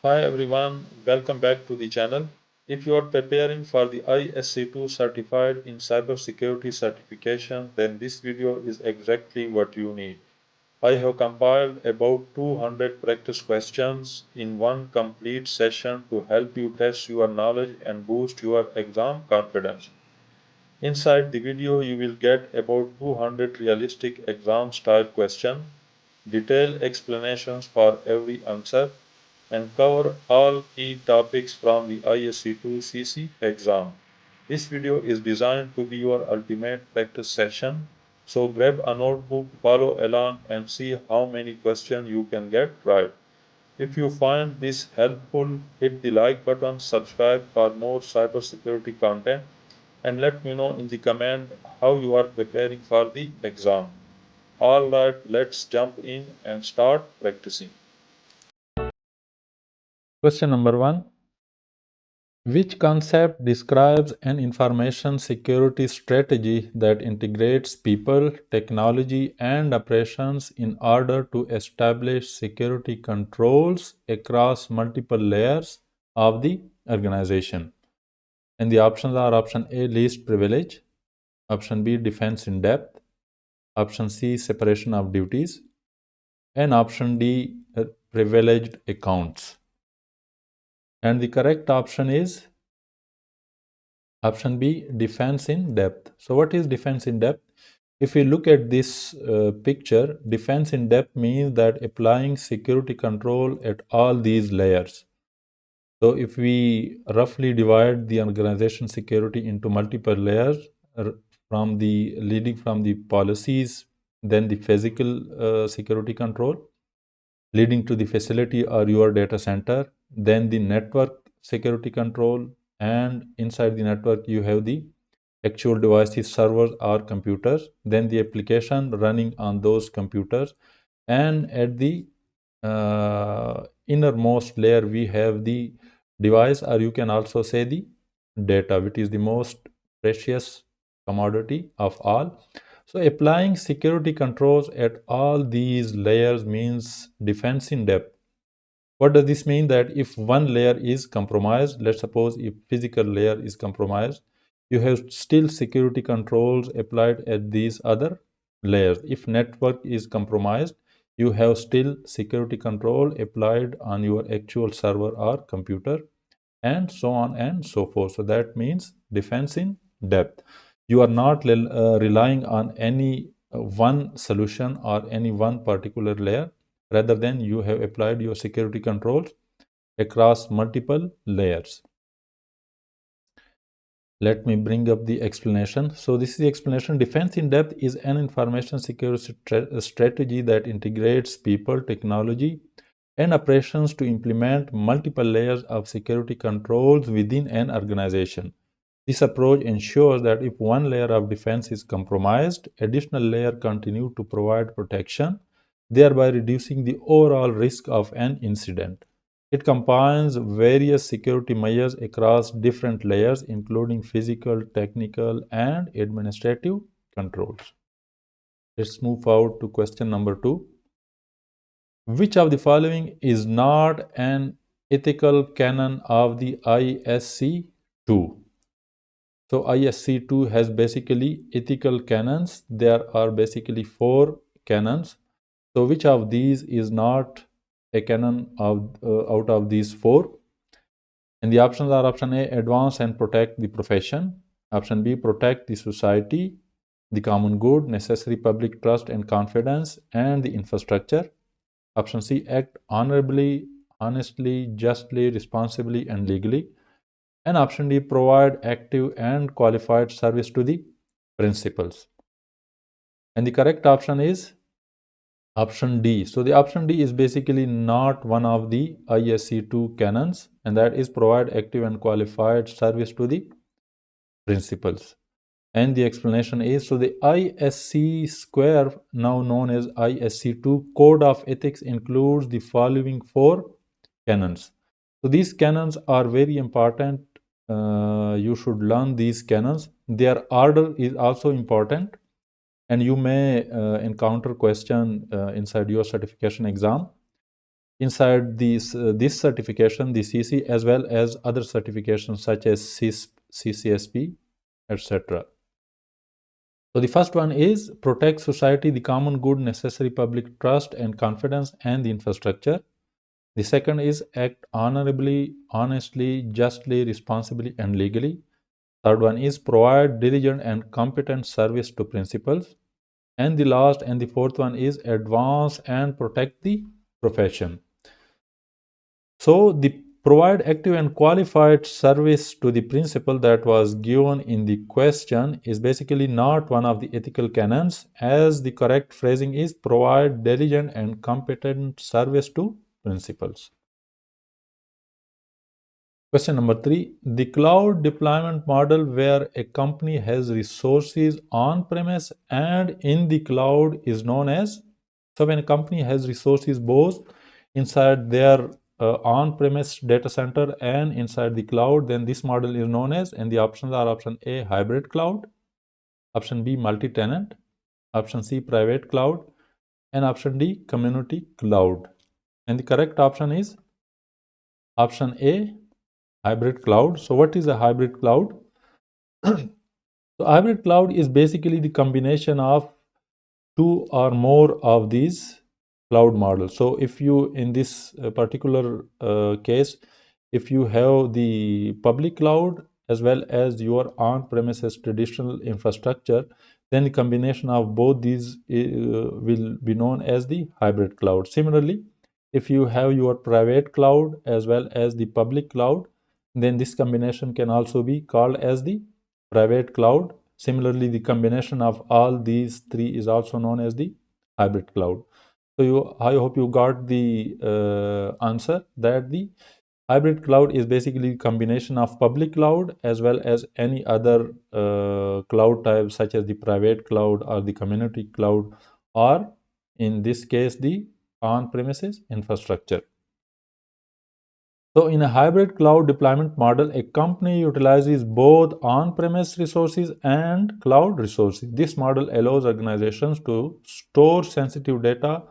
Hi everyone, welcome back to the channel. If you are preparing for the ISC2 Certified in Cybersecurity certification, then this video is exactly what you need. I have compiled about 200 practice questions in one complete session to help you test your knowledge and boost your exam confidence. Inside the video, you will get about 200 realistic exam style questions, detailed explanations for every answer, and cover all key topics from the ISC2 CC exam. This video is designed to be your ultimate practice session, so grab a notebook, follow along, and see how many questions you can get right. If you find this helpful, hit the like button, subscribe for more cybersecurity content, and let me know in the comment how you are preparing for the exam. Alright, let's jump in and start practicing. Question number 1. Which concept describes an information security strategy that integrates people, technology, and operations in order to establish security controls across multiple layers of the organization? And the options are option A, least privilege, option B, defense in depth, option C, separation of duties, and option D, privileged accounts. And the correct option is option B, defense in depth. So what is defense in depth? If we look at this picture, defense in depth means that applying security control at all these layers. So if we roughly divide the organization security into multiple layers, from the leading from the policies, then the physical security control, leading to the facility or your data center, then the network security control, and inside the network you have the actual devices, servers or computers, then the application running on those computers, and at the innermost layer we have the device, or you can also say the data, which is the most precious commodity of all. So applying security controls at all these layers means defense in depth. What does this mean? That if one layer is compromised, let's suppose if physical layer is compromised, you have still security controls applied at these other layers. If network is compromised, you have still security control applied on your actual server or computer, and so on and so forth. So that means defense in depth. You are not relying on any one solution or any one particular layer. Rather than you have applied your security controls across multiple layers. Let me bring up the explanation. So this is the explanation. Defense in depth is an information security strategy that integrates people, technology, and operations to implement multiple layers of security controls within an organization. This approach ensures that if one layer of defense is compromised, additional layers continue to provide protection, thereby reducing the overall risk of an incident. It combines various security measures across different layers, including physical, technical, and administrative controls. Let's move forward to question number 2. Which of the following is not an ethical canon of the ISC2? So ISC2 has basically ethical canons. There are basically 4 canons. So which of these is not a canon out of these 4? And the options are option A, advance and protect the profession. Option B, protect the society, the common good, necessary public trust and confidence, and the infrastructure. Option C, act honorably, honestly, justly, responsibly, and legally. And option D, provide active and qualified service to the principals. And the correct option is option D. So the option D is basically not one of the ISC2 canons, and that is provide active and qualified service to the principals. And the explanation is, so the ISC square, now known as ISC2 Code of Ethics, includes the following 4 canons. So these canons are very important. You should learn these canons. Their order is also important, and you may encounter question inside your certification exam. inside this certification, the CC, as well as other certifications such as CISP, CCSP, etc. So the first one is protect society, the common good, necessary public trust and confidence, and the infrastructure. The second is act honorably, honestly, justly, responsibly, and legally. Third one is provide diligent and competent service to principals. And the last and the fourth one is advance and protect the profession. So the provide active and qualified service to the principle that was given in the question is basically not one of the ethical canons, as the correct phrasing is provide diligent and competent service to principals. Question number 3. The cloud deployment model where a company has resources on premise and in the cloud is known as. So, when a company has resources both inside their on premise data center and inside the cloud, then this model is known as, and the options are option A, hybrid cloud, option B, multi tenant, option C, private cloud, and option D, community cloud. And the correct option is option A, hybrid cloud. So what is a hybrid cloud? So hybrid cloud is basically the combination of two or more of these cloud models. So if you, in this particular case, if you have the public cloud as well as your on-premises traditional infrastructure, then the combination of both these will be known as the hybrid cloud. Similarly, if you have your private cloud as well as the public cloud, then this combination can also be called as the private cloud. Similarly, the combination of all these three is also known as the hybrid cloud. So I hope you got the answer that the hybrid cloud is basically a combination of public cloud as well as any other cloud type, such as the private cloud or the community cloud, or in this case the on-premises infrastructure. So in a hybrid cloud deployment model, a company utilizes both on-premise resources and cloud resources. This model allows organizations to store sensitive data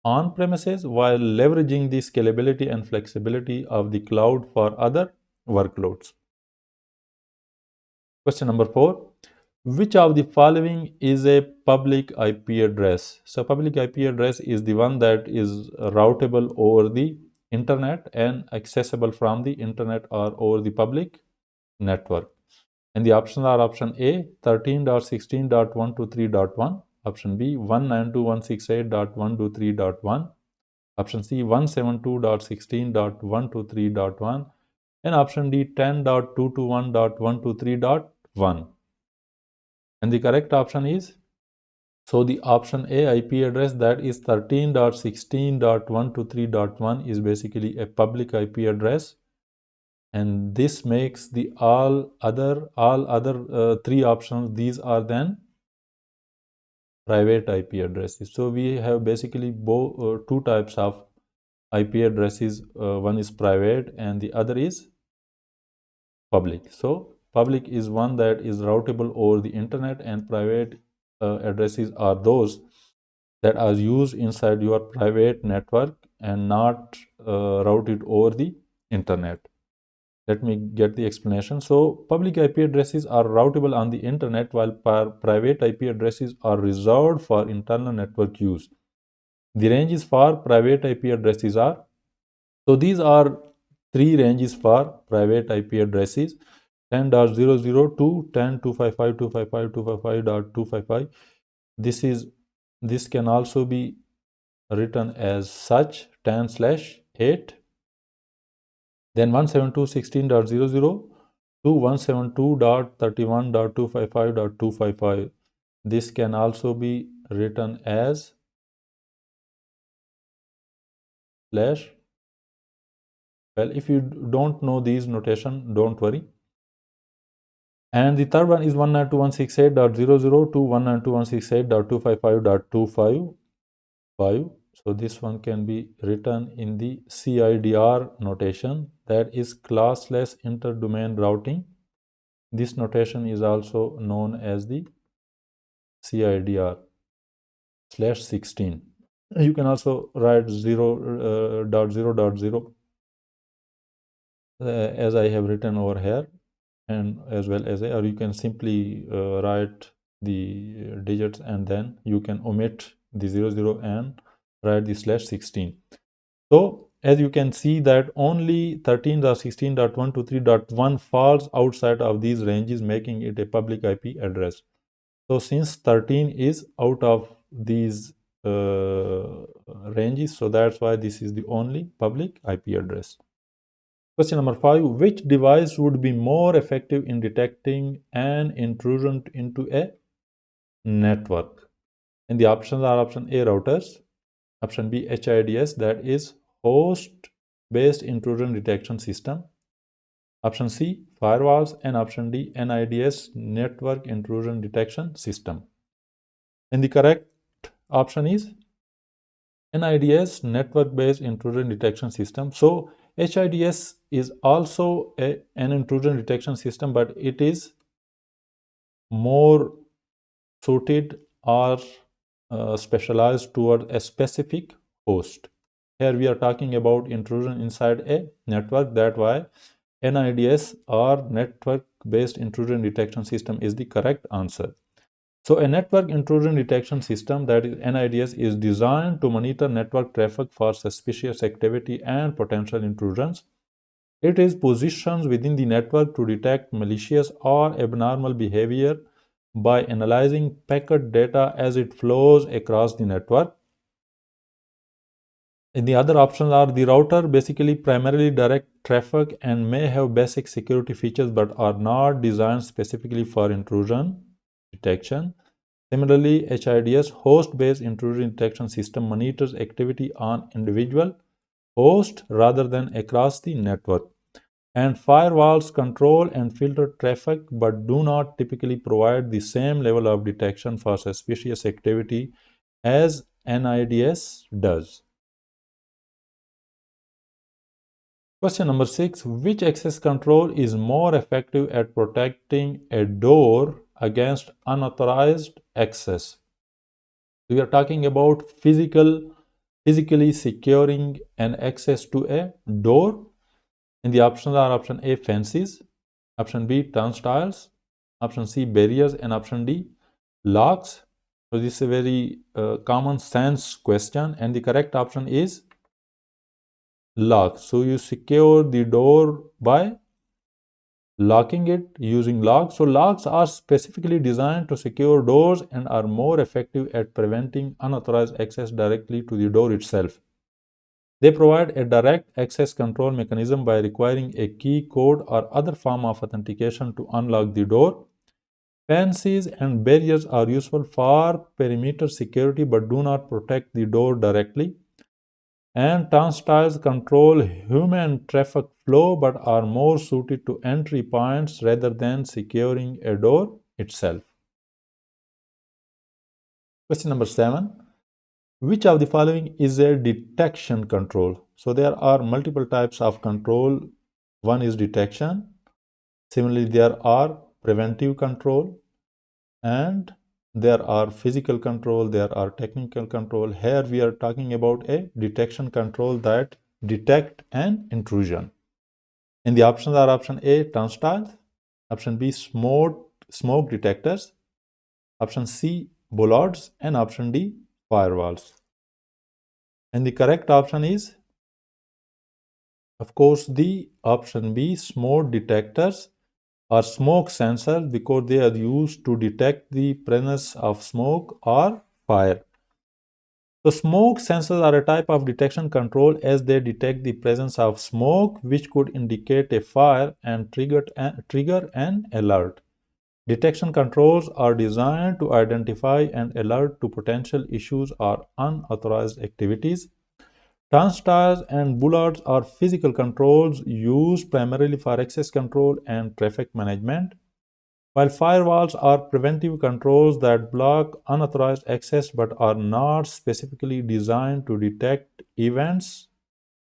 on premises while leveraging the scalability and flexibility of the cloud for other workloads. Question number 4. Which of the following is a public IP address? So public IP address is the one that is routable over the internet and accessible from the internet or over the public network. And the options are option A, 13.16.123.1, option B, 192.168.123.1, option C, 172.16.123.1, and option D, 10.221.123.1. And the correct option is, so the option A, IP address, that is 13.16.123.1, is basically a public IP address, and this makes the all other three options, these are then private IP addresses. So we have basically two types of IP addresses. One is private and the other is public. So public is one that is routable over the internet, and private addresses are those that are used inside your private network and not routed over the internet. Let me get the explanation. So public IP addresses are routable on the internet, while private IP addresses are reserved for internal network use. The ranges for private IP addresses are, so these are three ranges for private IP addresses: 10.00 to 10.255.255.255.255. This can also be written as such, 10/8. Then 172.16.00 to 172.31.255.255. This can also be written as slash. Well, if you don't know these notation, don't worry. And the third one is 192.168.00 to 192.168.255.255. So this one can be written in the CIDR notation, that is classless interdomain routing. This notation is also known as the CIDR /16. You can also write 0.0.0 as I have written over here, and as well as or you can simply write the digits and then you can omit the 00 and write the /16. So as you can see that only 13.16.123.1 falls outside of these ranges, making it a public IP address. So since 13 is out of these ranges, so that's why this is the only public IP address. Question number 5. Which device would be more effective in detecting an intrusion into a network? And the options are option A, routers, option B, HIDS, that is host-based intrusion detection system, option C, firewalls, and option D, NIDS, network intrusion detection system. And the correct option is NIDS, network-based intrusion detection system. So HIDS is also an intrusion detection system, but it is more suited or specialized toward a specific host. Here we are talking about intrusion inside a network. That's why NIDS or network-based intrusion detection system is the correct answer. So a network intrusion detection system, that is NIDS, is designed to monitor network traffic for suspicious activity and potential intrusions. It is positioned within the network to detect malicious or abnormal behavior by analyzing packet data as it flows across the network. And the other options are the router basically primarily direct traffic and may have basic security features but are not designed specifically for intrusion detection. Similarly, HIDS, host-based intrusion detection system, monitors activity on individual hosts rather than across the network. And firewalls control and filter traffic but do not typically provide the same level of detection for suspicious activity as NIDS does. Question number 6. Which access control is more effective at protecting a door against unauthorized access? We are talking about physically securing an access to a door. And the options are option A, fences, option B, turnstiles, option C, barriers, and option D, locks. So this is a very common sense question, and the correct option is locks. So you secure the door by locking it using locks. So locks are specifically designed to secure doors and are more effective at preventing unauthorized access directly to the door itself. They provide a direct access control mechanism by requiring a key, code, or other form of authentication to unlock the door. Fences and barriers are useful for perimeter security but do not protect the door directly. And turnstiles control human traffic flow but are more suited to entry points rather than securing a door itself. Question number 7. Which of the following is a detection control? So there are multiple types of control. One is detection. Similarly, there are preventive control, and there are physical control, there are technical control. Here we are talking about a detection control that detect an intrusion. And the options are option A, turnstiles, option B, smoke detectors, option C, bollards, and option D, firewalls. And the correct option is, of course, the option B, smoke detectors or smoke sensors, because they are used to detect the presence of smoke or fire. So smoke sensors are a type of detection control as they detect the presence of smoke, which could indicate a fire and trigger an alert. Detection controls are designed to identify and alert to potential issues or unauthorized activities. Turnstiles and bollards are physical controls used primarily for access control and traffic management, while firewalls are preventive controls that block unauthorized access but are not specifically designed to detect events,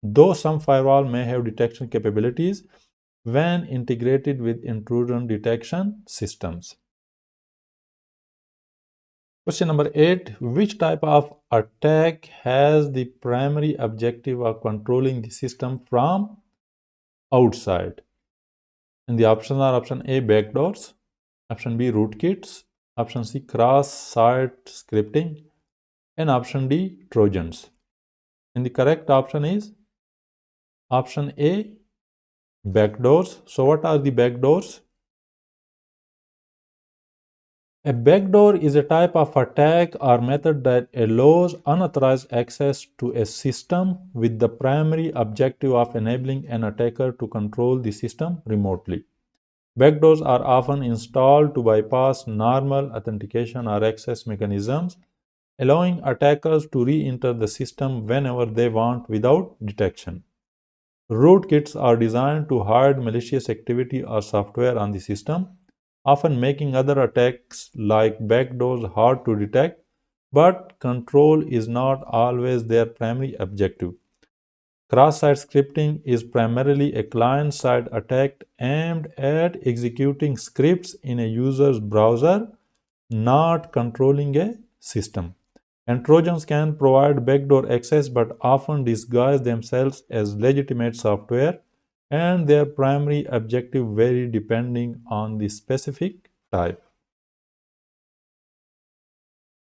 though some firewall may have detection capabilities when integrated with intrusion detection systems. Question number 8. Which type of attack has the primary objective of controlling the system from outside? And the options are option A, backdoors, option B, rootkits, option C, cross-site scripting, and option D, Trojans. And the correct option is option A, backdoors. So what are the backdoors? A backdoor is a type of attack or method that allows unauthorized access to a system with the primary objective of enabling an attacker to control the system remotely. Backdoors are often installed to bypass normal authentication or access mechanisms, allowing attackers to re-enter the system whenever they want without detection. Rootkits are designed to hide malicious activity or software on the system, often making other attacks like backdoors hard to detect, but control is not always their primary objective. Cross-site scripting is primarily a client-side attack aimed at executing scripts in a user's browser, not controlling a system. And Trojans can provide backdoor access but often disguise themselves as legitimate software, and their primary objective vary depending on the specific type.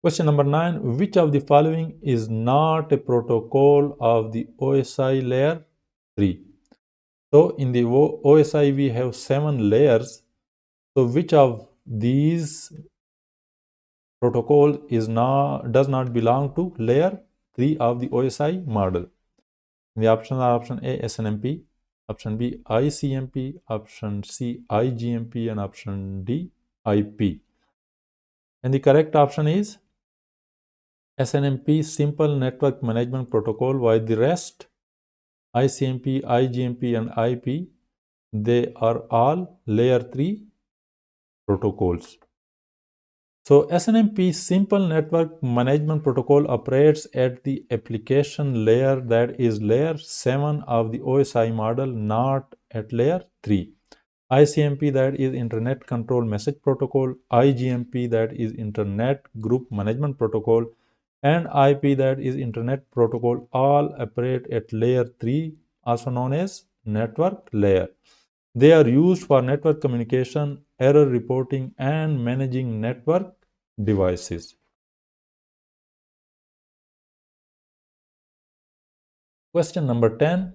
Question number 9. Which of the following is not a protocol of the OSI layer 3? So in the OSI we have 7 layers. So which of these protocol does not belong to layer 3 of the OSI model? The options are option A, SNMP, option B, ICMP, option C, IGMP, and option D, IP. And the correct option is SNMP, Simple Network Management Protocol, while the rest, ICMP, IGMP, and IP, they are all layer 3 protocols. So SNMP, Simple Network Management Protocol, operates at the application layer, that is layer 7 of the OSI model, not at layer 3. ICMP, that is Internet Control Message Protocol, IGMP, that is Internet Group Management Protocol, and IP, that is Internet Protocol, all operate at layer 3, also known as network layer. They are used for network communication, error reporting, and managing network devices. Question number 10.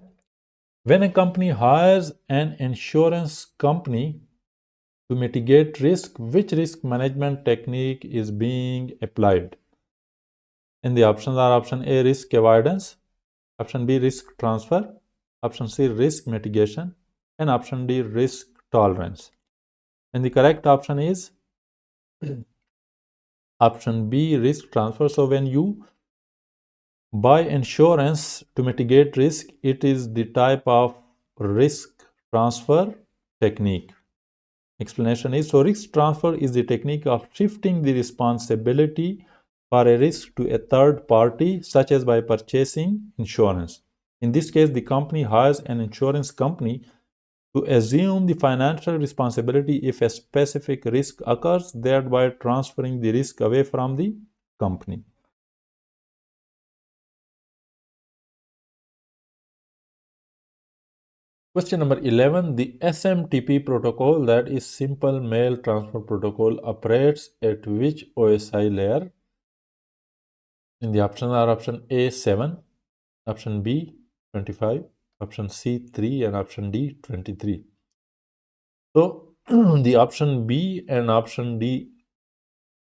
When a company hires an insurance company to mitigate risk, which risk management technique is being applied? And the options are option A, risk avoidance, option B, risk transfer, option C, risk mitigation, and option D, risk tolerance. And the correct option is option B, risk transfer. So when you buy insurance to mitigate risk, it is the type of risk transfer technique. Explanation is, so risk transfer is the technique of shifting the responsibility for a risk to a third party, such as by purchasing insurance. In this case, the company hires an insurance company to assume the financial responsibility if a specific risk occurs, thereby transferring the risk away from the company. Question number 11. The SMTP protocol, that is Simple Mail Transfer Protocol, operates at which OSI layer? And the options are option A, 7, option B, 25, option C, 3, and option D, 23. So the option B and option D,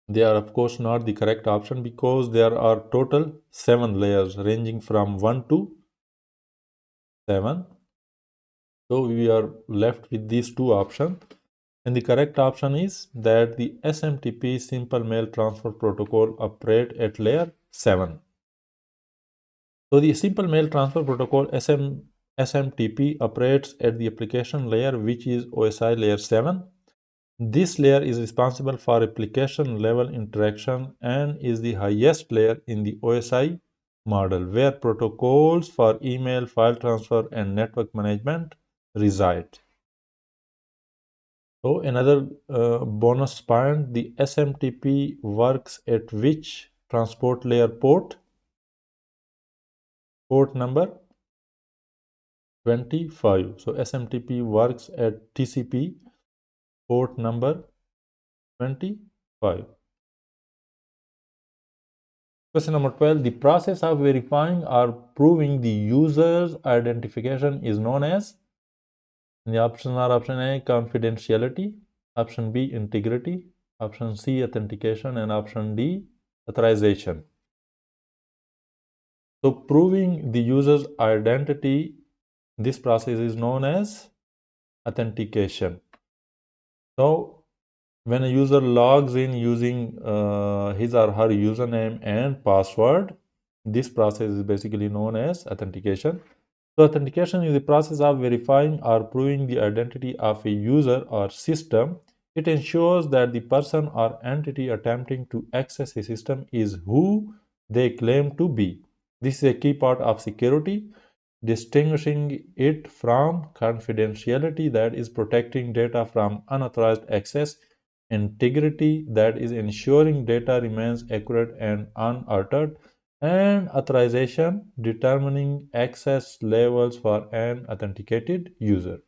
they are of course not the correct option, because there are total 7 layers ranging from 1 to 7. So we are left with these two options. And the correct option is that the SMTP, Simple Mail Transfer Protocol, operate at layer 7. So the Simple Mail Transfer Protocol SMTP operates at the application layer, which is OSI layer 7. This layer is responsible for application level interaction and is the highest layer in the OSI model, where protocols for email, file transfer, and network management reside. So another bonus point, the SMTP works at which transport layer port? Port number 25. So SMTP works at TCP port number 25. Question number 12. The process of verifying or proving the user's identification is known as? And the options are option A, confidentiality, option B, integrity, option C, authentication, and option D, authorization. So proving the user's identity, this process is known as authentication. So when a user logs in using his or her username and password, this process is basically known as authentication. So authentication is the process of verifying or proving the identity of a user or system. It ensures that the person or entity attempting to access a system is who they claim to be. This is a key part of security, distinguishing it from confidentiality, that is protecting data from unauthorized access, integrity, that is ensuring data remains accurate and unaltered, and authorization, determining access levels for an authenticated user.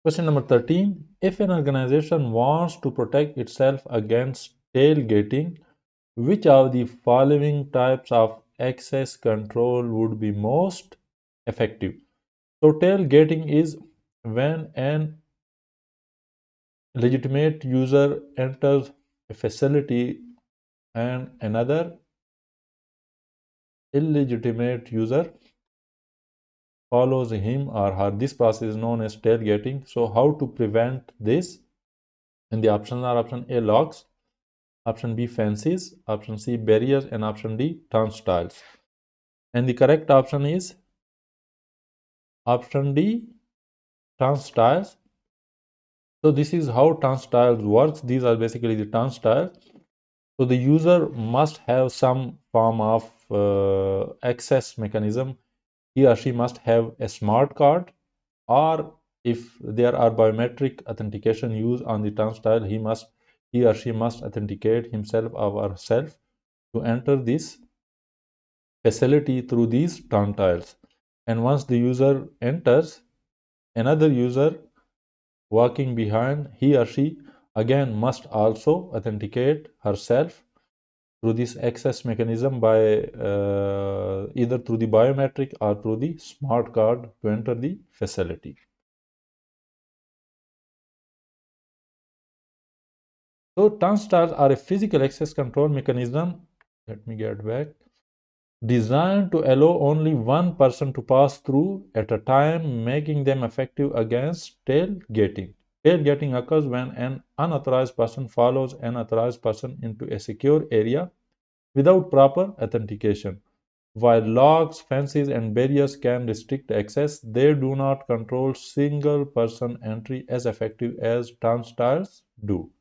Question number 13. If an organization wants to protect itself against tailgating, which of the following types of access control would be most effective? So, tailgating is when an legitimate user enters a facility and another illegitimate user follows him or her. This process is known as tailgating. So, how to prevent this? And the options are option A, locks, option B, fences, option C, barriers, and option D, turnstiles. And the correct option is option D, turnstiles. So this is how turnstiles works. These are basically the turnstiles. So the user must have some form of access mechanism. He or she must have a smart card, or if there are biometric authentication used on the turnstile, he or she must authenticate himself or herself to enter this facility through these turnstiles. And once the user enters, another user walking behind, he or she again must also authenticate herself through this access mechanism by either through the biometric or through the smart card to enter the facility. So turnstiles are a physical access control mechanism. Let me get back. Designed to allow only one person to pass through at a time, making them effective against tailgating. Tailgating occurs when an unauthorized person follows an authorized person into a secure area without proper authentication. While locks, fences, and barriers can restrict access, they do not control single person entry as effective as turnstiles do.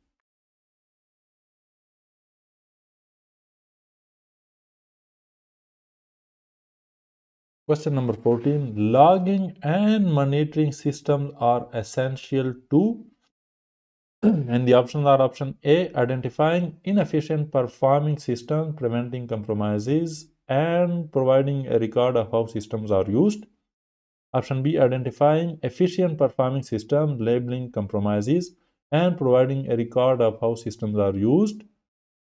Question number 14. Logging and monitoring systems are essential to, and the options are option A, identifying inefficient performing systems, preventing compromises, and providing a record of how systems are used. Option B, identifying efficient performing systems, labeling compromises, and providing a record of how systems are used.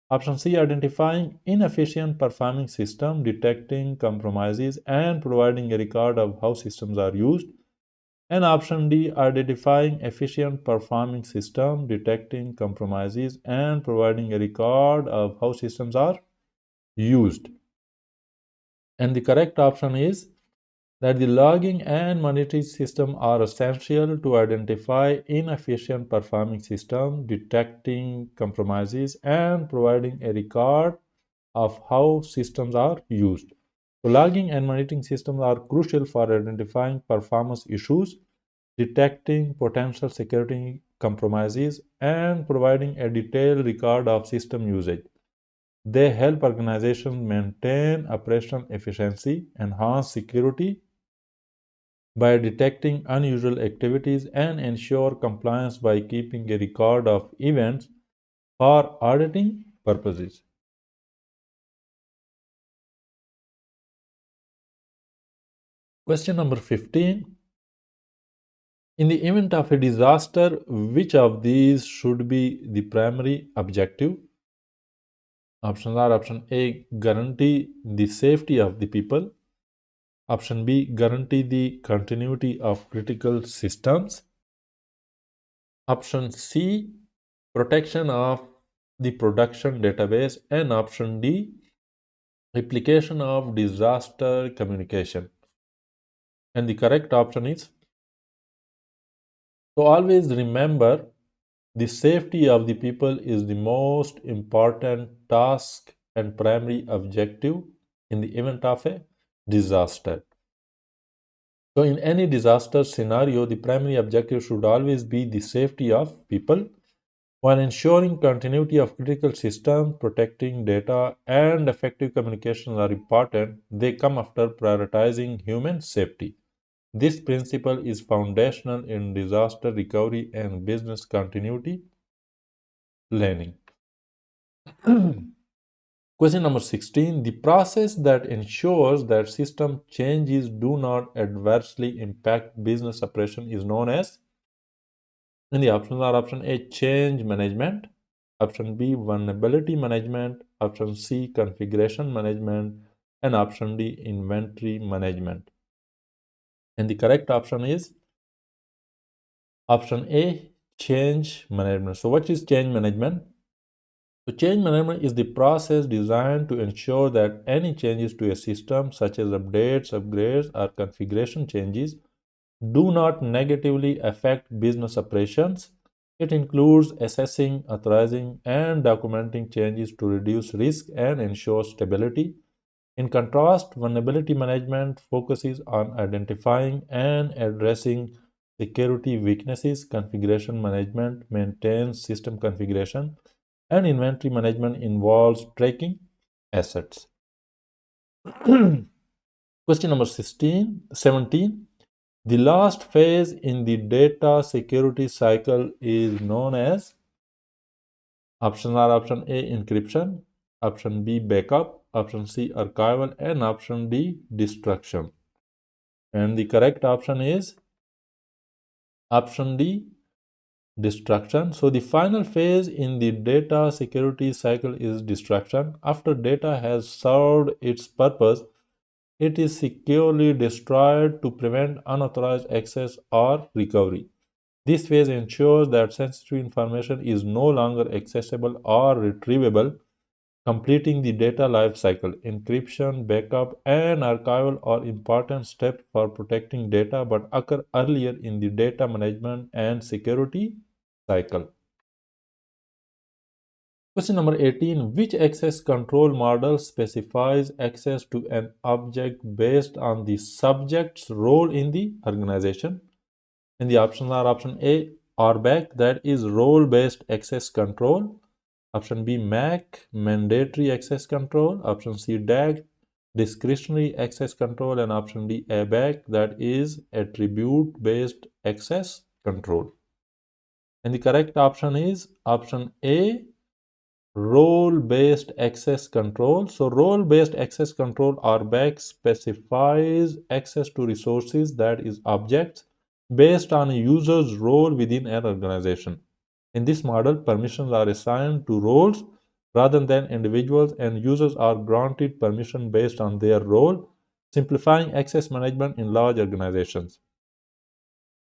Option C, identifying inefficient performing system, detecting compromises, and providing a record of how systems are used. And option D, identifying efficient performing system, detecting compromises, and providing a record of how systems are used. And the correct option is that the logging and monitoring system are essential to identify inefficient performing system, detecting compromises, and providing a record of how systems are used. So logging and monitoring systems are crucial for identifying performance issues, detecting potential security compromises, and providing a detailed record of system usage. They help organizations maintain operational efficiency, enhance security, by detecting unusual activities and ensure compliance by keeping a record of events for auditing purposes. Question number 15. In the event of a disaster, which of these should be the primary objective? Options are option A, guarantee the safety of the people. Option B, guarantee the continuity of critical systems. Option C, protection of the production database. And option D, replication of disaster communication. And the correct option is, so always remember, the safety of the people is the most important task and primary objective in the event of a disaster. So, in any disaster scenario, the primary objective should always be the safety of people while ensuring continuity of critical systems, protecting data, and effective communications are important. They come after prioritizing human safety. This principle is foundational in disaster recovery and business continuity planning. Question number 16. The process that ensures that system changes do not adversely impact business operation is known as, and the options are option A, change management, option B, vulnerability management, option C, configuration management, and option D, inventory management. And the correct option is option A, change management. So what is change management? So change management is the process designed to ensure that any changes to a system, such as updates, upgrades, or configuration changes, do not negatively affect business operations. It includes assessing, authorizing, and documenting changes to reduce risk and ensure stability. In contrast, vulnerability management focuses on identifying and addressing security weaknesses. Configuration management maintains system configuration, and inventory management involves tracking assets. Question number 17. The last phase in the data security cycle is known as, options are option A, encryption, option B, backup, option C, archival, and option D, destruction. And the correct option is option D, destruction. So the final phase in the data security cycle is destruction. After data has served its purpose, it is securely destroyed to prevent unauthorized access or recovery. This phase ensures that sensitive information is no longer accessible or retrievable, completing the data life cycle. Encryption, backup, and archival are important steps for protecting data but occur earlier in the data management and security cycle. Question number 18. Which access control model specifies access to an object based on the subject's role in the organization? And the options are option A, RBAC, that is role-based access control. Option B, MAC, mandatory access control. Option C, DAC, discretionary access control. And option D, ABAC, that is attribute-based access control. And the correct option is option A, role-based access control. So role-based access control, RBAC, specifies access to resources, that is objects, based on a user's role within an organization. In this model, permissions are assigned to roles rather than individuals, and users are granted permission based on their role, simplifying access management in large organizations.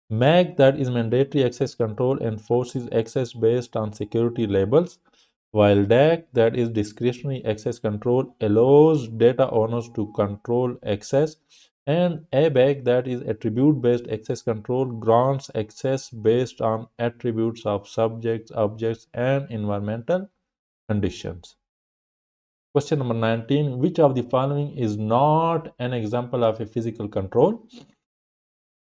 MAC, that is mandatory access control, enforces access based on security labels, while DAC, that is discretionary access control, allows data owners to control access, and ABAC, that is attribute based access control, grants access based on attributes of subjects, objects, and environmental conditions. Question number 19. Which of the following is not an example of a physical control?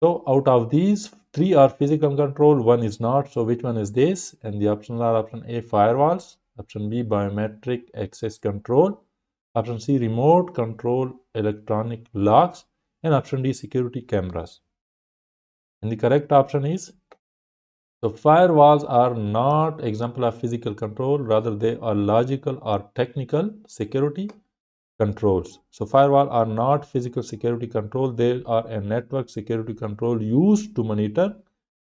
So out of these, three are physical control, one is not. So which one is this? And the options are option A, firewalls, option B, biometric access control, option C, remote control electronic locks, and option D, security cameras. And the correct option is, so firewalls are not example of physical control, rather they are logical or technical security controls. So firewall are not physical security control, they are a network security control used to monitor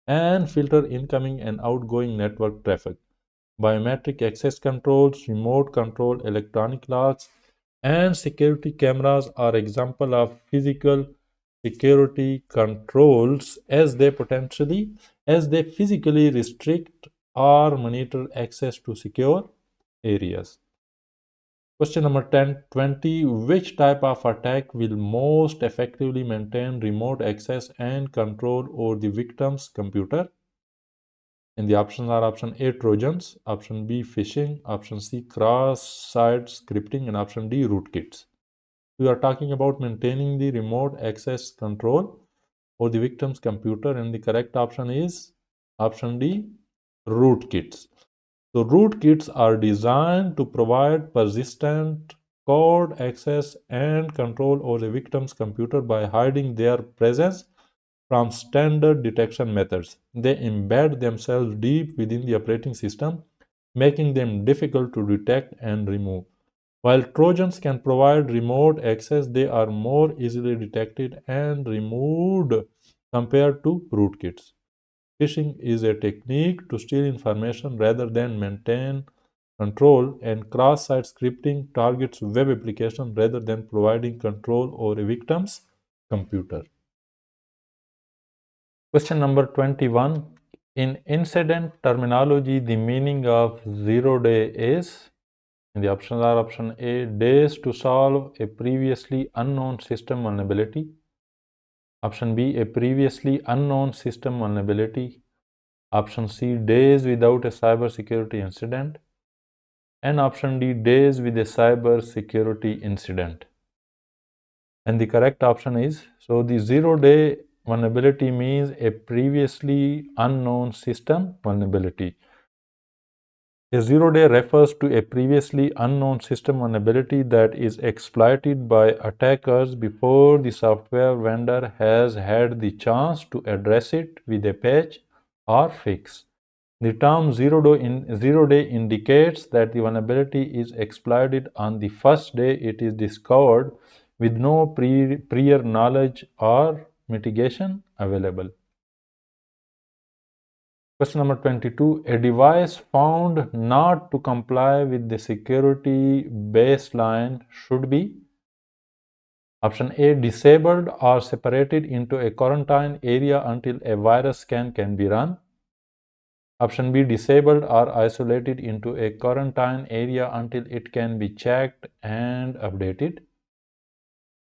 and filter incoming and outgoing network traffic. Biometric access controls, remote control, electronic locks, and security cameras are example of physical security controls as they physically restrict or monitor access to secure areas. Question number 10, 20. Which type of attack will most effectively maintain remote access and control over the victim's computer? And the options are option A, Trojans, option B, phishing, option C, cross-site scripting, and option D, rootkits. We are talking about maintaining the remote access control over the victim's computer, and the correct option is option D, rootkits. So rootkits are designed to provide persistent code access and control over the victim's computer by hiding their presence from standard detection methods. They embed themselves deep within the operating system, making them difficult to detect and remove. While Trojans can provide remote access, they are more easily detected and removed compared to rootkits. Phishing is a technique to steal information rather than maintain control, and cross-site scripting targets web applications rather than providing control over a victim's computer. Question number 21. In incident terminology, the meaning of 0-day is, and the options are option A, days to solve a previously unknown system vulnerability. Option B, a previously unknown system vulnerability. Option C, days without a cybersecurity incident. And option D, days with a cybersecurity incident. And the correct option is, so the 0-day vulnerability means a previously unknown system vulnerability. A 0-day refers to a previously unknown system vulnerability that is exploited by attackers before the software vendor has had the chance to address it with a patch or fix. The term 0-day indicates that the vulnerability is exploited on the first day it is discovered with no prior knowledge or mitigation available. Question number 22. A device found not to comply with the security baseline should be option A, disabled or separated into a quarantine area until a virus scan can be run. Option B, disabled or isolated into a quarantine area until it can be checked and updated.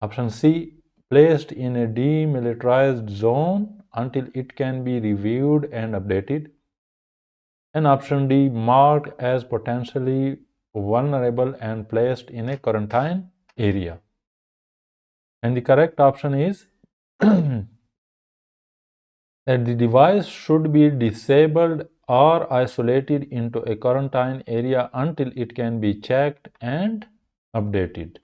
Option C, placed in a demilitarized zone until it can be reviewed and updated. And option D, marked as potentially vulnerable and placed in a quarantine area. And the correct option is that the device should be disabled or isolated into a quarantine area until it can be checked and updated.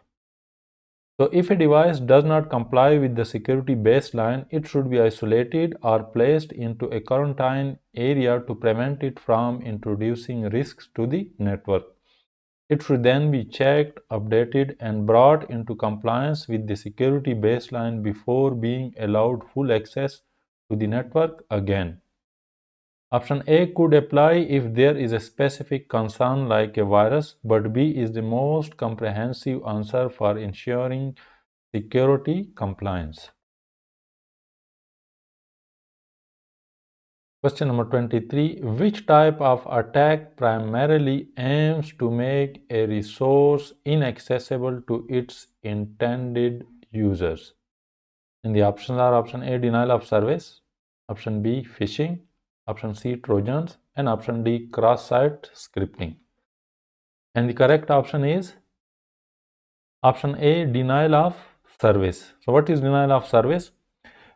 So if a device does not comply with the security baseline, it should be isolated or placed into a quarantine area to prevent it from introducing risks to the network. It should then be checked, updated, and brought into compliance with the security baseline before being allowed full access to the network again. Option A could apply if there is a specific concern like a virus, but B is the most comprehensive answer for ensuring security compliance. Question number 23. Which type of attack primarily aims to make a resource inaccessible to its intended users? And the options are option A, denial of service, option B, phishing, option C, Trojans, and option D, cross-site scripting. And the correct option is option A, denial of service. So what is denial of service?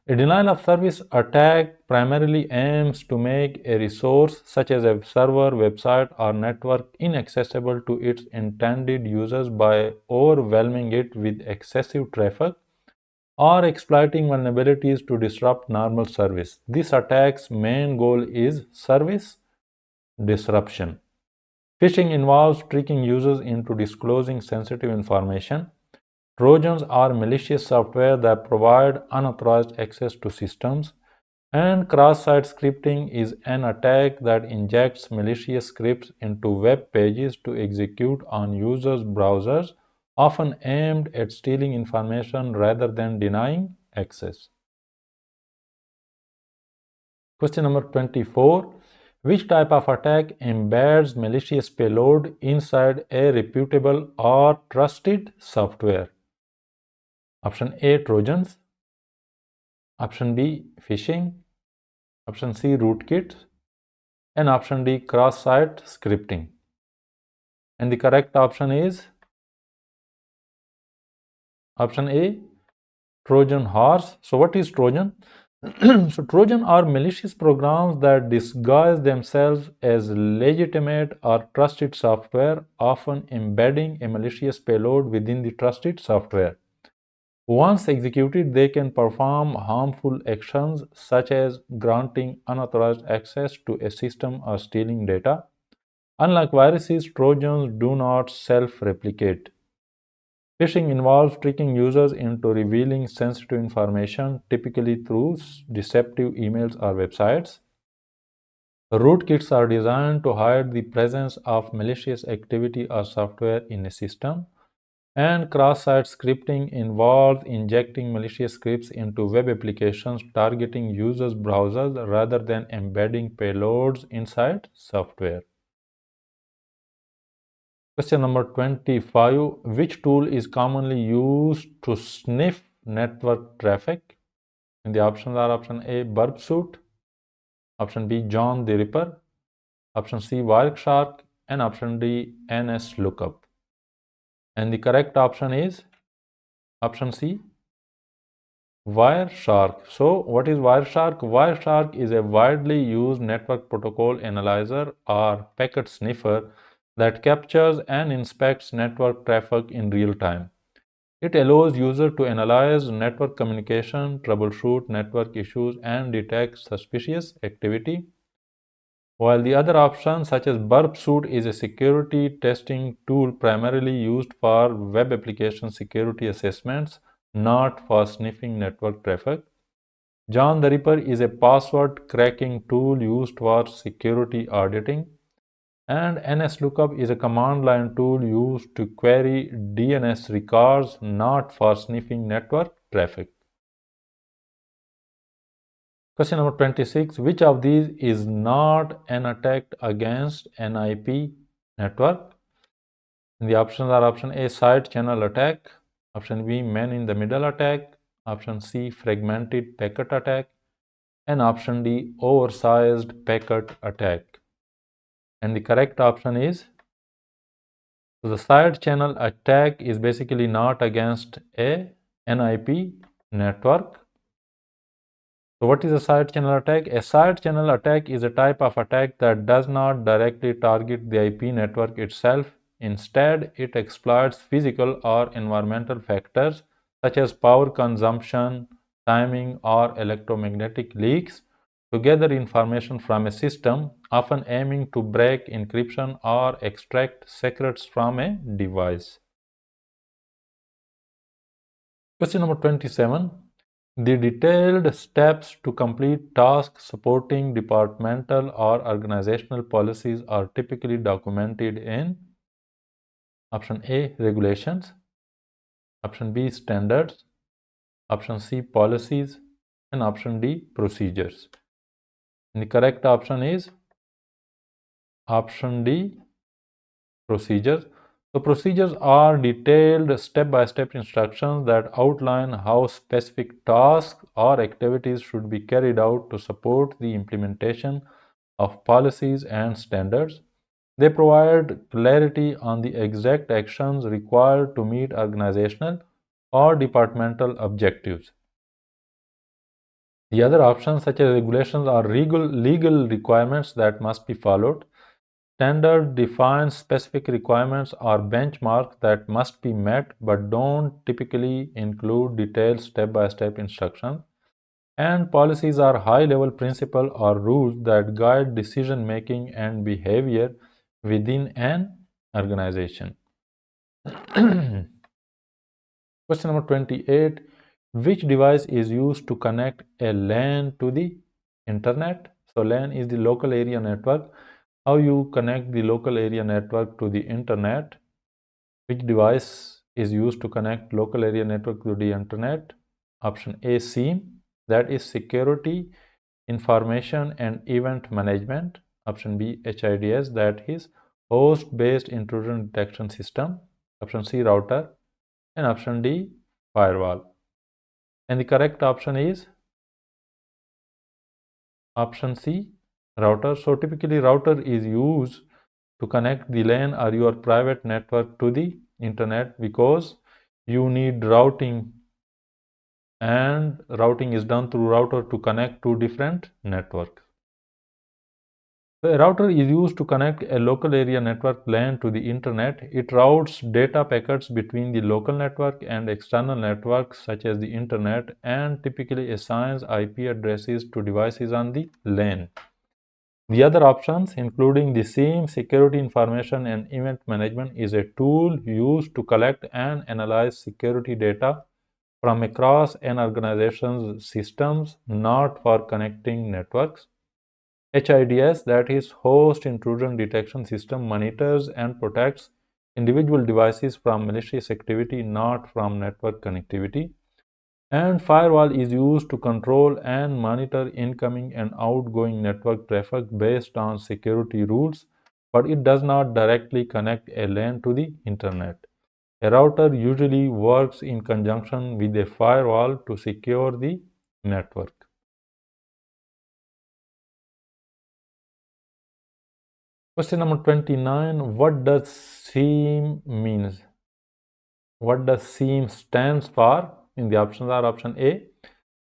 A denial of service attack primarily aims to make a resource such as a server, website, or network inaccessible to its intended users by overwhelming it with excessive traffic or exploiting vulnerabilities to disrupt normal service. This attack's main goal is service disruption. Phishing involves tricking users into disclosing sensitive information. Trojans are malicious software that provide unauthorized access to systems, and cross-site scripting is an attack that injects malicious scripts into web pages to execute on users' browsers, often aimed at stealing information rather than denying access. Question number 24. Which type of attack embeds malicious payload inside a reputable or trusted software? Option A, Trojans. Option B, phishing. Option C, rootkits. And option D, cross-site scripting. And the correct option is option A, Trojan horse. So what is Trojan? So Trojan are malicious programs that disguise themselves as legitimate or trusted software, often embedding a malicious payload within the trusted software. Once executed, they can perform harmful actions such as granting unauthorized access to a system or stealing data. Unlike viruses, Trojans do not self-replicate. Phishing involves tricking users into revealing sensitive information, typically through deceptive emails or websites. Rootkits are designed to hide the presence of malicious activity or software in a system. And cross-site scripting involves injecting malicious scripts into web applications targeting users' browsers rather than embedding payloads inside software. Question number 25. Which tool is commonly used to sniff network traffic? And the options are option A, Burp Suite, option B, John the Ripper, option C, Wireshark, and option D, NS Lookup. And the correct option is option C, Wireshark. So what is Wireshark? Wireshark is a widely used network protocol analyzer or packet sniffer that captures and inspects network traffic in real time. It allows users to analyze network communication, troubleshoot network issues, and detect suspicious activity. While the other option, such as Burp Suite, is a security testing tool primarily used for web application security assessments, not for sniffing network traffic. John the Ripper is a password cracking tool used for security auditing. And NSLOOKUP is a command line tool used to query DNS records, not for sniffing network traffic. Question number 26. Which of these is not an attack against an IP network? And the options are option A, side channel attack, option B, man in the middle attack, option C, fragmented packet attack, and option D, oversized packet attack. And the correct option is, so the side channel attack is basically not against an IP network. So what is a side channel attack? A side channel attack is a type of attack that does not directly target the IP network itself. Instead, it exploits physical or environmental factors such as power consumption, timing, or electromagnetic leaks to gather information from a system, often aiming to break encryption or extract secrets from a device. Question number 27. The detailed steps to complete tasks supporting departmental or organizational policies are typically documented in option A, regulations, option B, standards, option C, policies, and option D, procedures. And the correct option is option D, procedures. So procedures are detailed step-by-step instructions that outline how specific tasks or activities should be carried out to support the implementation of policies and standards. They provide clarity on the exact actions required to meet organizational or departmental objectives. The other options, such as regulations, are legal requirements that must be followed. Standard defines specific requirements or benchmarks that must be met but don't typically include detailed step-by-step instructions. And policies are high-level principles or rules that guide decision-making and behavior within an organization. Question number 28. Which device is used to connect a LAN to the internet? So LAN is the local area network. How you connect the local area network to the internet? Which device is used to connect local area network to the internet? Option A, SIEM, that is Security, Information and Event Management. Option B, HIDS, that is Host-Based Intrusion Detection System. Option C, Router. And option D, Firewall. And the correct option is option C, router. So typically router is used to connect the LAN or your private network to the internet because you need routing, and routing is done through router to connect to different networks. So a router is used to connect a local area network LAN to the internet. It routes data packets between the local network and external networks such as the internet, and typically assigns IP addresses to devices on the LAN. The other options, including the SIEM, security information and event management, is a tool used to collect and analyze security data from across an organization's systems, not for connecting networks. HIDS, that is Host Intrusion Detection System, monitors and protects individual devices from malicious activity, not from network connectivity. And firewall is used to control and monitor incoming and outgoing network traffic based on security rules, but it does not directly connect a LAN to the internet. A router usually works in conjunction with a firewall to secure the network. Question number 29. What does SIEM means? What does SIEM stands for? In the options are option A,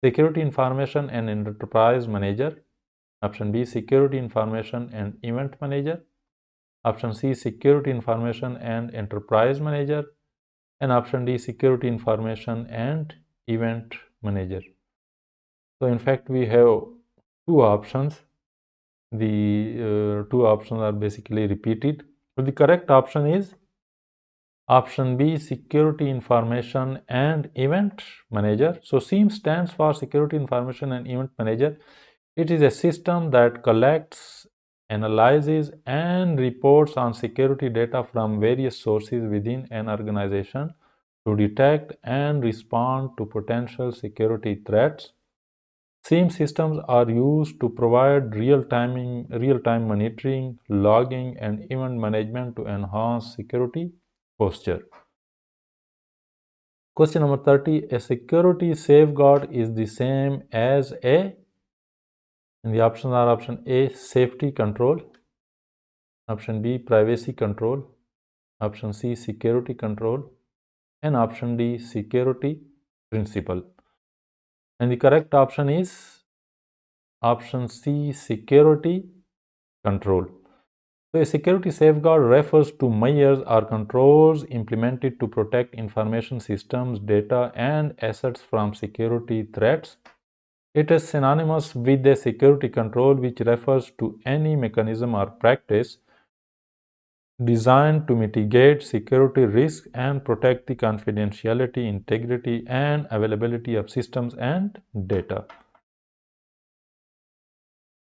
Security Information and Enterprise Manager. Option B, Security Information and Event Manager. Option C, Security Information and Enterprise Manager. And option D, Security Information and Event Manager. So in fact, we have two options. The two options are basically repeated. But the correct option is option B, Security Information and Event Manager. So SIEM stands for Security Information and Event Manager. It is a system that collects, analyzes, and reports on security data from various sources within an organization to detect and respond to potential security threats. SIEM systems are used to provide real-time monitoring, logging, and event management to enhance security posture. Question number 30. A security safeguard is the same as a, and the options are option A, safety control, option B, privacy control, option C, security control, and option D, security principle. And the correct option is option C, security control. So a security safeguard refers to measures or controls implemented to protect information systems, data, and assets from security threats. It is synonymous with a security control, which refers to any mechanism or practice designed to mitigate security risks and protect the confidentiality, integrity, and availability of systems and data.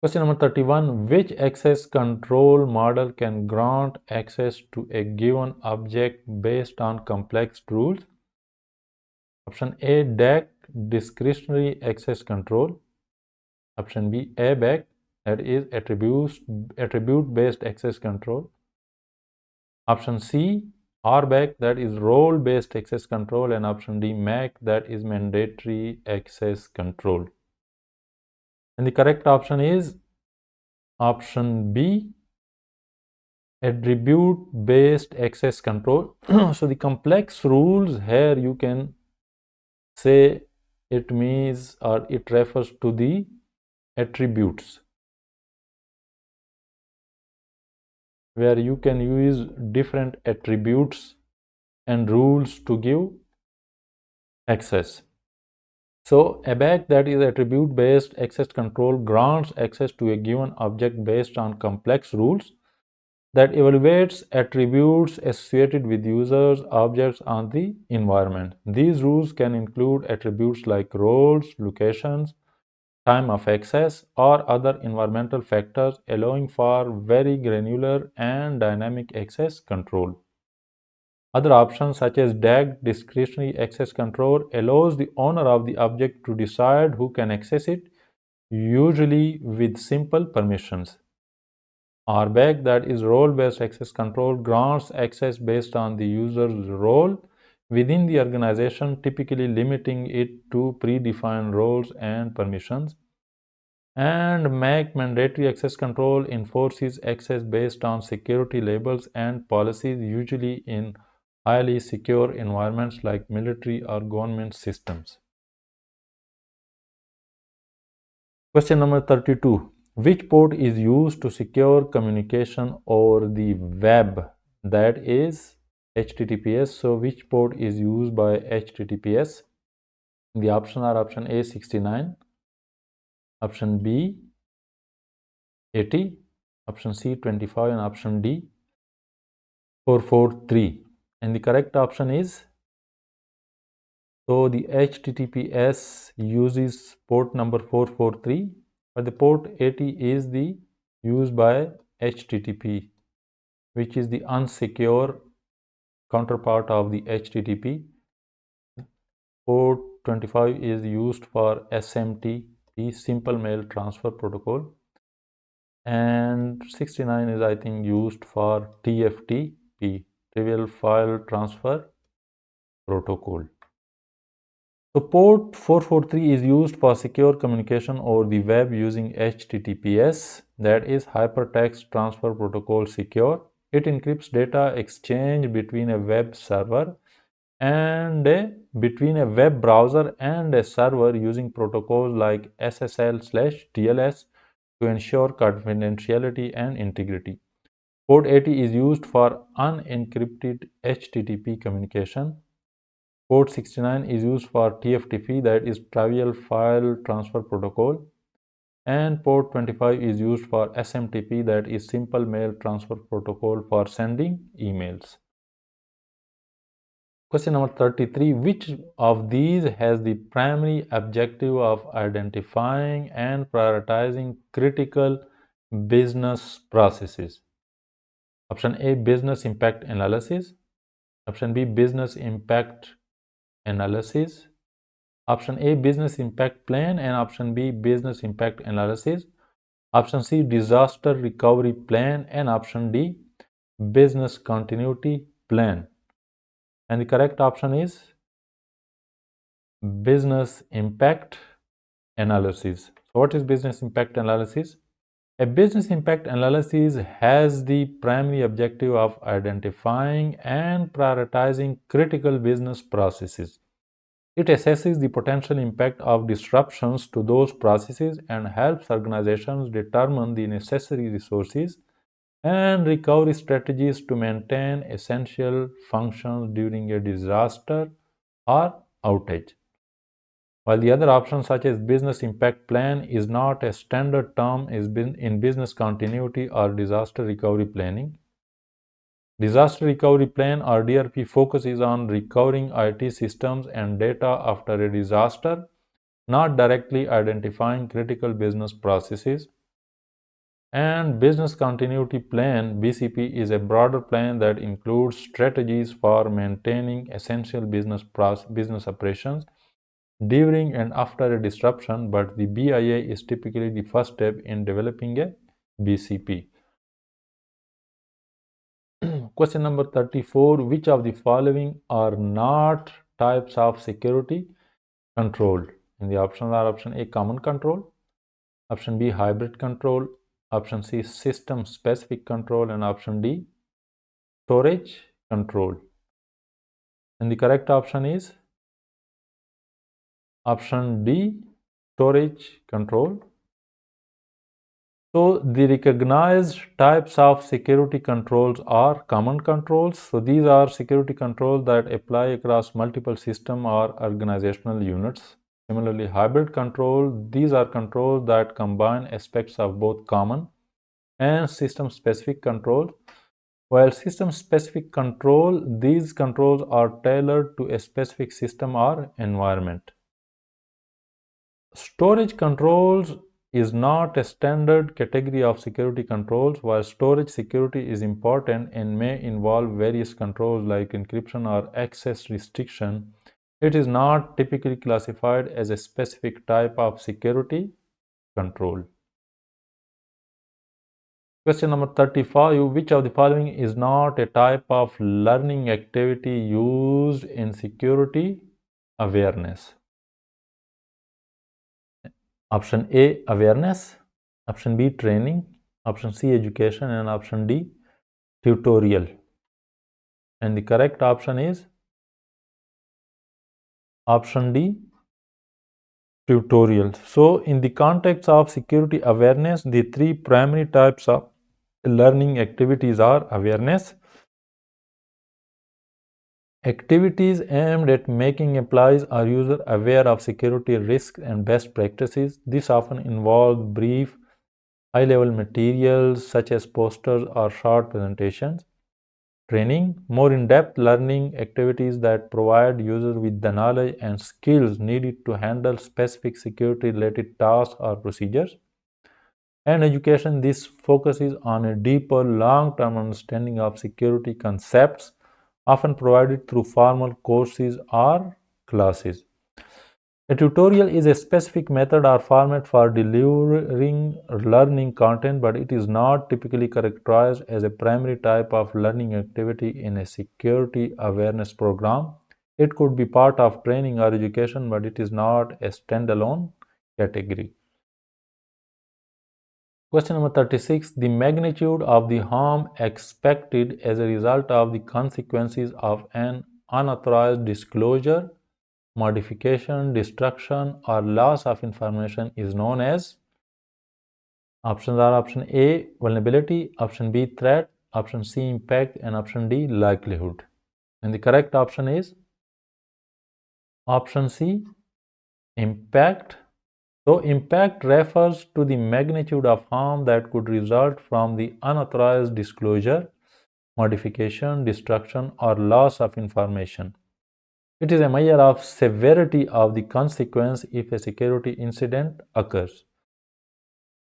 Question number 31. Which access control model can grant access to a given object based on complex rules? Option A, DAC, discretionary access control. Option B, ABAC, that is attribute-based access control. Option C, RBAC, that is role-based access control. And option D, MAC, that is mandatory access control. And the correct option is option B, attribute-based access control. So the complex rules here, you can say it means or it refers to the attributes. where you can use different attributes and rules to give access. So ABAC, that is attribute based access control, grants access to a given object based on complex rules that evaluates attributes associated with users, objects on the environment. These rules can include attributes like roles, locations, time of access, or other environmental factors, allowing for very granular and dynamic access control. Other options such as DAG, discretionary access control, allows the owner of the object to decide who can access it, usually with simple permissions. RBAC, that is role-based access control, grants access based on the user's role within the organization, typically limiting it to predefined roles and permissions. And MAC, mandatory access control, enforces access based on security labels and policies, usually in highly secure environments like military or government systems. Question number 32. Which port is used to secure communication over the web? That is HTTPS. So which port is used by HTTPS? The options are option A 69, option B 80, option C 25, and option D 443. And the correct option is, so the HTTPS uses port number 443, but the port 80 is the used by HTTP, which is the unsecure counterpart of the HTTP. Port 25 is used for SMTP, Simple Mail Transfer Protocol, and 69 is, I think, used for TFTP, Trivial File Transfer Protocol. So port 443 is used for secure communication over the web using HTTPS, that is Hypertext Transfer Protocol Secure. It encrypts data exchange between a web server and between a web browser and a server using protocols like SSL/TLS to ensure confidentiality and integrity. Port 80 is used for unencrypted HTTP communication. Port 69 is used for TFTP, that is Trivial File Transfer Protocol, and port 25 is used for SMTP, that is Simple Mail Transfer Protocol, for sending emails. Question number 33. Which of these has the primary objective of identifying and prioritizing critical business processes? Option A, business impact analysis. Option B, business impact analysis. Option A, business impact plan, and option B, business impact analysis. Option C, disaster recovery plan, and option D, business continuity plan. And the correct option is business impact analysis. So what is business impact analysis? A business impact analysis has the primary objective of identifying and prioritizing critical business processes. It assesses the potential impact of disruptions to those processes and helps organizations determine the necessary resources and recovery strategies to maintain essential functions during a disaster or outage. While the other options, such as business impact plan, is not a standard term in business continuity or disaster recovery planning. Disaster Recovery Plan, or DRP, focuses on recovering IT systems and data after a disaster, not directly identifying critical business processes. And Business Continuity Plan, BCP, is a broader plan that includes strategies for maintaining essential business operations during and after a disruption, but the BIA is typically the first step in developing a BCP. Question number 34. Which of the following are not types of security control? And the options are option A, common control, option B, hybrid control, option C, system specific control, and option D, storage control. And the correct option is option D, storage control. So the recognized types of security controls are common controls. So these are security controls that apply across multiple system or organizational units. Similarly, hybrid control, these are controls that combine aspects of both common and system-specific control. While system-specific control, these controls are tailored to a specific system or environment. Storage controls is not a standard category of security controls. While storage security is important and may involve various controls like encryption or access restriction, it is not typically classified as a specific type of security control. Question number 35. Which of the following is not a type of learning activity used in security awareness? Option A, awareness. Option B, training. Option C, education. And option D, tutorial. And the correct option is option D, tutorial. So in the context of security awareness, the three primary types of learning activities are awareness, activities aimed at making employees or users aware of security risks and best practices. This often involves brief, high-level materials such as posters or short presentations. Training, more in-depth learning activities that provide users with the knowledge and skills needed to handle specific security-related tasks or procedures. And education, this focuses on a deeper long-term understanding of security concepts, often provided through formal courses or classes. A tutorial is a specific method or format for delivering learning content, but it is not typically characterized as a primary type of learning activity in a security awareness program. It could be part of training or education, but it is not a standalone category. Question number 36. The magnitude of the harm expected as a result of the consequences of an unauthorized disclosure, modification, destruction, or loss of information is known as. Options are option A, vulnerability, option B, threat, option C, impact, and option D, likelihood. And the correct option is option C, impact. So impact refers to the magnitude of harm that could result from the unauthorized disclosure, modification, destruction, or loss of information. It is a measure of severity of the consequence if a security incident occurs.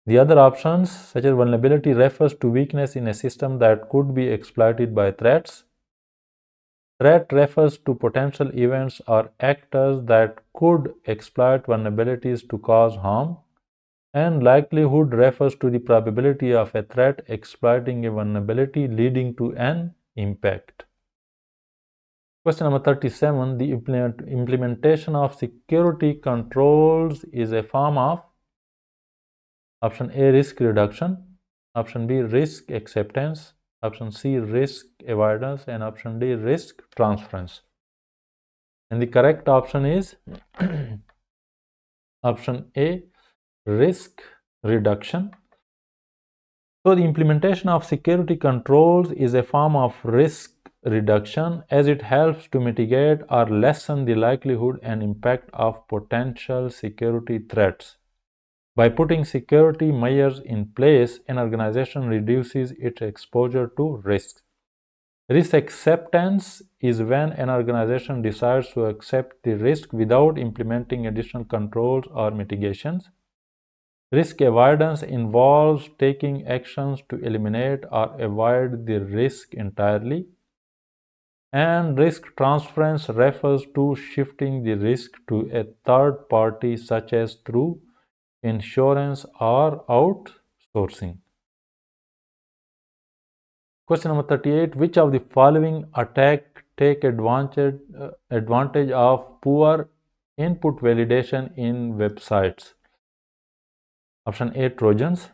The other options, such as vulnerability, refers to weakness in a system that could be exploited by threats. Threat refers to potential events or actors that could exploit vulnerabilities to cause harm. And likelihood refers to the probability of a threat exploiting a vulnerability leading to an impact. Question number 37. The implementation of security controls is a form of option A, risk reduction, option B, risk acceptance, option C, risk avoidance, and option D, risk transference. And the correct option is option A, risk reduction. So the implementation of security controls is a form of risk reduction as it helps to mitigate or lessen the likelihood and impact of potential security threats. By putting security measures in place, an organization reduces its exposure to risks. Risk acceptance is when an organization decides to accept the risk without implementing additional controls or mitigations. Risk avoidance involves taking actions to eliminate or avoid the risk entirely. And risk transference refers to shifting the risk to a third party, such as through insurance or outsourcing. Question number 38. Which of the following attack take advantage of poor input validation in websites? Option A, Trojans.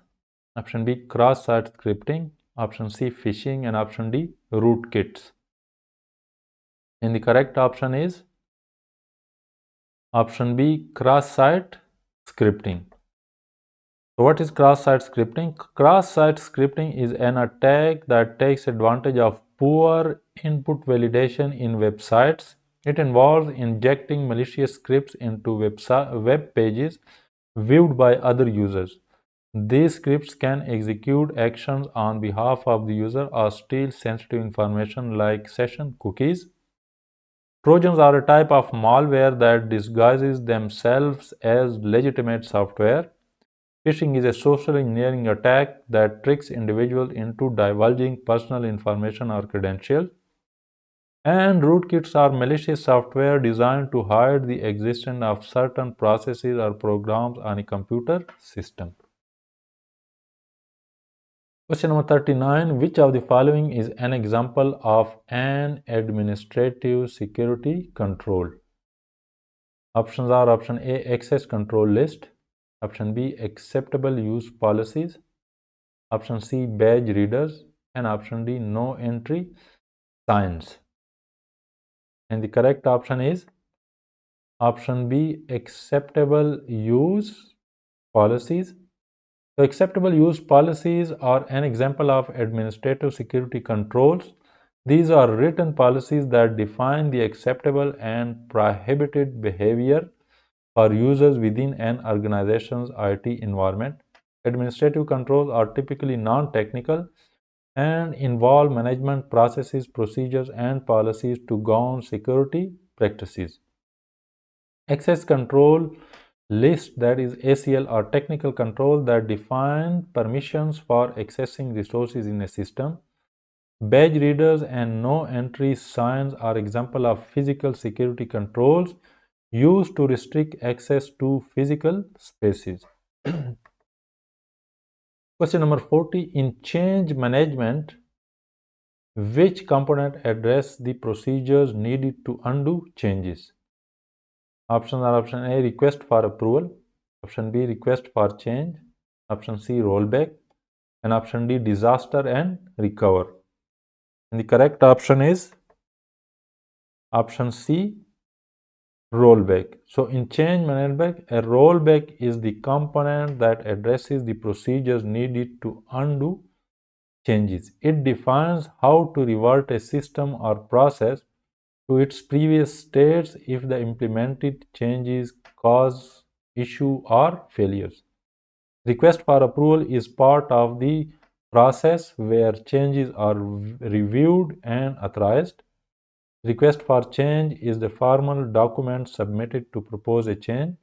Option B, cross-site scripting. Option C, phishing. And option D, rootkits. And the correct option is option B, cross-site scripting. So what is cross-site scripting? Cross-site scripting is an attack that takes advantage of poor input validation in websites. It involves injecting malicious scripts into web pages viewed by other users. These scripts can execute actions on behalf of the user or steal sensitive information like session cookies. Trojans are a type of malware that disguises themselves as legitimate software. Phishing is a social engineering attack that tricks individuals into divulging personal information or credentials. And rootkits are malicious software designed to hide the existence of certain processes or programs on a computer system. Question number 39. Which of the following is an example of an administrative security control? Options are option A, access control list, option B, acceptable use policies, option C, badge readers, and option D, no entry signs. And the correct option is option B, acceptable use policies. So acceptable use policies are an example of administrative security controls. These are written policies that define the acceptable and prohibited behavior for users within an organization's IT environment. Administrative controls are typically non-technical and involve management processes, procedures, and policies to govern security practices. Access control list, that is ACL, are technical control that define permissions for accessing resources in a system. Badge readers and no entry signs are example of physical security controls used to restrict access to physical spaces. Question number 40. In change management, which component address the procedures needed to undo changes? Options are option A, request for approval, option B, request for change, option C, rollback, and option D, disaster and recover. And the correct option is option C, rollback. So in change management, a rollback is the component that addresses the procedures needed to undo changes. It defines how to revert a system or process to its previous states if the implemented changes cause issue or failures. Request for approval is part of the process where changes are reviewed and authorized. Request for change is the formal document submitted to propose a change,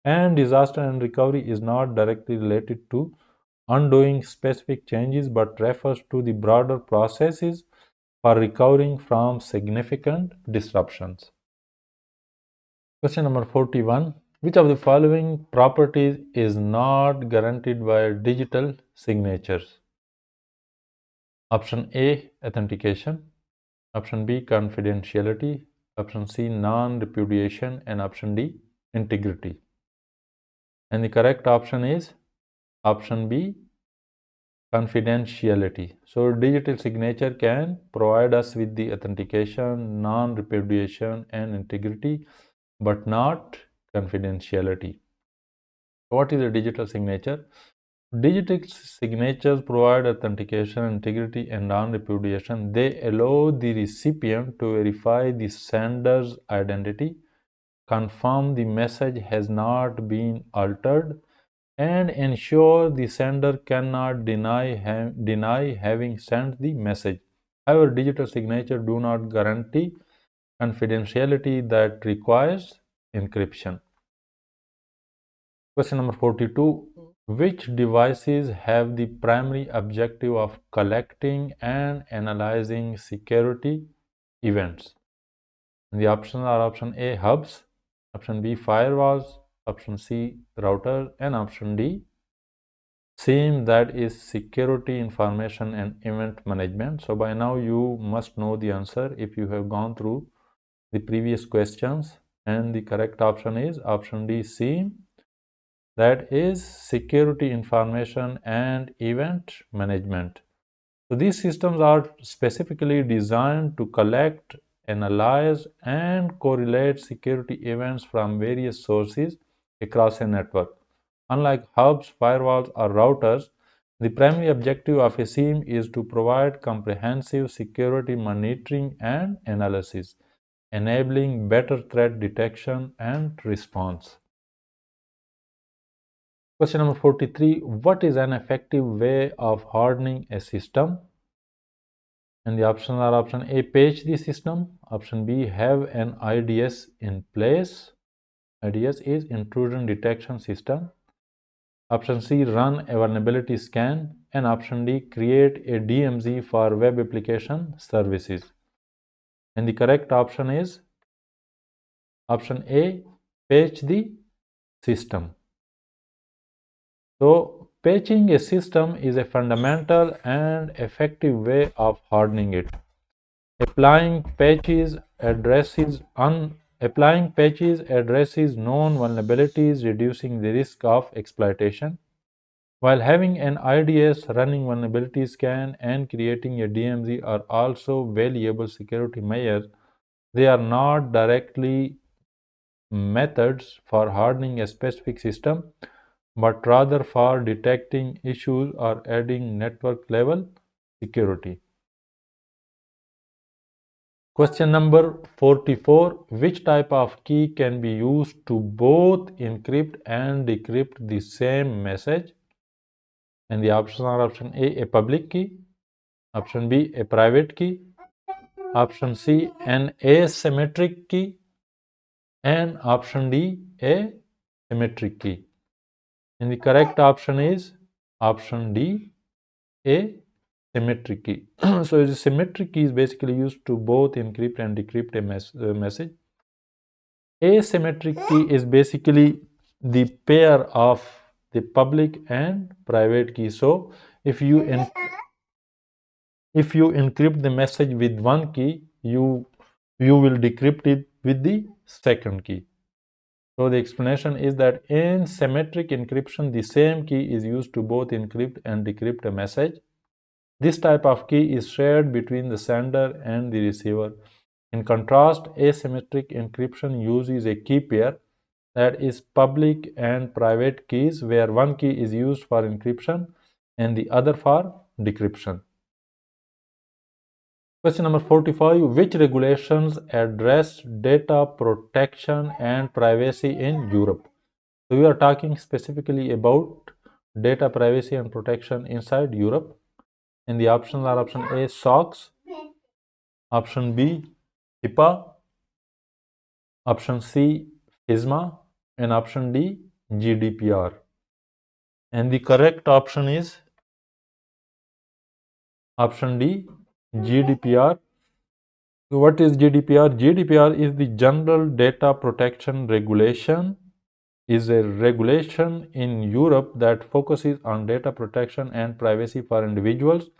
and disaster and recovery is not directly related to undoing specific changes but refers to the broader processes for recovering from significant disruptions. Question number 41. Which of the following properties is not guaranteed by digital signatures? Option A, authentication. Option B, confidentiality. Option C, non-repudiation. And option D, integrity. And the correct option is option B, confidentiality. So digital signature can provide us with the authentication, non-repudiation, and integrity, but not confidentiality. What is a digital signature? Digital signatures provide authentication, integrity, and non-repudiation. They allow the recipient to verify the sender's identity, confirm the message has not been altered, and ensure the sender cannot deny having sent the message. However, digital signature do not guarantee confidentiality that requires encryption. Question number 42. Which devices have the primary objective of collecting and analyzing security events? And the options are option A, hubs, option B, firewalls, option C, router, and option D, SIEM, that is security information and event management. So by now you must know the answer if you have gone through the previous questions, and the correct option is option D, SIEM, that is security information and event management. So these systems are specifically designed to collect, analyze, and correlate security events from various sources across a network. Unlike hubs, firewalls, or routers, the primary objective of a SIEM is to provide comprehensive security monitoring and analysis, enabling better threat detection and response. Question number 43. What is an effective way of hardening a system? And the options are option A, patch the system. Option B, have an IDS in place. IDS is intrusion detection system. Option C, run a vulnerability scan. And option D, create a DMZ for web application services. And the correct option is option A, patch the system. So, patching a system is a fundamental and effective way of hardening it. Applying patches addresses known vulnerabilities, reducing the risk of exploitation, while having an IDS, running vulnerability scan, and creating a DMZ are also valuable security measures. They are not directly methods for hardening a specific system, but rather for detecting issues or adding network level security. Question number 44. Which type of key can be used to both encrypt and decrypt the same message? And the options are option A, a public key, option B, a private key, option C, an asymmetric key, and option D, a symmetric key. And the correct option is option D, a symmetric key. So the symmetric key is basically used to both encrypt and decrypt a message. Asymmetric key is basically the pair of the public and private key. So if you encrypt the message with one key, you will decrypt it with the second key. So the explanation is that in symmetric encryption, the same key is used to both encrypt and decrypt a message. This type of key is shared between the sender and the receiver. In contrast, asymmetric encryption uses a key pair, that is public and private keys, where one key is used for encryption and the other for decryption. Question number 45. Which regulations address data protection and privacy in Europe? So we are talking specifically about data privacy and protection inside Europe. And the options are option A, SOX, option B, HIPAA, option C, FISMA, and option D, GDPR. And the correct option is option D, GDPR. So what is GDPR? GDPR is the General Data Protection Regulation, is a regulation in Europe that focuses on data protection and privacy for individuals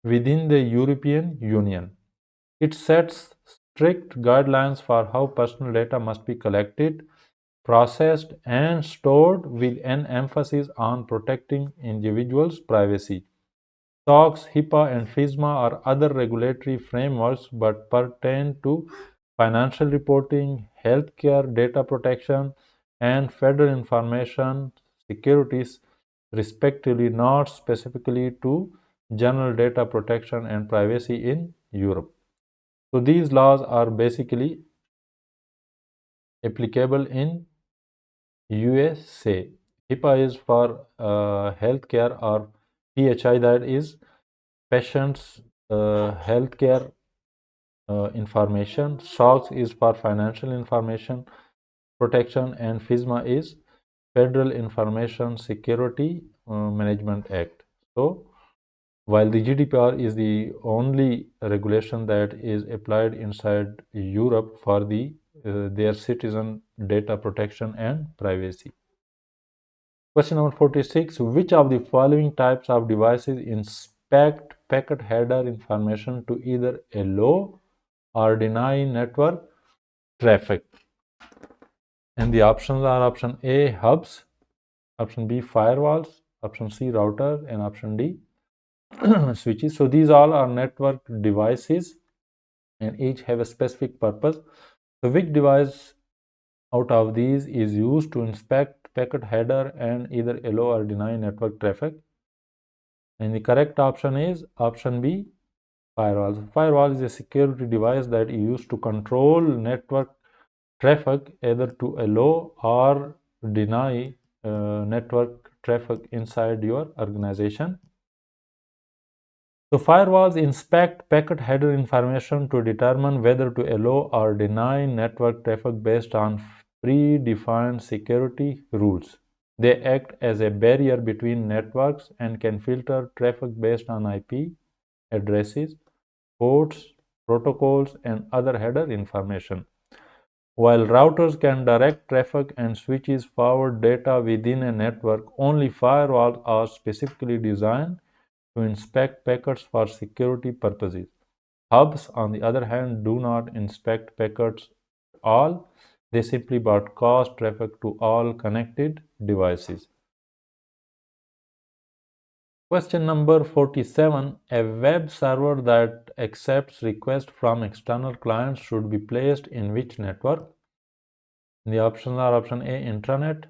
within the European Union. It sets strict guidelines for how personal data must be collected, processed, and stored, with an emphasis on protecting individuals' privacy. SOX, HIPAA, and FISMA are other regulatory frameworks but pertain to financial reporting, healthcare data protection, and federal information securities, respectively, not specifically to general data protection and privacy in Europe. So these laws are basically applicable in USA. HIPAA is for healthcare, or PHI, that is patients healthcare information. SOX is for financial information protection, and FISMA is Federal Information Security Management Act. So while the GDPR is the only regulation that is applied inside Europe for their citizen data protection and privacy. Question number 46. Which of the following types of devices inspect packet header information to either allow or deny network traffic? And the options are option A, hubs, option B, firewalls, option C, router, and option D, switches. So these all are network devices and each have a specific purpose. So which device out of these is used to inspect packet header and either allow or deny network traffic. And the correct option is option B, firewall. Firewall is a security device that is used to control network traffic, either to allow or deny network traffic inside your organization. So firewalls inspect packet header information to determine whether to allow or deny network traffic based on predefined security rules. They act as a barrier between networks and can filter traffic based on IP addresses, ports, protocols, and other header information. While routers can direct traffic and switches forward data within a network, only firewalls are specifically designed to inspect packets for security purposes. Hubs, on the other hand, do not inspect packets at all. They simply broadcast traffic to all connected devices. Question number 47. A web server that accepts requests from external clients should be placed in which network? The options are option A, intranet,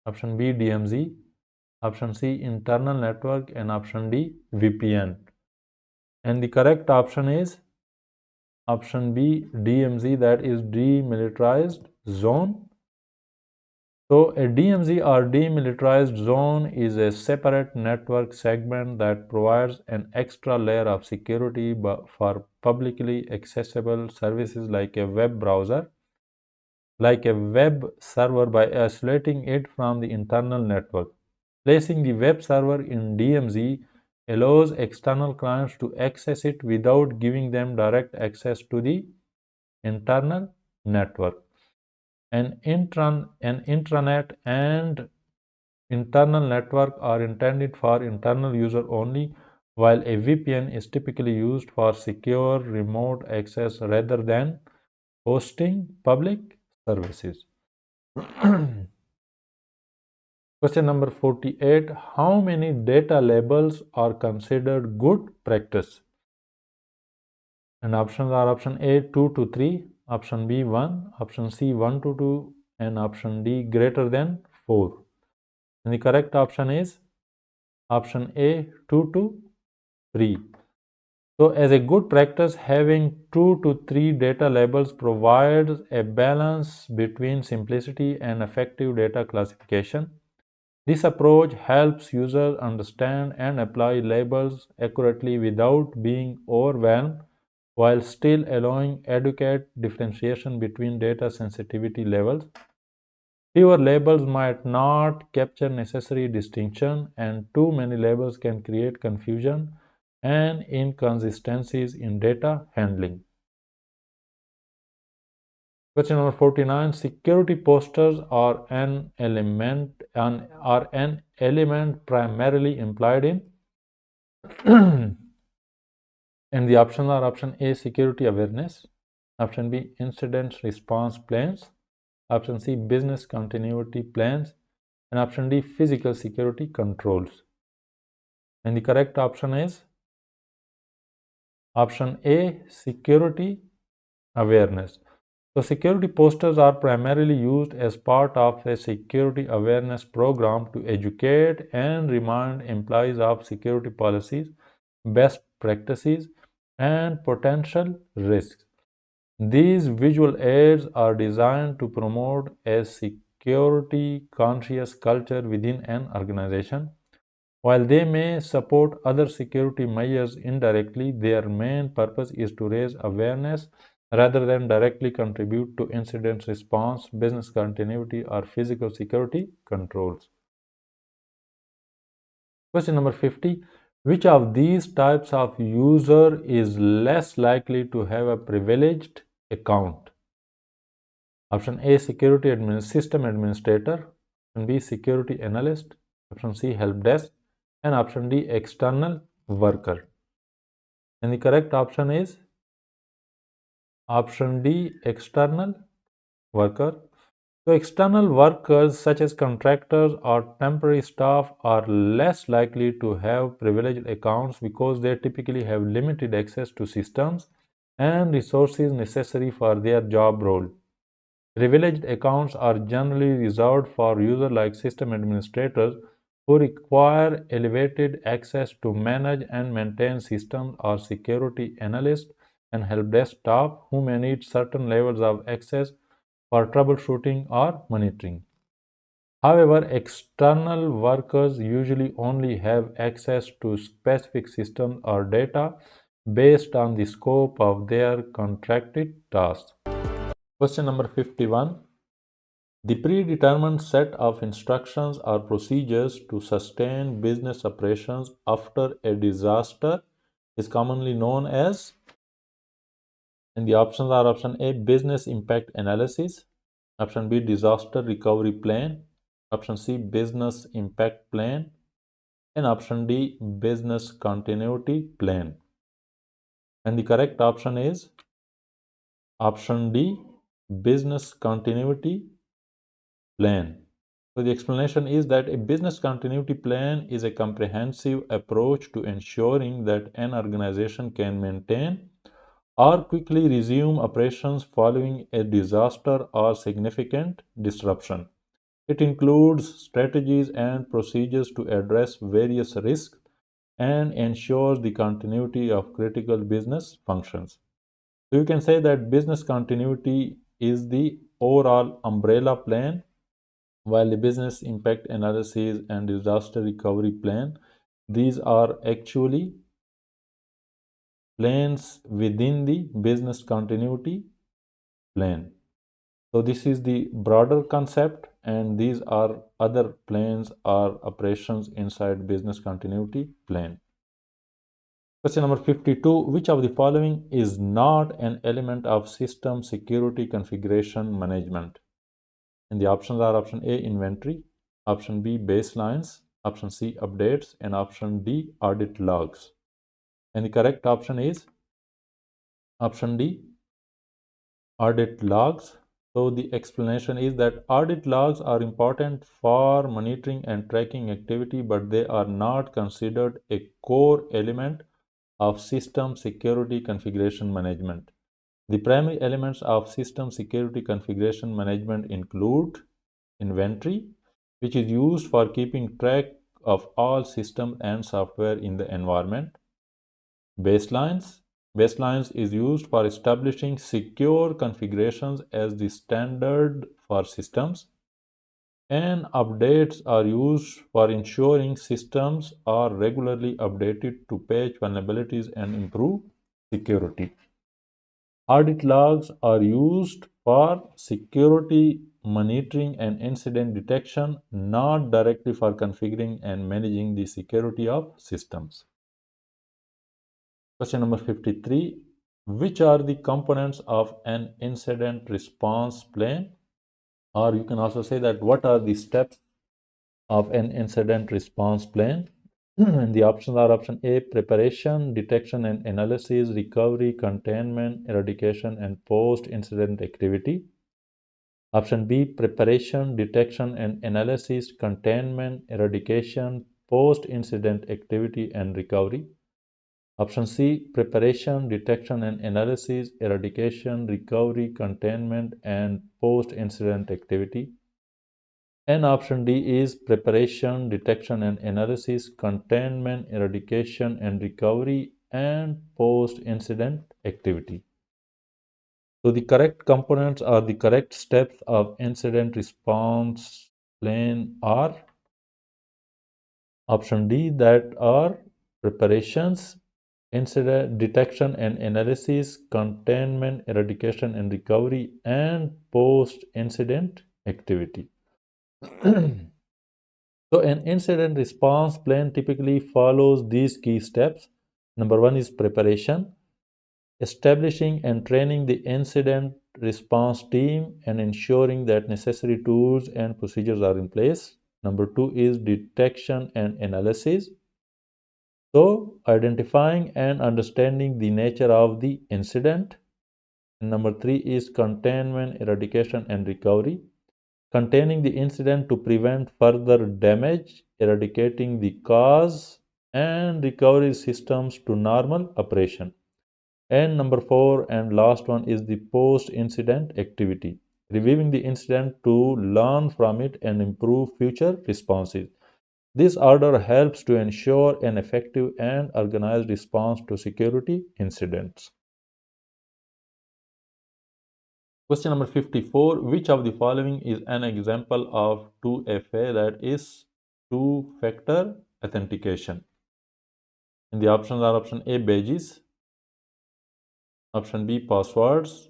option B, DMZ, option C, internal network, and option D, VPN. And the correct option is option B, DMZ, that is demilitarized zone. So a DMZ or demilitarized zone is a separate network segment that provides an extra layer of security for publicly accessible services like a web browser, like a web server, by isolating it from the internal network. Placing the web server in DMZ allows external clients to access it without giving them direct access to the internal network. An intranet and internal network are intended for internal user only, while a VPN is typically used for secure remote access rather than hosting public services. Question number 48. How many data labels are considered good practice? And options are option A, 2 to 3, option B, 1, option C, 1 to 2, and option D, greater than 4. And the correct option is option A, 2 to 3. So as a good practice, having 2 to 3 data labels provides a balance between simplicity and effective data classification. This approach helps users understand and apply labels accurately without being overwhelmed, while still allowing adequate differentiation between data sensitivity levels. Fewer labels might not capture necessary distinction, and too many labels can create confusion and inconsistencies in data handling. Question number 49. Security posters are an element primarily implied in and the options are option A, security awareness, option B, incident response plans, option C, business continuity plans, and option D, physical security controls. And the correct option is option A, security awareness. So security posters are primarily used as part of a security awareness program to educate and remind employees of security policies, best practices, and potential risks. These visual aids are designed to promote a security conscious culture within an organization. While they may support other security measures indirectly, their main purpose is to raise awareness rather than directly contribute to incident response, business continuity, or physical security controls. Question number 50. Which of these types of user is less likely to have a privileged account? Option A, security system administrator, option B, security analyst, option C, help desk, and option D, external worker. And the correct option is option D, external worker. So external workers such as contractors or temporary staff are less likely to have privileged accounts because they typically have limited access to systems and resources necessary for their job role. Privileged accounts are generally reserved for users like system administrators who require elevated access to manage and maintain systems, or security analysts and helpdesk staff who may need certain levels of access for troubleshooting or monitoring. However, external workers usually only have access to specific systems or data based on the scope of their contracted tasks. Question number 51. The predetermined set of instructions or procedures to sustain business operations after a disaster is commonly known as, and the options are option A, business impact analysis, option B, disaster recovery plan, option C, business impact plan, and option D, business continuity plan. And the correct option is option D, business continuity plan. So the explanation is that a business continuity plan is a comprehensive approach to ensuring that an organization can maintain or quickly resume operations following a disaster or significant disruption. It includes strategies and procedures to address various risks and ensures the continuity of critical business functions. So you can say that business continuity is the overall umbrella plan, while the business impact analysis and disaster recovery plan, these are actually plans within the business continuity plan. So this is the broader concept, and these are other plans or operations inside business continuity plan. Question number 52. Which of the following is not an element of system security configuration management? And the options are option A, inventory, option B, baselines, option C, updates, and option D, audit logs. And the correct option is option D, audit logs. So the explanation is that audit logs are important for monitoring and tracking activity, but they are not considered a core element of system security configuration management. The primary elements of system security configuration management include inventory, which is used for keeping track of all systems and software in the environment. Baselines is used for establishing secure configurations as the standard for systems. And updates are used for ensuring systems are regularly updated to patch vulnerabilities and improve security. Audit logs are used for security monitoring and incident detection, not directly for configuring and managing the security of systems. Question number 53. Which are the components of an incident response plan? Or you can also say that what are the steps of an incident response plan? And the options are option A, preparation, detection and analysis, recovery, containment, eradication, and post-incident activity. Option B, preparation, detection and analysis, containment, eradication, post-incident activity, and recovery. Option C, preparation, detection and analysis, eradication, recovery, containment, and post-incident activity. And option D is preparation, detection and analysis, containment, eradication and recovery, and post-incident activity. So the correct components or the correct steps of incident response plan are option D, that are preparations, incident detection and analysis, containment, eradication and recovery, and post-incident activity. So an incident response plan typically follows these key steps. Number one is preparation, establishing and training the incident response team and ensuring that necessary tools and procedures are in place. Number two is detection and analysis. So identifying and understanding the nature of the incident. And number three is containment, eradication, and recovery, containing the incident to prevent further damage, eradicating the cause, and recovery systems to normal operation. And number four and last one is the post-incident activity. reviewing the incident to learn from it and improve future responses. This order helps to ensure an effective and organized response to security incidents. Question number 54. Which of the following is an example of 2FA, that is two-factor authentication? And the options are option A, badges, option B, passwords,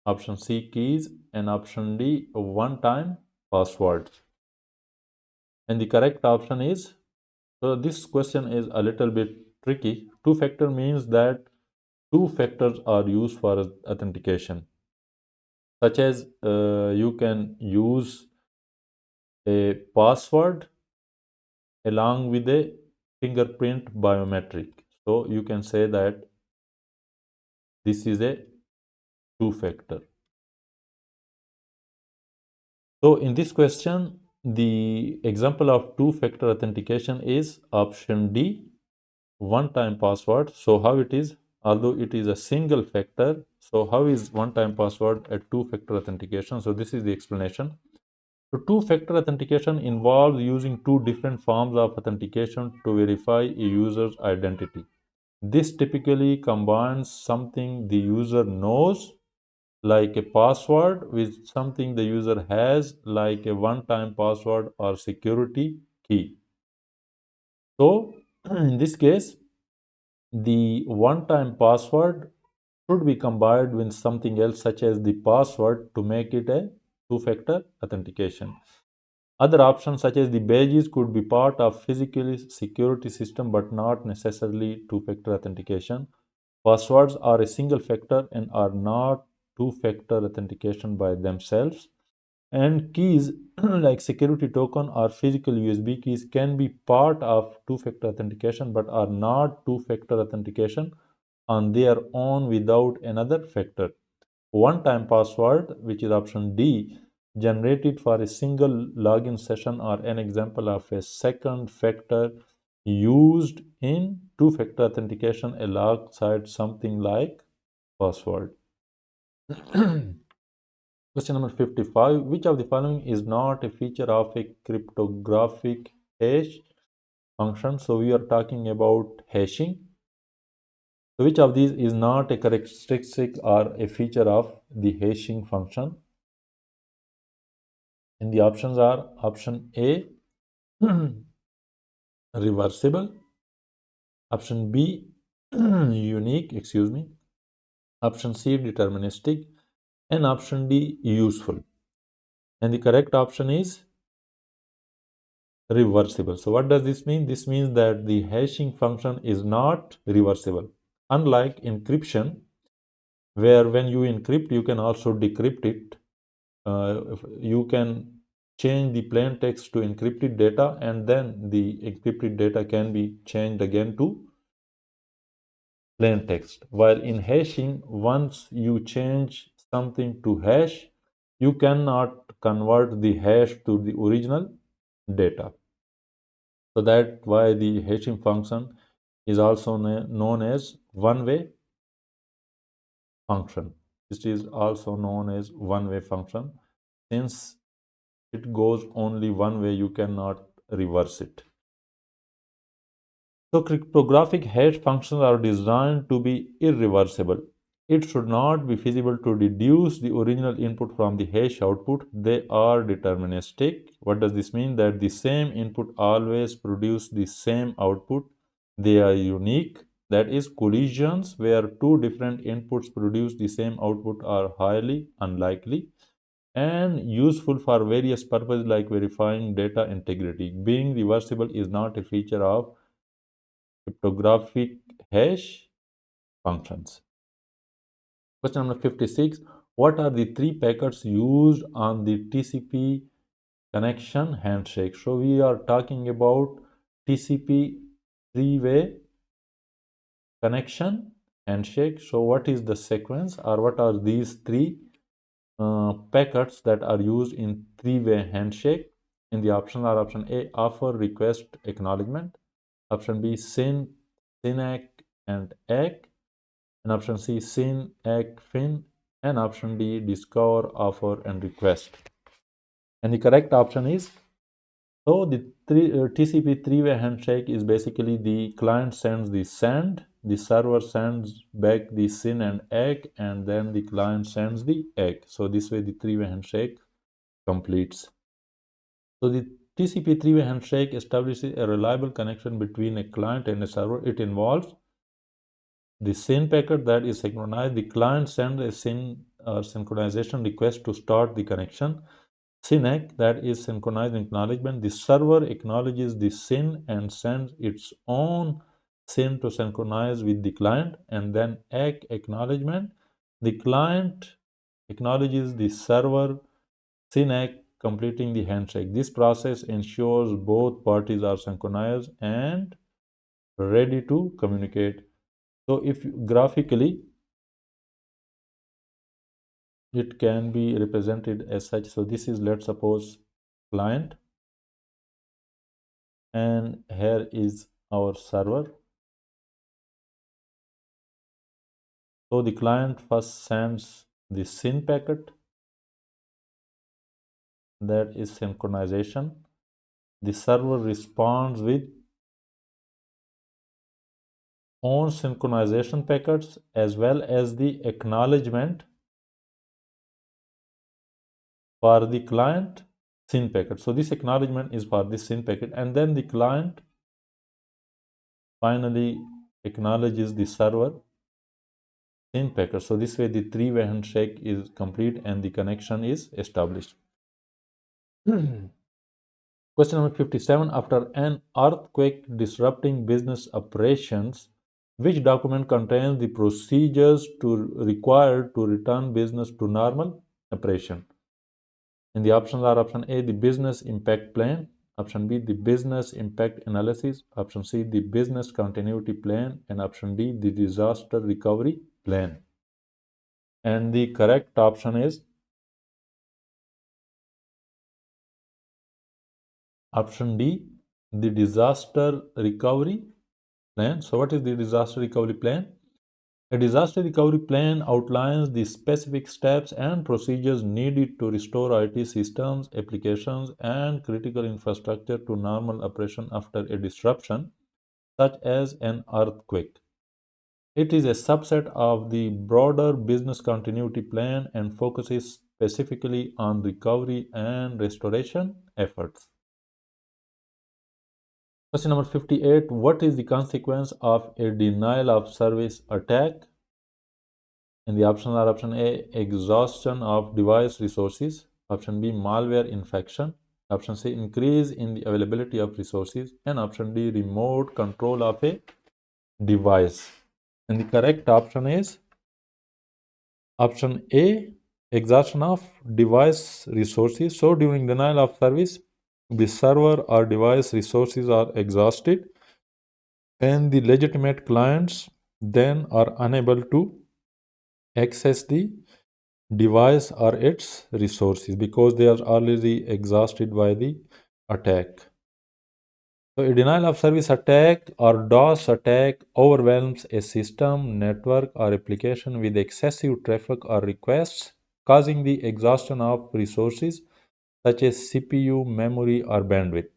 option C, keys, and option D, one-time passwords. And the correct option is, so this question is a little bit tricky. Two-factor means that two factors are used for authentication, such as you can use a password along with a fingerprint biometric. So you can say that this is a two-factor. So in this question, the example of two-factor authentication is option D, one-time password. So how it is, although it is a single factor, so how is one-time password a two-factor authentication? So this is the explanation. So two-factor authentication involves using two different forms of authentication to verify a user's identity. This typically combines something the user knows, like a password, with something the user has, like a one-time password or security key. So in this case, the one-time password should be combined with something else such as the password to make it a two-factor authentication. Other options such as the badges could be part of physical security system but not necessarily two-factor authentication. Passwords are a single factor and are not two-factor authentication by themselves. And keys like security token or physical USB keys can be part of two-factor authentication but are not two-factor authentication on their own without another factor. One-time password, which is option D, generated for a single login session, are an example of a second factor used in two-factor authentication alongside something like password. Question number 55. Which of the following is not a feature of a cryptographic hash function? So we are talking about hashing. So which of these is not a characteristic or a feature of the hashing function? And the options are option A, reversible, option B, unique, option C, deterministic, and option D, useful. And the correct option is reversible. So what does this mean? This means that the hashing function is not reversible. Unlike encryption, where when you encrypt, you can also decrypt it. You can change the plain text to encrypted data, and then the encrypted data can be changed again to plain text. While in hashing, once you change something to hash, you cannot convert the hash to the original data. So that's why the hashing function is also known as one-way function. This is also known as one-way function. Since it goes only one way, you cannot reverse it. So cryptographic hash functions are designed to be irreversible. It should not be feasible to deduce the original input from the hash output. They are deterministic. What does this mean? That the same input always produce the same output. They are unique. That is, collisions where two different inputs produce the same output are highly unlikely and useful for various purposes like verifying data integrity. Being reversible is not a feature of cryptographic hash functions. Question number 56. What are the three packets used on the TCP connection handshake? So we are talking about TCP three-way connection handshake. So what is the sequence, or what are these three packets that are used in three-way handshake? And the options are option A, offer, request, acknowledgement, option B, SYN, ACK, and ACK, and option C, SYN, ACK, FIN, and option D, discover, offer, and request. And the correct option is, so the TCP three-way handshake is basically the client sends the send, the server sends back the SYN and ACK, and then the client sends the ACK. So this way the three-way handshake completes. So the TCP three-way handshake establishes a reliable connection between a client and a server. It involves the SYN packet that is synchronized. The client sends a SYN synchronization request to start the connection. SYN-ACK, that is synchronized acknowledgement. The server acknowledges the SYN and sends its own SYN to synchronize with the client, and then ACK acknowledgement. The client acknowledges the server SYN-ACK, completing the handshake. This process ensures both parties are synchronized and ready to communicate. So if graphically it can be represented as such. So this is, let's suppose, client, and here is our server. So the client first sends the SYN packet, that is synchronization. The server responds with own synchronization packets as well as the acknowledgement for the client SYN packet. So this acknowledgement is for the SYN packet, and then the client finally acknowledges the server SYN packet. So this way the three-way handshake is complete and the connection is established. Question number 57. After an earthquake disrupting business operations, which document contains the procedures required to return business to normal operation? And the options are option A, the business impact plan, option B, the business impact analysis, option C, the business continuity plan, and option D, the disaster recovery plan. And the correct option is option D, the disaster recovery plan. So what is the disaster recovery plan? A disaster recovery plan outlines the specific steps and procedures needed to restore IT systems, applications, and critical infrastructure to normal operation after a disruption, such as an earthquake. It is a subset of the broader business continuity plan and focuses specifically on recovery and restoration efforts. Question number 58. What is the consequence of a denial of service attack? And the options are option A, exhaustion of device resources, option B, malware infection, option C, increase in the availability of resources, and option D, remote control of a device. And the correct option is option A, exhaustion of device resources. So during denial of service, the server or device resources are exhausted, and the legitimate clients then are unable to access the device or its resources because they are already exhausted by the attack. So a denial of service attack or DOS attack overwhelms a system, network, or application with excessive traffic or requests, causing the exhaustion of resources such as CPU, memory, or bandwidth.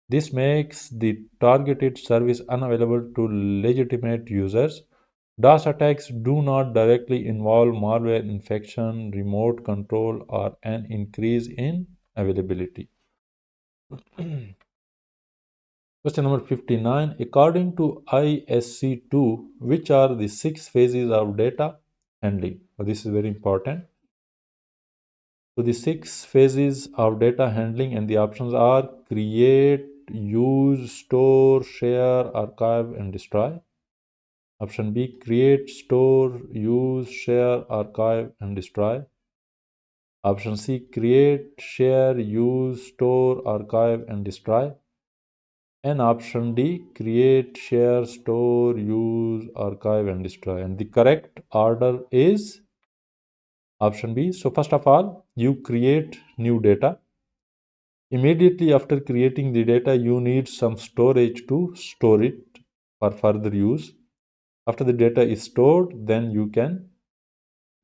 This makes the targeted service unavailable to legitimate users. DOS attacks do not directly involve malware infection, remote control, or an increase in availability. Question number 59. According to ISC2, which are the 6 phases of data handling? So this is very important. So the 6 phases of data handling, and the options are create, use, store, share, archive, and destroy. Option B, create, store, use, share, archive, and destroy. Option C, create, share, use, store, archive, and destroy. And option D, create, share, store, use, archive, and destroy. And the correct order is option B. So first of all, you create new data. Immediately after creating the data, you need some storage to store it for further use. After the data is stored, then you can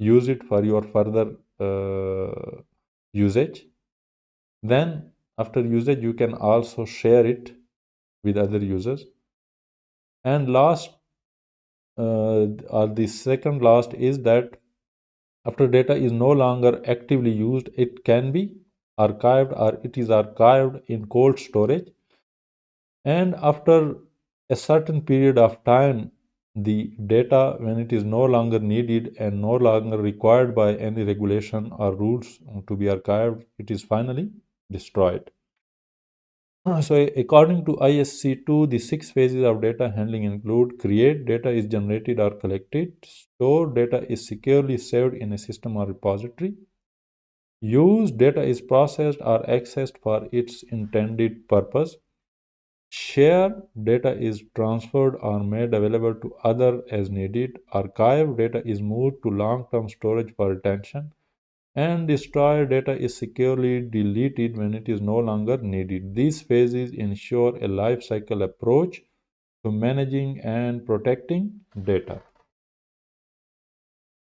use it for your further usage. Then after usage, you can also share it with other users. And last, or the second last, is that after data is no longer actively used, it can be archived, or it is archived in cold storage. And after a certain period of time, the data, when it is no longer needed and no longer required by any regulation or rules to be archived, it is finally destroyed. So, according to ISC2, the six phases of data handling include: create, data is generated or collected; store, data is securely saved in a system or repository; use, data is processed or accessed for its intended purpose; share, data is transferred or made available to others as needed; archive, data is moved to long-term storage for retention; and destroy, data is securely deleted when it is no longer needed. These phases ensure a life cycle approach to managing and protecting data.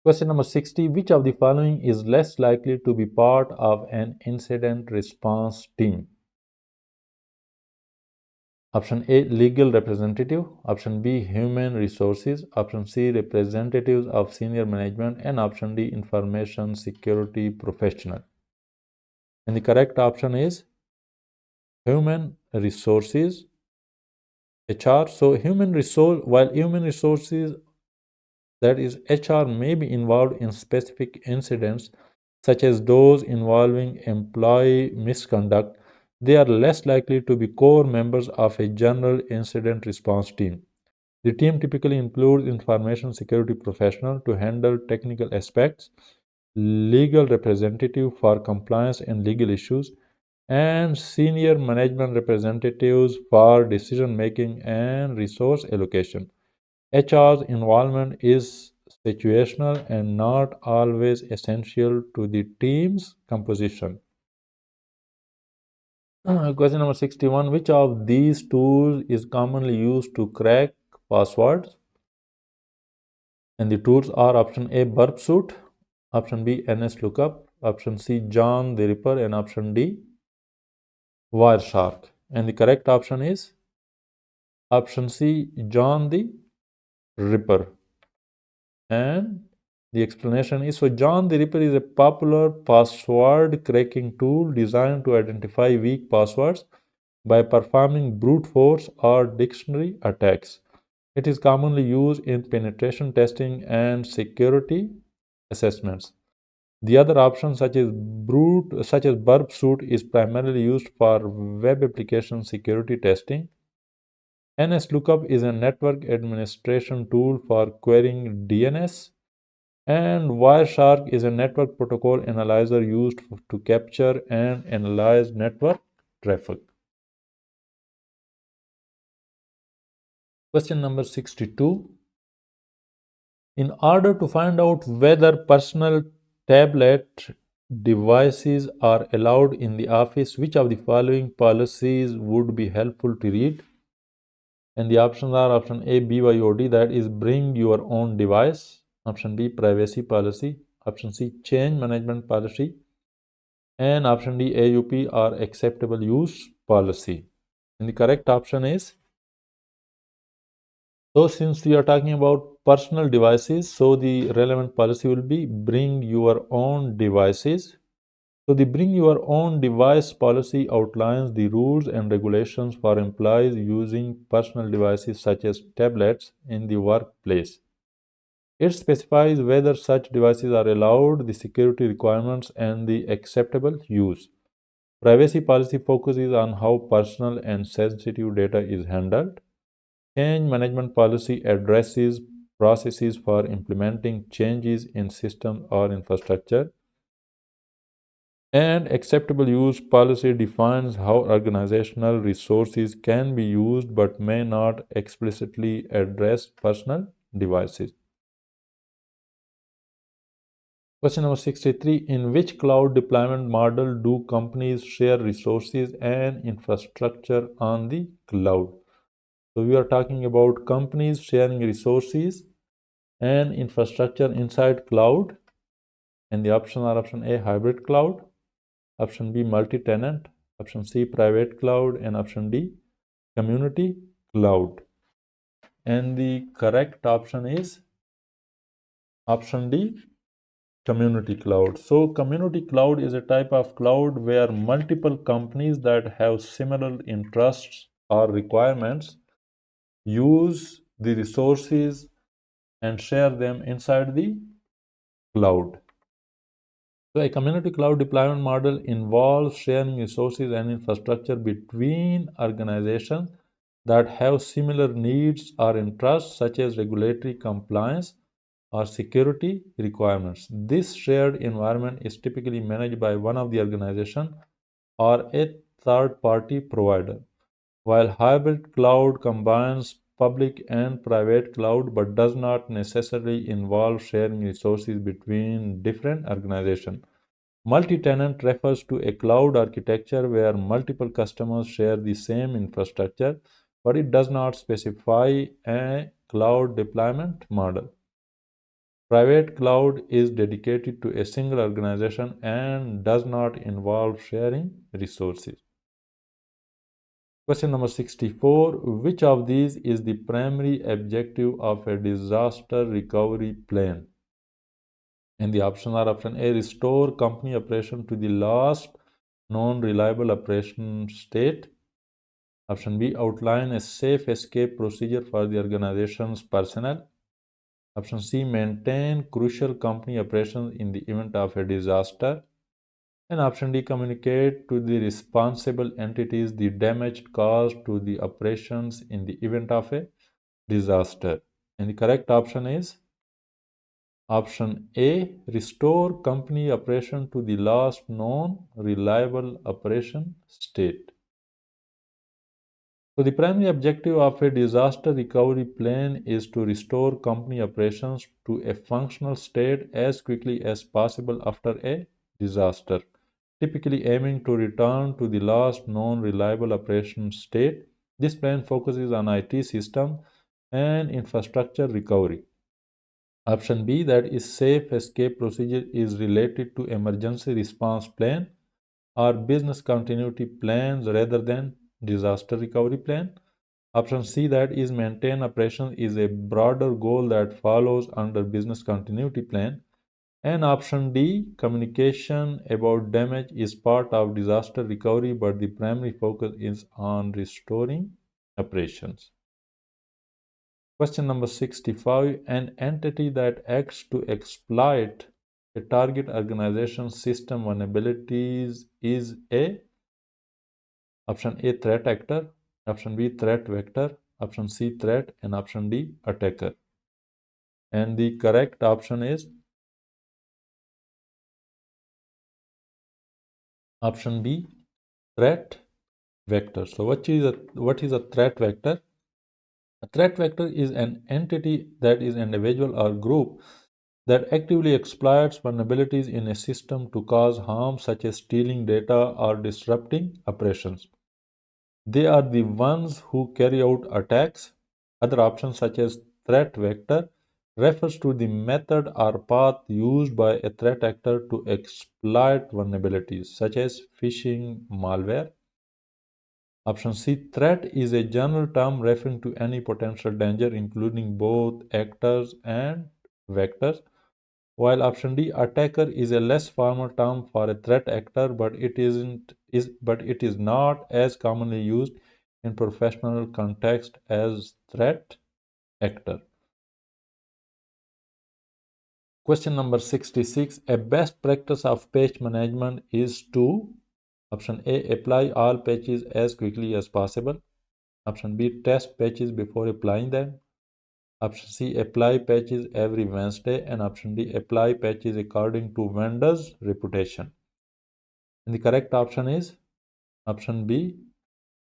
Question number 60. Which of the following is less likely to be part of an incident response team? Option A, legal representative; option B, human resources; option C, representatives of senior management; and option D, information security professional. And the correct option is human resources, HR. So while human resources, that is HR, may be involved in specific incidents such as those involving employee misconduct, they are less likely to be core members of a general incident response team. The team typically includes information security professional to handle technical aspects, legal representative for compliance and legal issues, and senior management representatives for decision making and resource allocation. HR's involvement is situational and not always essential to the team's composition. Question number 61. Which of these tools is commonly used to crack passwords? And the tools are: option A, burp suit; option B, NS lookup; option C, John the Ripper; and option D, Wireshark. And the correct option is option C, John the Ripper. And the explanation is: so John the Ripper is a popular password cracking tool designed to identify weak passwords by performing brute force or dictionary attacks. It is commonly used in penetration testing and security assessments. The other option, such as burp suit, is primarily used for web application security testing. NS lookup is a network administration tool for querying DNS, and Wireshark is a network protocol analyzer used to capture and analyze network traffic. Question number 62. In order to find out whether personal tablet devices are allowed in the office, which of the following policies would be helpful to read? And the options are: option A, BYOD, that is bring your own device; option B, privacy policy; option C, change management policy; and option D, AUP, or acceptable use policy. And the correct option is, so since we are talking about personal devices, so the relevant policy will be bring your own devices. So the bring your own device policy outlines the rules and regulations for employees using personal devices such as tablets in the workplace. It specifies whether such devices are allowed, the security requirements, and the acceptable use. Privacy policy focuses on how personal and sensitive data is handled. Change management policy addresses processes for implementing changes in systems or infrastructure. And acceptable use policy defines how organizational resources can be used but may not explicitly address personal devices. Question number 63. In which cloud deployment model do companies share resources and infrastructure on the cloud? So we are talking about companies sharing resources and infrastructure inside cloud. And the options are option A, hybrid cloud, option B, multi-tenant, option C, private cloud, and option D, community cloud. And the correct option is option D, community cloud. So community cloud is a type of cloud where multiple companies that have similar interests or requirements use the resources and share them inside the cloud. So a community cloud deployment model involves sharing resources and infrastructure between organizations that have similar needs or interests, such as regulatory compliance or security requirements. This shared environment is typically managed by one of the organization or a third-party provider, while hybrid cloud combines public and private cloud but does not necessarily involve sharing resources between different organizations. Multi-tenant refers to a cloud architecture where multiple customers share the same infrastructure, but it does not specify a cloud deployment model. Private cloud is dedicated to a single organization and does not involve sharing resources. Question number 64. Which of these is the primary objective of a disaster recovery plan? And the options are option A, restore company operation to the last known reliable operation state. Option B, outline a safe escape procedure for the organization's personnel. Option C, maintain crucial company operations in the event of a disaster. And option D, communicate to the responsible entities the damage caused to the operations in the event of a disaster. And the correct option is option A, restore company operation to the last known reliable operation state. So the primary objective of a disaster recovery plan is to restore company operations to a functional state as quickly as possible after a disaster, typically aiming to return to the last known reliable operation state. This plan focuses on IT system and infrastructure recovery. Option B, that is safe escape procedure, is related to emergency response plan or business continuity plans rather than disaster recovery plan. Option C, that is maintain operation, is a broader goal that follows under business continuity plan. And option D, communication about damage, is part of disaster recovery but the primary focus is on restoring operations. Question number 65. An entity that acts to exploit a target organization's system vulnerabilities is a option A, threat actor, option B, threat vector, option C, threat, and option D, attacker. And the correct option is option B, threat vector. So what is a threat vector? A threat vector is an entity, that is an individual or group, that actively exploits vulnerabilities in a system to cause harm, such as stealing data or disrupting operations. They are the ones who carry out attacks. Other options, such as threat vector, refers to the method or path used by a threat actor to exploit vulnerabilities, such as phishing, malware. Option C, threat, is a general term referring to any potential danger, including both actors and vectors. While option D, attacker, is a less formal term for a threat actor, but it is not as commonly used in professional context as threat actor. Question number 66. A best practice of patch management is to option A, apply all patches as quickly as possible. Option B, test patches before applying them. Option C, apply patches every Wednesday. And option D, apply patches according to vendor's reputation. And the correct option is option B,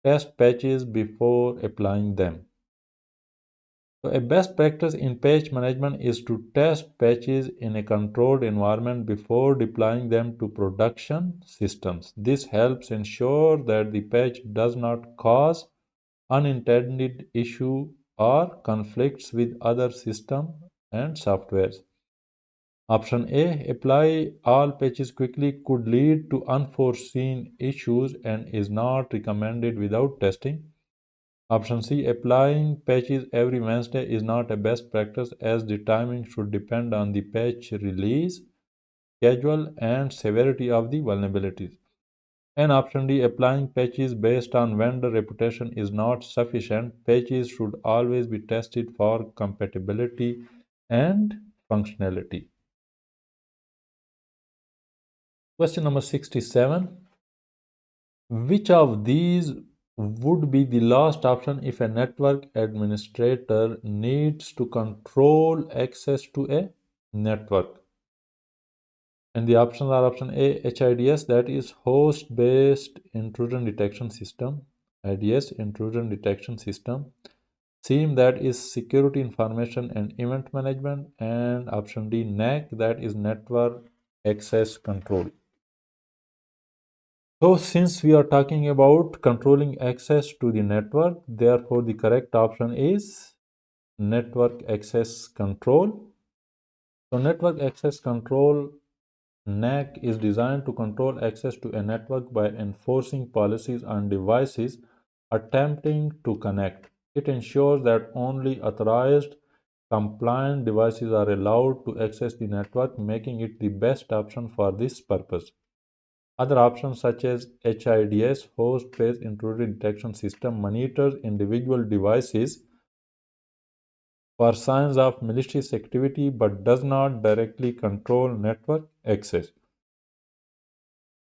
test patches before applying them. So a best practice in patch management is to test patches in a controlled environment before deploying them to production systems. This helps ensure that the patch does not cause unintended issue or conflicts with other systems and softwares. Option A, apply all patches quickly could lead to unforeseen issues and is not recommended without testing. Option C, applying patches every Wednesday is not a best practice as the timing should depend on the patch release, schedule, and severity of the vulnerabilities. And option D, applying patches based on vendor reputation is not sufficient. Patches should always be tested for compatibility and functionality. Question number 67. Which of these would be the last option if a network administrator needs to control access to a network? And the options are option A, HIDS, that is host based intrusion detection system, IDS, intrusion detection system. SIEM, that is security information and event management, and option D, NAC, that is network access control. So since we are talking about controlling access to the network, therefore the correct option is network access control. So network access control, NAC, is designed to control access to a network by enforcing policies on devices attempting to connect. It ensures that only authorized compliant devices are allowed to access the network, making it the best option for this purpose. Other options such as HIDS, host-based intrusion detection system, monitors individual devices for signs of malicious activity but does not directly control network access.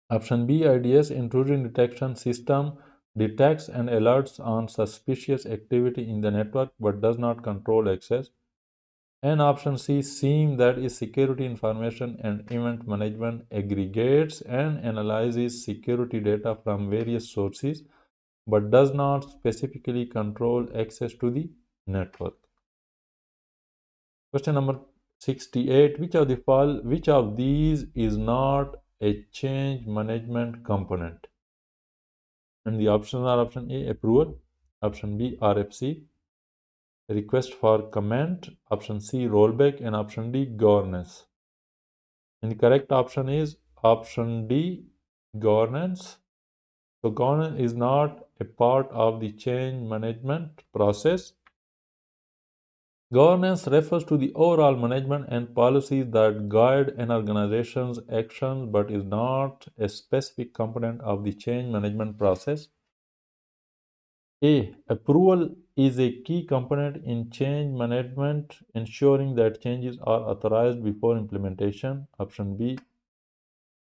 Option B, IDS, intrusion detection system, detects and alerts on suspicious activity in the network but does not control access. And option C, SIEM, that is security information and event management, aggregates and analyzes security data from various sources but does not specifically control access to the network. Question number 68. Which of these is not a change management component? And the options are option A, approval, option B, RFC, request for comment, option C, rollback, and option D, governance. And the correct option is option D, governance. So governance is not a part of the change management process. Governance refers to the overall management and policies that guide an organization's actions but is not a specific component of the change management process. A. Approval is a key component in change management, ensuring that changes are authorized before implementation. Option B,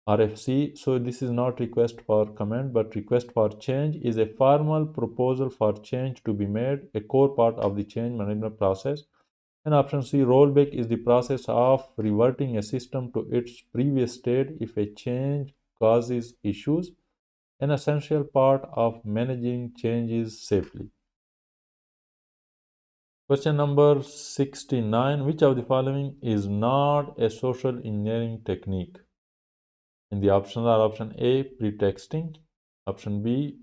RFC. So this is not request for comment, but request for change is a formal proposal for change to be made, a core part of the change management process. And option C, rollback is the process of reverting a system to its previous state if a change causes issues, an essential part of managing changes safely. Question number 69. Which of the following is not a social engineering technique? And the options are option A, pretexting, option B,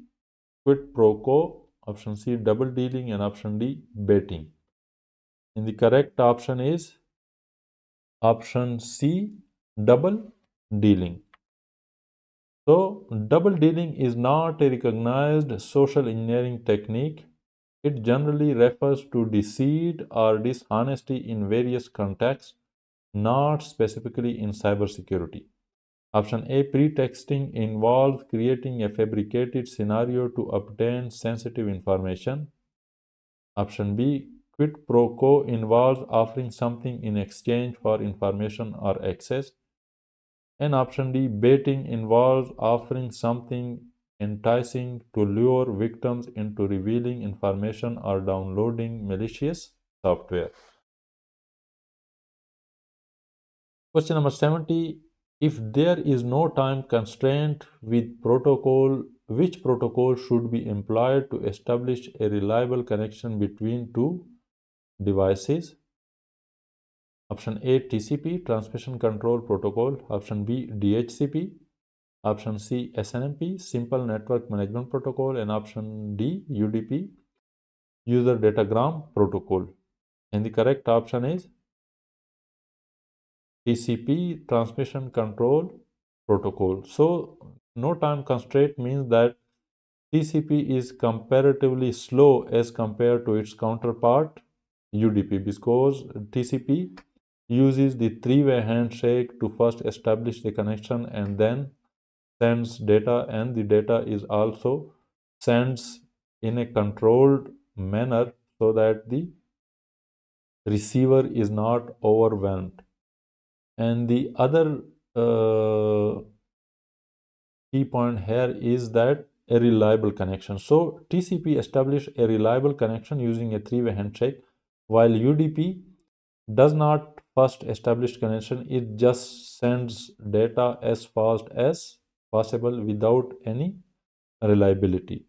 quid pro quo, option C, double dealing, and option D, baiting. And the correct option is option C, double dealing. So, double dealing is not a recognized social engineering technique. It generally refers to deceit or dishonesty in various contexts, not specifically in cybersecurity. Option A, pretexting, involves creating a fabricated scenario to obtain sensitive information. Option B, quid pro quo, involves offering something in exchange for information or access. And option D, baiting, involves offering something enticing to lure victims into revealing information or downloading malicious software. Question number 70. If there is no time constraint with protocol, which protocol should be employed to establish a reliable connection between two devices? Option A, TCP, Transmission Control Protocol. Option B, DHCP. Option C, SNMP, Simple Network Management Protocol. And option D, UDP, User Datagram Protocol. And the correct option is TCP, Transmission Control Protocol. So no time constraint means that TCP is comparatively slow as compared to its counterpart UDP, because TCP uses the three-way handshake to first establish the connection and then sends data, and the data is also sends in a controlled manner so that the receiver is not overwhelmed. And the other key point here is that a reliable connection. So TCP established a reliable connection using a three-way handshake, while UDP does not first establish connection. It just sends data as fast as possible without any reliability.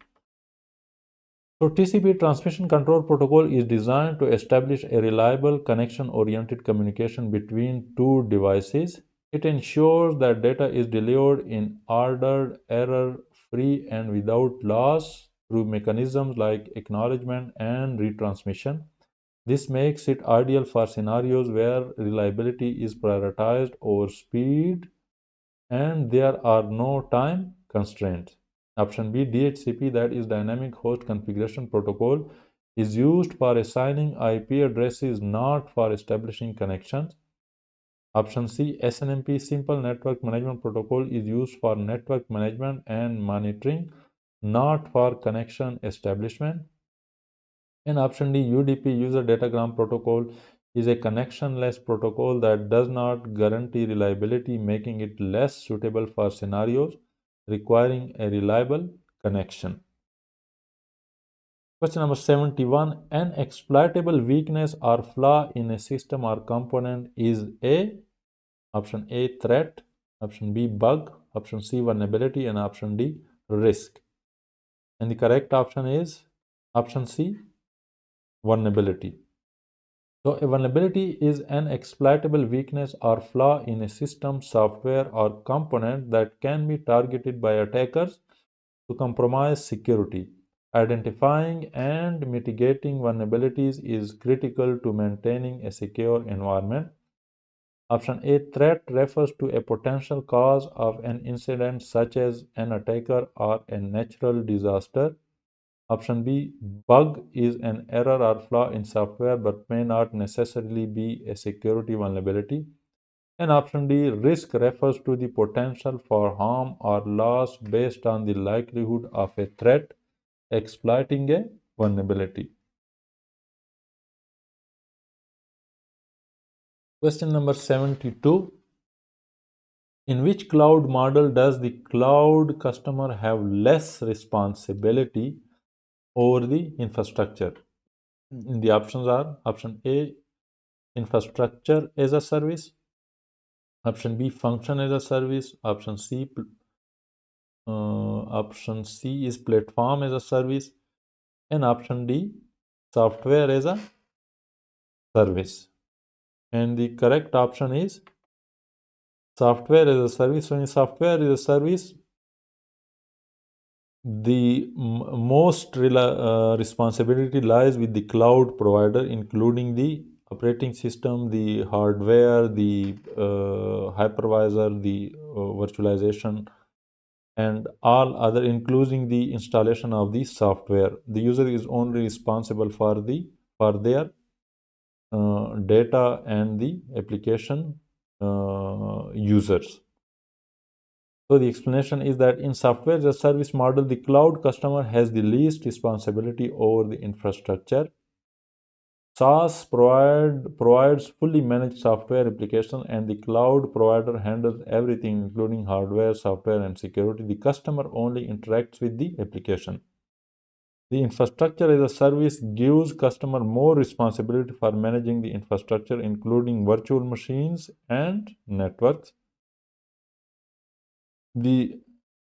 So TCP, Transmission Control Protocol, is designed to establish a reliable connection-oriented communication between two devices. It ensures that data is delivered in ordered, error-free, and without loss through mechanisms like acknowledgement and retransmission. This makes it ideal for scenarios where reliability is prioritized over speed and there are no time constraints. Option B, DHCP, that is Dynamic Host Configuration Protocol, is used for assigning IP addresses, not for establishing connections. Option C, SNMP, Simple Network Management Protocol, is used for network management and monitoring, not for connection establishment. And option D, UDP, User Datagram Protocol, is a connectionless protocol that does not guarantee reliability, making it less suitable for scenarios requiring a reliable connection. Question number 71. An exploitable weakness or flaw in a system or component is a option A, threat, option B, bug, option C, vulnerability, and option D, risk. And the correct option is option C, vulnerability. So a vulnerability is an exploitable weakness or flaw in a system, software, or component that can be targeted by attackers to compromise security. Identifying and mitigating vulnerabilities is critical to maintaining a secure environment. Option A, threat, refers to a potential cause of an incident such as an attacker or a natural disaster. Option B, bug, is an error or flaw in software but may not necessarily be a security vulnerability. And option D, risk, refers to the potential for harm or loss based on the likelihood of a threat exploiting a vulnerability. Question number 72. In which cloud model does the cloud customer have less responsibility over the infrastructure? The options are option A, infrastructure as a service, option B, function as a service, option C is platform as a service, and option D, software as a service. And the correct option is software as a service. So in software as a service, the most responsibility lies with the cloud provider, including the operating system, the hardware, the hypervisor, the virtualization, and all other, including the installation of the software. The user is only responsible for their data and the application users. So the explanation is that in software as a service model, the cloud customer has the least responsibility over the infrastructure. SaaS provides fully managed software application, and the cloud provider handles everything, including hardware, software, and security. The customer only interacts with the application. The infrastructure as a service gives customer more responsibility for managing the infrastructure, including virtual machines and networks. The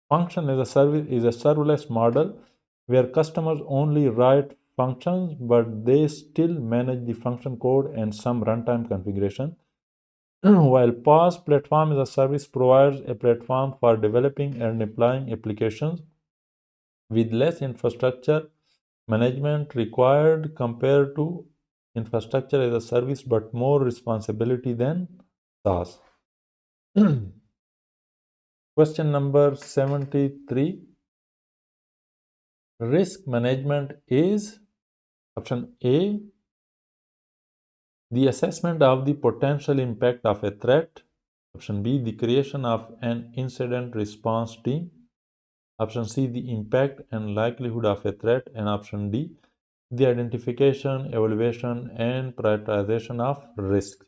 function as a service is a serverless model where customers only write functions, but they still manage the function code and some runtime configuration. While PaaS, platform as a service, provides a platform for developing and deploying applications with less infrastructure management required compared to infrastructure as a service, but more responsibility than SAS. Question number 73. Risk management is option A, the assessment of the potential impact of a threat. Option B, the creation of an incident response team. Option C, the impact and likelihood of a threat. And option D, the identification, evaluation, and prioritization of risk.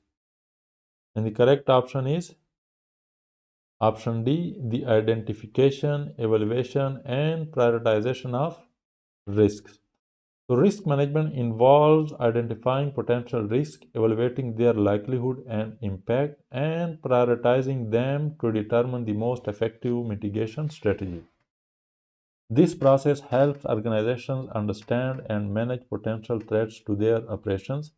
And the correct option is option D, the identification, evaluation, and prioritization of risks. So, risk management involves identifying potential risks, evaluating their likelihood and impact, and prioritizing them to determine the most effective mitigation strategy. This process helps organizations understand and manage potential threats to their operations.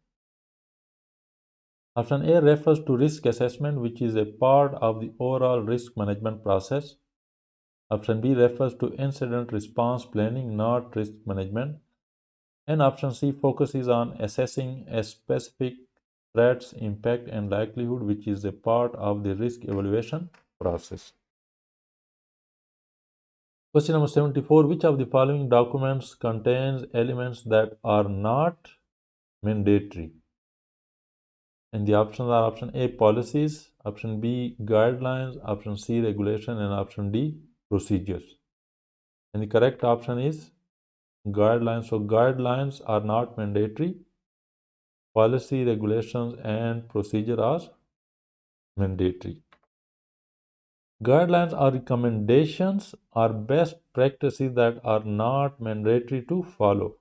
Option A refers to risk assessment, which is a part of the overall risk management process. Option B refers to incident response planning, not risk management. And option C focuses on assessing a specific threat's impact and likelihood, which is a part of the risk evaluation process. Question number 74. Which of the following documents contains elements that are not mandatory? And the options are option A, policies, option B, guidelines, option C, regulation, and option D, procedures. And the correct option is guidelines. So guidelines are not mandatory. Policy, regulations, and procedure are mandatory. Guidelines or recommendations are best practices that are not mandatory to follow.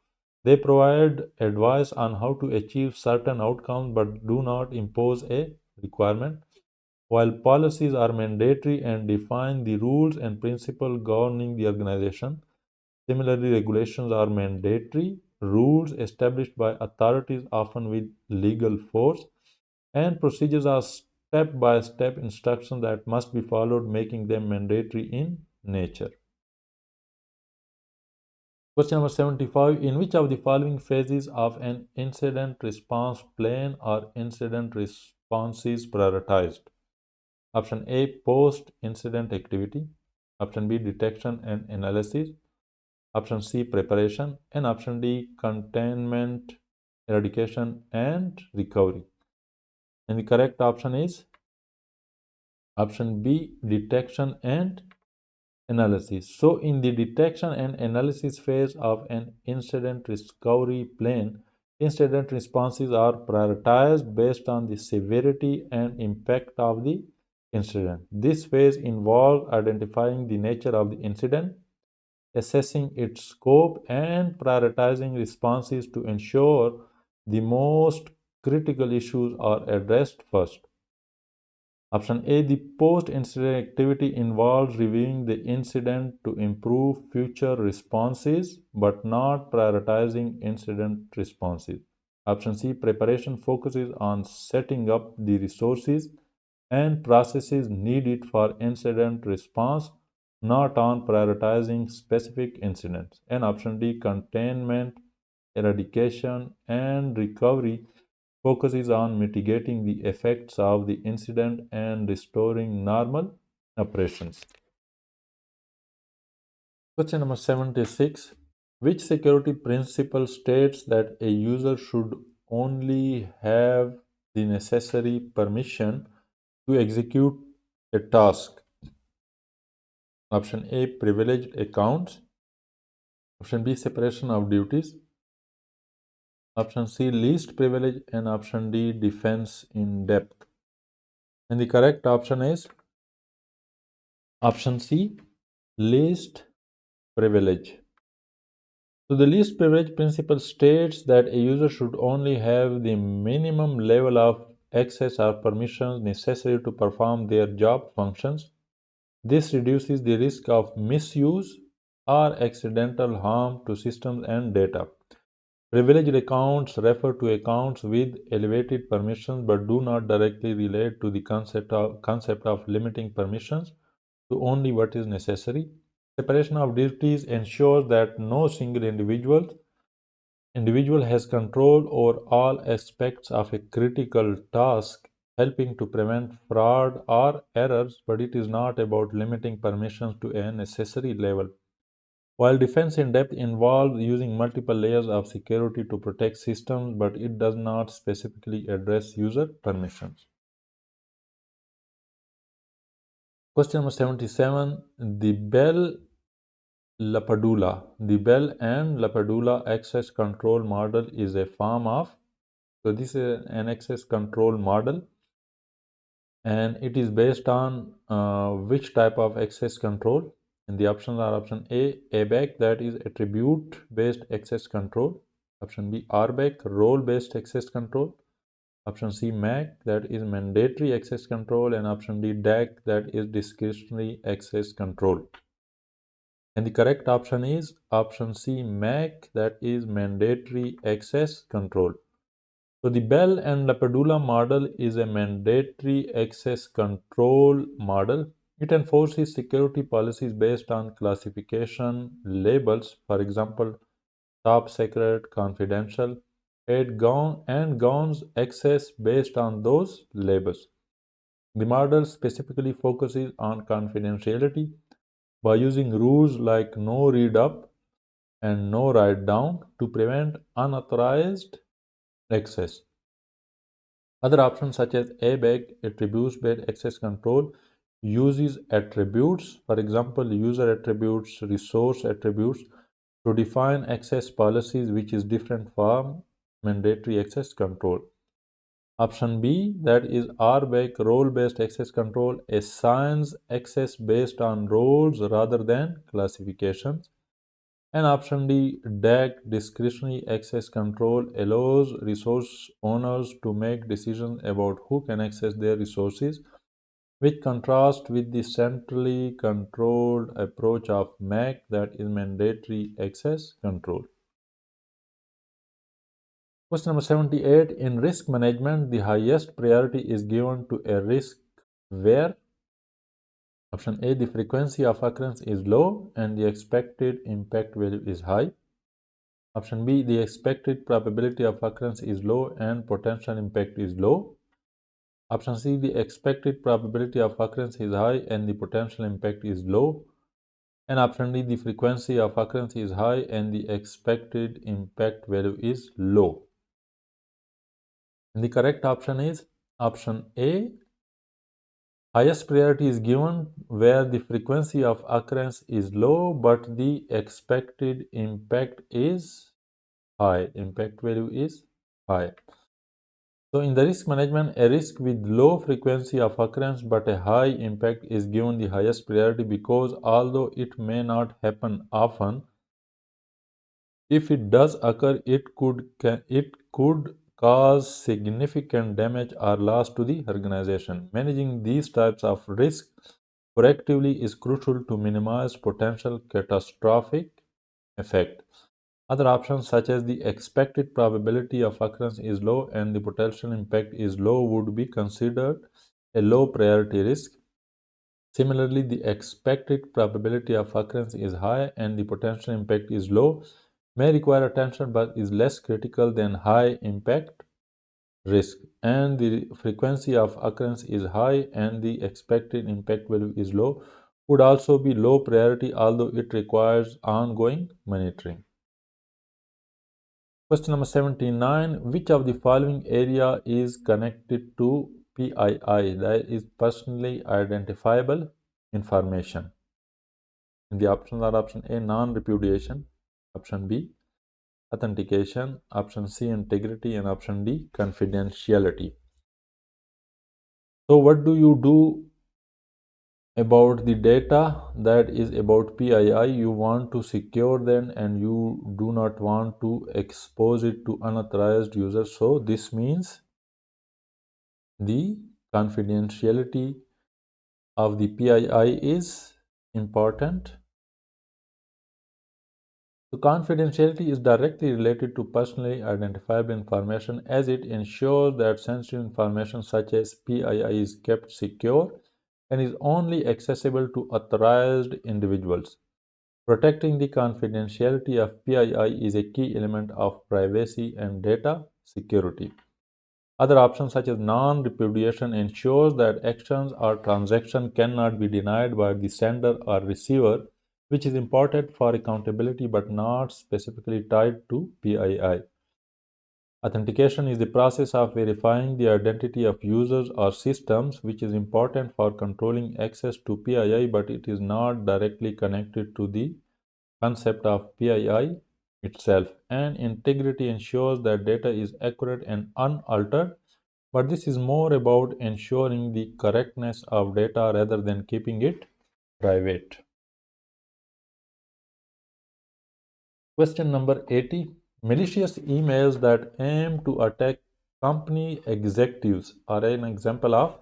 They provide advice on how to achieve certain outcomes but do not impose a requirement, while policies are mandatory and define the rules and principles governing the organization. Similarly, regulations are mandatory rules established by authorities, often with legal force, and procedures are step by step instructions that must be followed, making them mandatory in nature. Question number 75. In which of the following phases of an incident response plan are incident responses prioritized? Option A, post incident activity. Option B, detection and analysis. Option C, preparation. And option D, containment, eradication, and recovery. And the correct option is option B, detection and analysis. So, in the detection and analysis phase of an incident recovery plan, incident responses are prioritized based on the severity and impact of the incident. This phase involves identifying the nature of the incident, assessing its scope, and prioritizing responses to ensure the most critical issues are addressed first. Option A, the post-incident activity involves reviewing the incident to improve future responses but not prioritizing incident responses. Option C, preparation focuses on setting up the resources and processes needed for incident response, not on prioritizing specific incidents. And option D, containment, eradication, and recovery focuses on mitigating the effects of the incident and restoring normal operations. Question number 76. Which security principle states that a user should only have the necessary permission to execute a task? Option A, privileged accounts. Option B, separation of duties. Option C, least privilege. And option D, defense in depth. And the correct option is option C, least privilege. So the least privilege principle states that a user should only have the minimum level of access or permissions necessary to perform their job functions. This reduces the risk of misuse or accidental harm to systems and data. Privileged accounts refer to accounts with elevated permissions but do not directly relate to the concept of limiting permissions to only what is necessary. Separation of duties ensures that no single individual has control over all aspects of a critical task helping to prevent fraud or errors, but it is not about limiting permissions to a necessary level. While defense in depth involves using multiple layers of security to protect systems, but it does not specifically address user permissions. Question number 77. The Bell and LaPadula access control model is a form of, so this is an access control model, and it is based on which type of access control? And the options are option A, ABAC, that is attribute based access control. Option B, RBAC, role based access control. Option C, MAC, that is mandatory access control. And option D, DAC, that is discretionary access control. And the correct option is option C, MAC, that is mandatory access control. So the Bell and LaPadula model is a mandatory access control model. It enforces security policies based on classification labels, for example, top secret, confidential, and gowns access based on those labels. The model specifically focuses on confidentiality by using rules like no read up and no write down to prevent unauthorized access. Other options such as ABAC, attributes-based access control, uses attributes, for example, user attributes, resource attributes, to define access policies, which is different from mandatory access control. Option B, that is RBAC, role-based access control, assigns access based on roles rather than classifications. And option D, DAC, discretionary access control, allows resource owners to make decisions about who can access their resources, which contrasts with the centrally controlled approach of MAC, that is mandatory access control. Question number 78. In risk management, the highest priority is given to a risk where option A, the frequency of occurrence is low and the expected impact value is high. Option B, the expected probability of occurrence is low and potential impact is low. Option C, the expected probability of occurrence is high and the potential impact is low. And option D, the frequency of occurrence is high and the expected impact value is low. And the correct option is option A. Highest priority is given where the frequency of occurrence is low but the expected impact is high. Impact value is high. So in the risk management, a risk with low frequency of occurrence but a high impact is given the highest priority because although it may not happen often, if it does occur, it could cause significant damage or loss to the organization. Managing these types of risk proactively is crucial to minimize potential catastrophic effect. Other options such as the expected probability of occurrence is low and the potential impact is low would be considered a low priority risk. Similarly, the expected probability of occurrence is high and the potential impact is low, may require attention but is less critical than high impact risk. And the frequency of occurrence is high and the expected impact value is low would also be low priority although it requires ongoing monitoring. Question number 79. Which of the following area is connected to PII, that is personally identifiable information? And the options are option A, non-repudiation, option B, authentication, option C, integrity, and option D, confidentiality. So what do you do about the data that is about PII? You want to secure them and you do not want to expose it to unauthorized users. So this means the confidentiality of the PII is important. So confidentiality is directly related to personally identifiable information as it ensures that sensitive information such as PII is kept secure and is only accessible to authorized individuals. Protecting the confidentiality of PII is a key element of privacy and data security. Other options such as non-repudiation ensures that actions or transactions cannot be denied by the sender or receiver, which is important for accountability but not specifically tied to PII. Authentication is the process of verifying the identity of users or systems, which is important for controlling access to PII, but it is not directly connected to the concept of PII itself. And integrity ensures that data is accurate and unaltered, but this is more about ensuring the correctness of data rather than keeping it private. Question number 80. Malicious emails that aim to attack company executives are an example of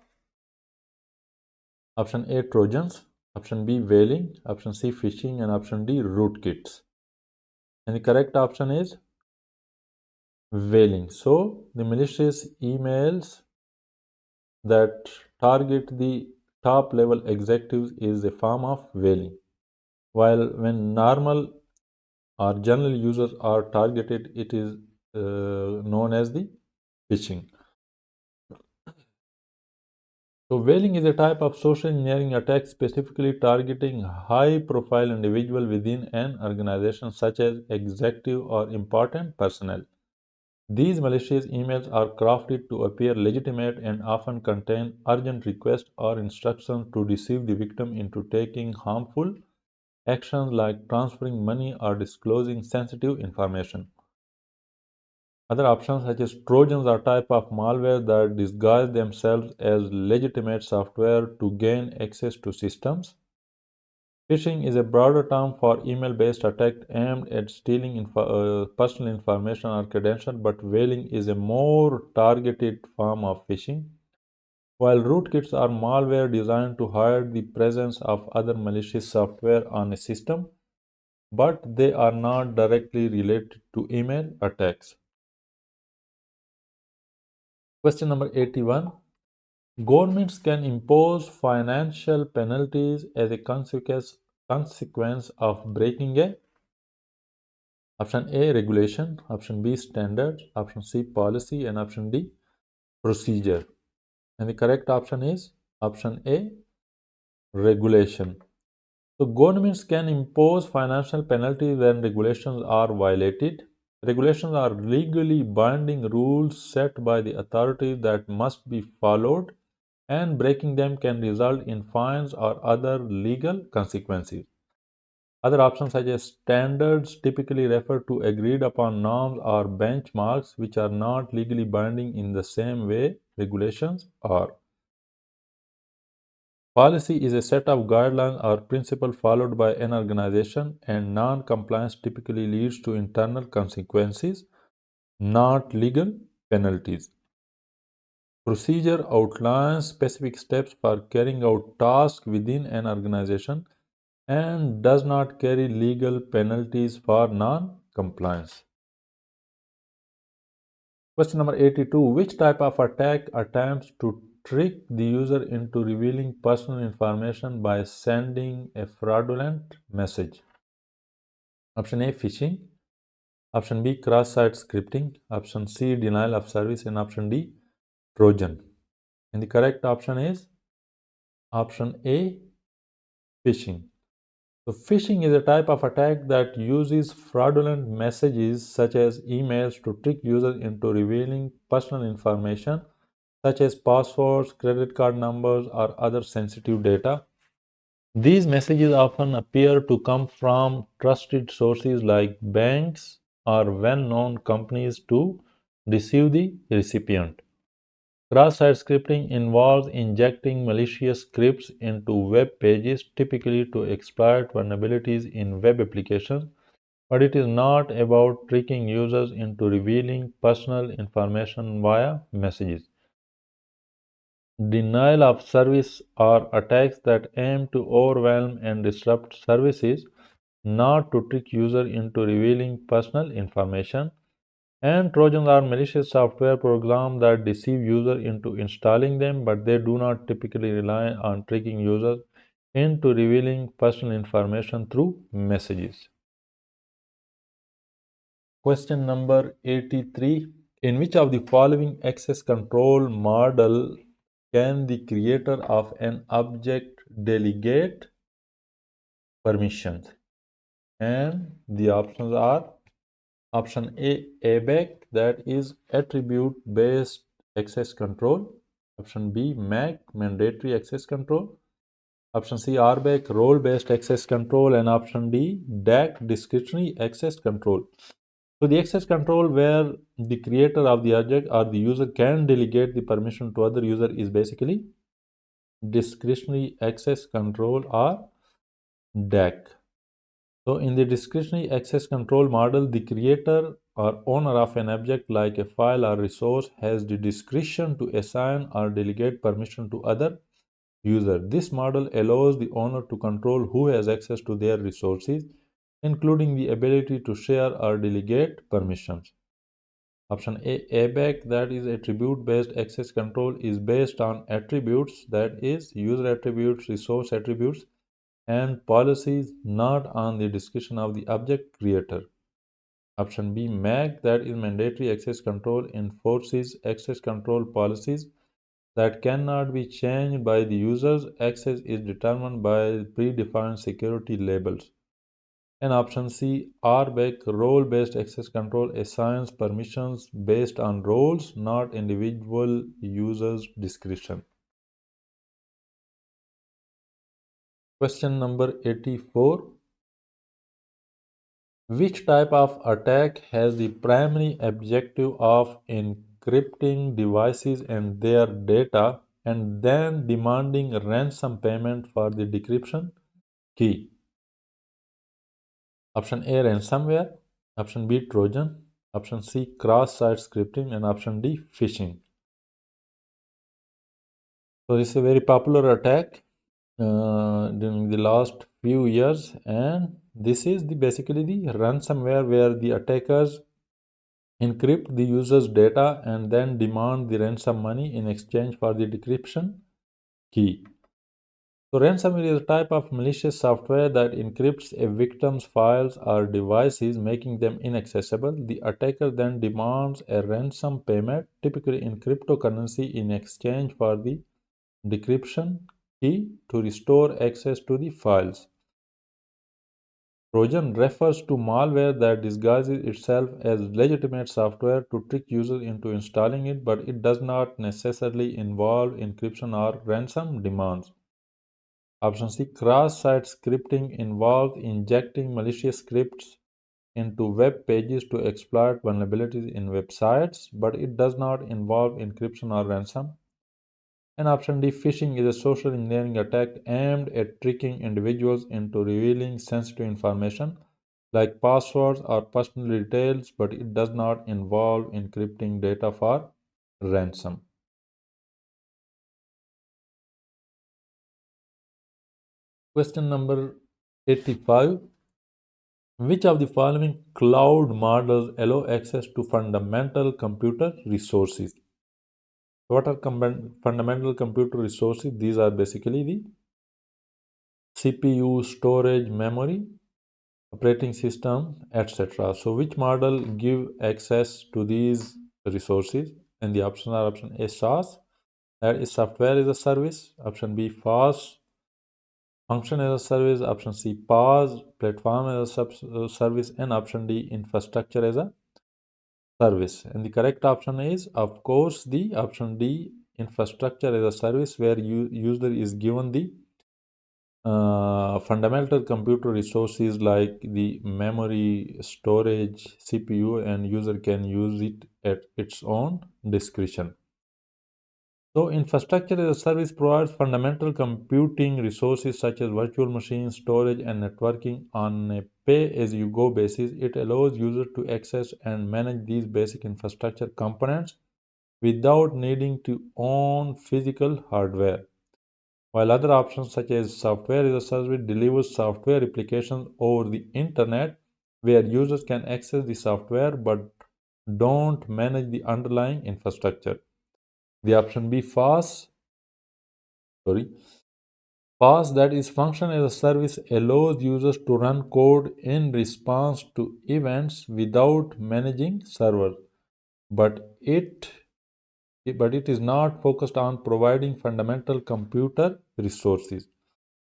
option A Trojans, option B whaling, option C phishing, and option D rootkits. And the correct option is whaling. So the malicious emails that target the top level executives is a form of whaling. While when normal or general users are targeted, it is known as the phishing. So whaling is a type of social engineering attack specifically targeting high-profile individuals within an organization such as executive or important personnel. These malicious emails are crafted to appear legitimate and often contain urgent requests or instructions to deceive the victim into taking harmful actions like transferring money or disclosing sensitive information. Other options such as Trojans are type of malware that disguise themselves as legitimate software to gain access to systems. Phishing is a broader term for email-based attack aimed at stealing personal information or credentials, but whaling is a more targeted form of phishing. While rootkits are malware designed to hide the presence of other malicious software on a system, but they are not directly related to email attacks. Question number 81. Governments can impose financial penalties as a consequence of breaking a option A regulation, option B standard, option C policy, and option D procedure. And the correct option is option A regulation. So governments can impose financial penalties when regulations are violated. Regulations are legally binding rules set by the authorities that must be followed, and breaking them can result in fines or other legal consequences. Other options such as standards typically refer to agreed upon norms or benchmarks which are not legally binding in the same way regulations are. Policy is a set of guidelines or principles followed by an organization, and non compliance typically leads to internal consequences, not legal penalties. Procedure outlines specific steps for carrying out tasks within an organization and does not carry legal penalties for non compliance. Question number 82. Which type of attack attempts to trick the user into revealing personal information by sending a fraudulent message? Option A phishing, option B cross site scripting, option C denial of service, and option D Trojan. And the correct option is option A phishing. So, phishing is a type of attack that uses fraudulent messages such as emails to trick users into revealing personal information such as passwords, credit card numbers, or other sensitive data. These messages often appear to come from trusted sources like banks or well known companies to deceive the recipient. Cross site scripting involves injecting malicious scripts into web pages, typically to exploit vulnerabilities in web applications, but it is not about tricking users into revealing personal information via messages. Denial of service are attacks that aim to overwhelm and disrupt services, not to trick users into revealing personal information. And Trojans are malicious software programs that deceive users into installing them, but they do not typically rely on tricking users into revealing personal information through messages. Question number 83. In which of the following access control model can the creator of an object delegate permissions? And the options are option A, ABAC, that is attribute based access control. Option B, MAC, mandatory access control. Option C, RBAC, role based access control. And option D, DAC, discretionary access control. So the access control where the creator of the object or the user can delegate the permission to other user is basically discretionary access control or DAC. So in the discretionary access control model, the creator or owner of an object like a file or resource has the discretion to assign or delegate permission to other user. This model allows the owner to control who has access to their resources, including the ability to share or delegate permissions. Option A, ABAC, that is attribute-based access control, is based on attributes, that is user attributes, resource attributes, and policies, not on the discretion of the object creator. Option B, MAC, that is mandatory access control, enforces access control policies that cannot be changed by the users. Access is determined by predefined security labels. And option C, RBAC, role-based access control, assigns permissions based on roles, not individual users' discretion. Question number 84. Which type of attack has the primary objective of encrypting devices and their data and then demanding ransom payment for the decryption key? Option A, ransomware. Option B, Trojan. Option C, cross-site scripting. And option D, phishing. So this is a very popular attack during the last few years, and this is basically the ransomware where the attackers encrypt the user's data and then demand the ransom money in exchange for the decryption key. So ransomware is a type of malicious software that encrypts a victim's files or devices, making them inaccessible. The attacker then demands a ransom payment, typically in cryptocurrency, in exchange for the decryption key to restore access to the files. Trojan refers to malware that disguises itself as legitimate software to trick users into installing it, but it does not necessarily involve encryption or ransom demands. Option C, cross-site scripting, involves injecting malicious scripts into web pages to exploit vulnerabilities in websites, but it does not involve encryption or ransom. And option D, phishing, is a social engineering attack aimed at tricking individuals into revealing sensitive information like passwords or personal details, but it does not involve encrypting data for ransom. Question number 85. Which of the following cloud models allow access to fundamental computer resources? What are fundamental computer resources? These are basically the CPU, storage, memory, operating system, etc. So which model give access to these resources? And the options are option A, SaaS, that is software as a service. Option B, FaaS, function as a service. Option C, PaaS, platform as a service. And option D, infrastructure as a service. And the correct option is, of course, the option D, infrastructure as a service, where user is given the fundamental computer resources like the memory, storage, CPU, and user can use it at its own discretion. So infrastructure as a service provides fundamental computing resources such as virtual machines, storage, and networking on a pay-as-you-go basis. It allows users to access and manage these basic infrastructure components without needing to own physical hardware. While other options such as software as a service delivers software applications over the internet where users can access the software but don't manage the underlying infrastructure. The option B, FaaS, that is function as a service, allows users to run code in response to events without managing servers. but it is not focused on providing fundamental computer resources.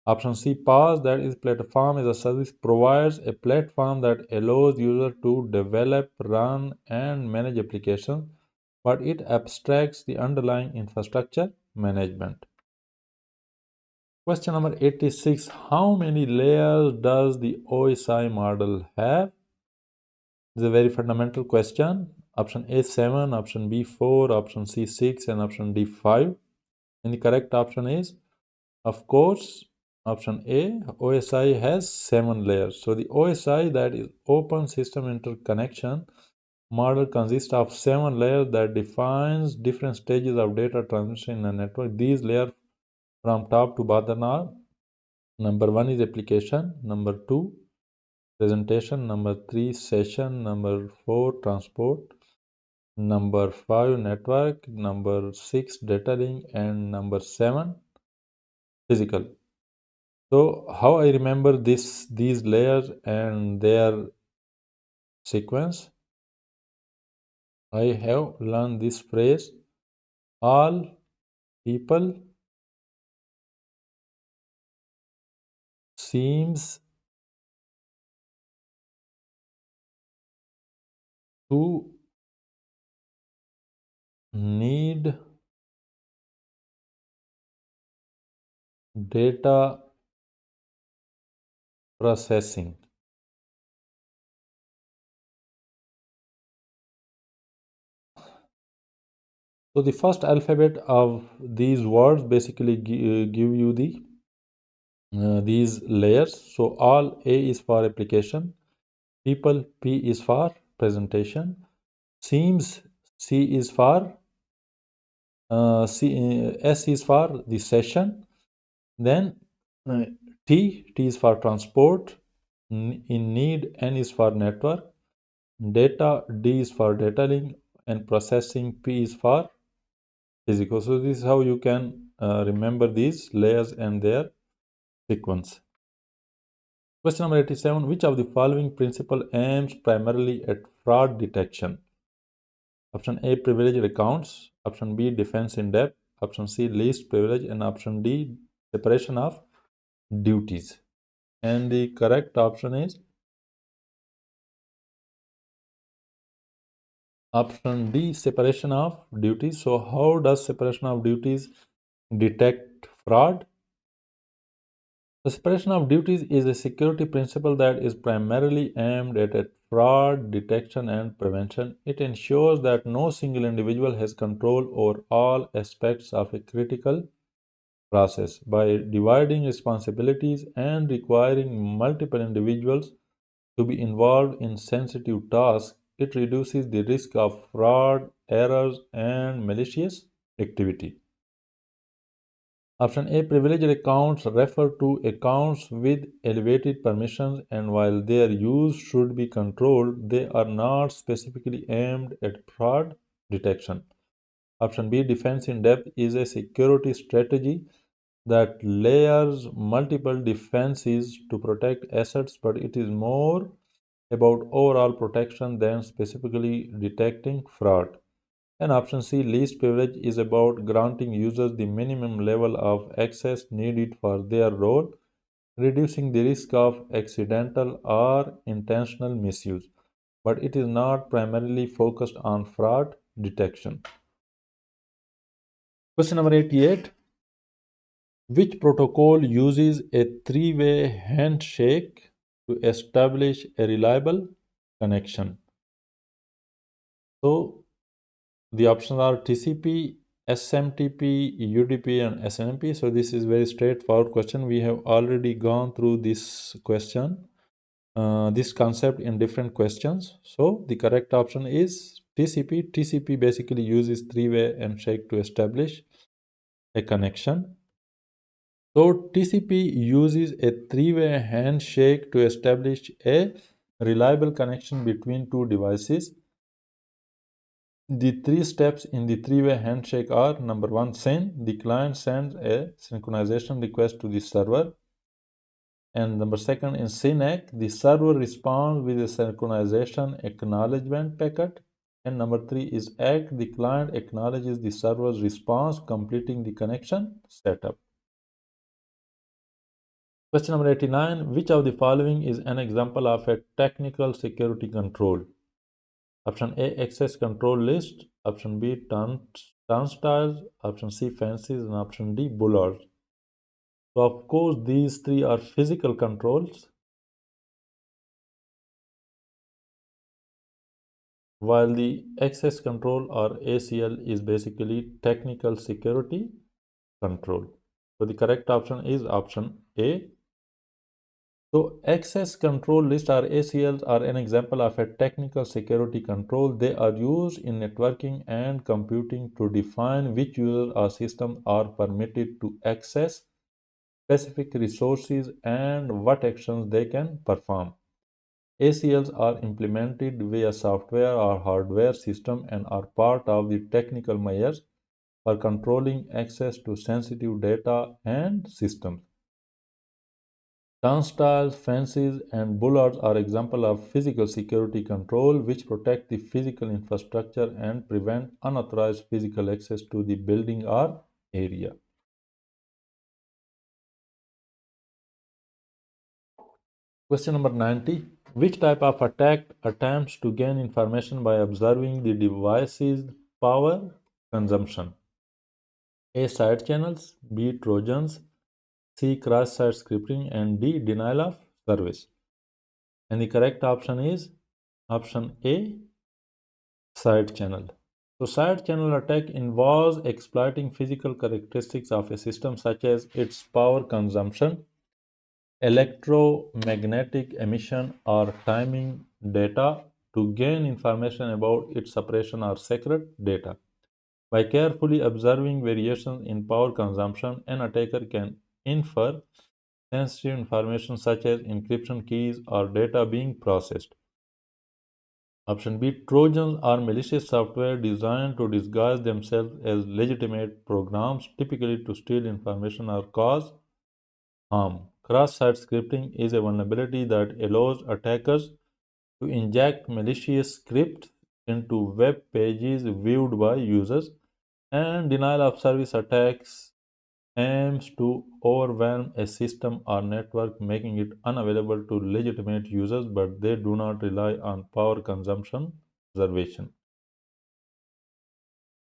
Option C, PaaS, that is platform as a service, provides a platform that allows users to develop, run, and manage applications, but it abstracts the underlying infrastructure management. Question number 86, how many layers does the OSI model have? This is a very fundamental question. Option A 7, option B 4, option C 6, and option D 5. And the correct option is, of course, option A, OSI has 7 layers. So the OSI, that is Open System Interconnection model, consists of 7 layers that defines different stages of data transmission in a network. These layers from top to bottom are: number 1 is application, number 2 presentation, number 3 session, number 4 transport, number 5 network, number 6 data link, and number 7 physical. So how I remember these layers and their sequence, I have learned this phrase: all people seems to need data processing. So the first alphabet of these words basically give you these layers. So all A is for application, people P is for presentation, seems C is for S is for the session, then uh, T is for transport, in need N is for network, data D is for data link, and processing P is for physical. So this is how you can remember these layers and their sequence. Question number 87, which of the following principle aims primarily at fraud detection? Option A, privileged accounts, option B, defense in depth, option C, least privilege, and option D, separation of duties. And the correct option is option D, separation of duties. So how does separation of duties detect fraud? The separation of duties is a security principle that is primarily aimed at fraud detection and prevention. It ensures that no single individual has control over all aspects of a critical process. By dividing responsibilities and requiring multiple individuals to be involved in sensitive tasks, it reduces the risk of fraud, errors, and malicious activity. Option A, privileged accounts refer to accounts with elevated permissions, and while their use should be controlled, they are not specifically aimed at fraud detection. Option B, defense in depth, is a security strategy that layers multiple defenses to protect assets, but it is more about overall protection than specifically detecting fraud. And option C, least privilege, is about granting users the minimum level of access needed for their role, reducing the risk of accidental or intentional misuse. But it is not primarily focused on fraud detection. Question number 88, which protocol uses a three-way handshake to establish a reliable connection? So the options are TCP, SMTP, UDP, and SNMP. So this is very straightforward question. We have already gone through this question, this concept in different questions. So the correct option is TCP. TCP basically uses three-way handshake to establish a connection. So TCP uses a three-way handshake to establish a reliable connection between two devices. The three steps in the three-way handshake are: number one, send. The client sends a synchronization request to the server. And number second, in SYNAC, the server responds with a synchronization acknowledgement packet. And number three is ACK. The client acknowledges the server's response, completing the connection setup. Question number 89. Which of the following is an example of a technical security control? Option A, access control list. Option B, turnstiles. Option C, fences. And option D, bullards. So, of course, these three are physical controls, while the access control or ACL is basically technical security control. So, the correct option is option A. So, access control list or ACLs are an example of a technical security control. They are used in networking and computing to define which users or systems are permitted to access specific resources and what actions they can perform. ACLs are implemented via software or hardware system and are part of the technical measures for controlling access to sensitive data and systems. Turnstiles, fences, and bullards are examples of physical security control which protect the physical infrastructure and prevent unauthorized physical access to the building or area. Question number 90. Which type of attack attempts to gain information by observing the device's power consumption? A. Side channels, B. Trojans, C. Cross-site scripting, and D. Denial of service. And the correct option is option A. Side channel. So, side channel attack involves exploiting physical characteristics of a system such as its power consumption, electromagnetic emission, or timing data to gain information about its operation or secret data. By carefully observing variations in power consumption, an attacker can infer sensitive information such as encryption keys or data being processed. Option B. Trojans are malicious software designed to disguise themselves as legitimate programs, typically to steal information or cause harm. Cross-site scripting is a vulnerability that allows attackers to inject malicious scripts into web pages viewed by users, and denial of service attacks aims to overwhelm a system or network, making it unavailable to legitimate users, but they do not rely on power consumption observation.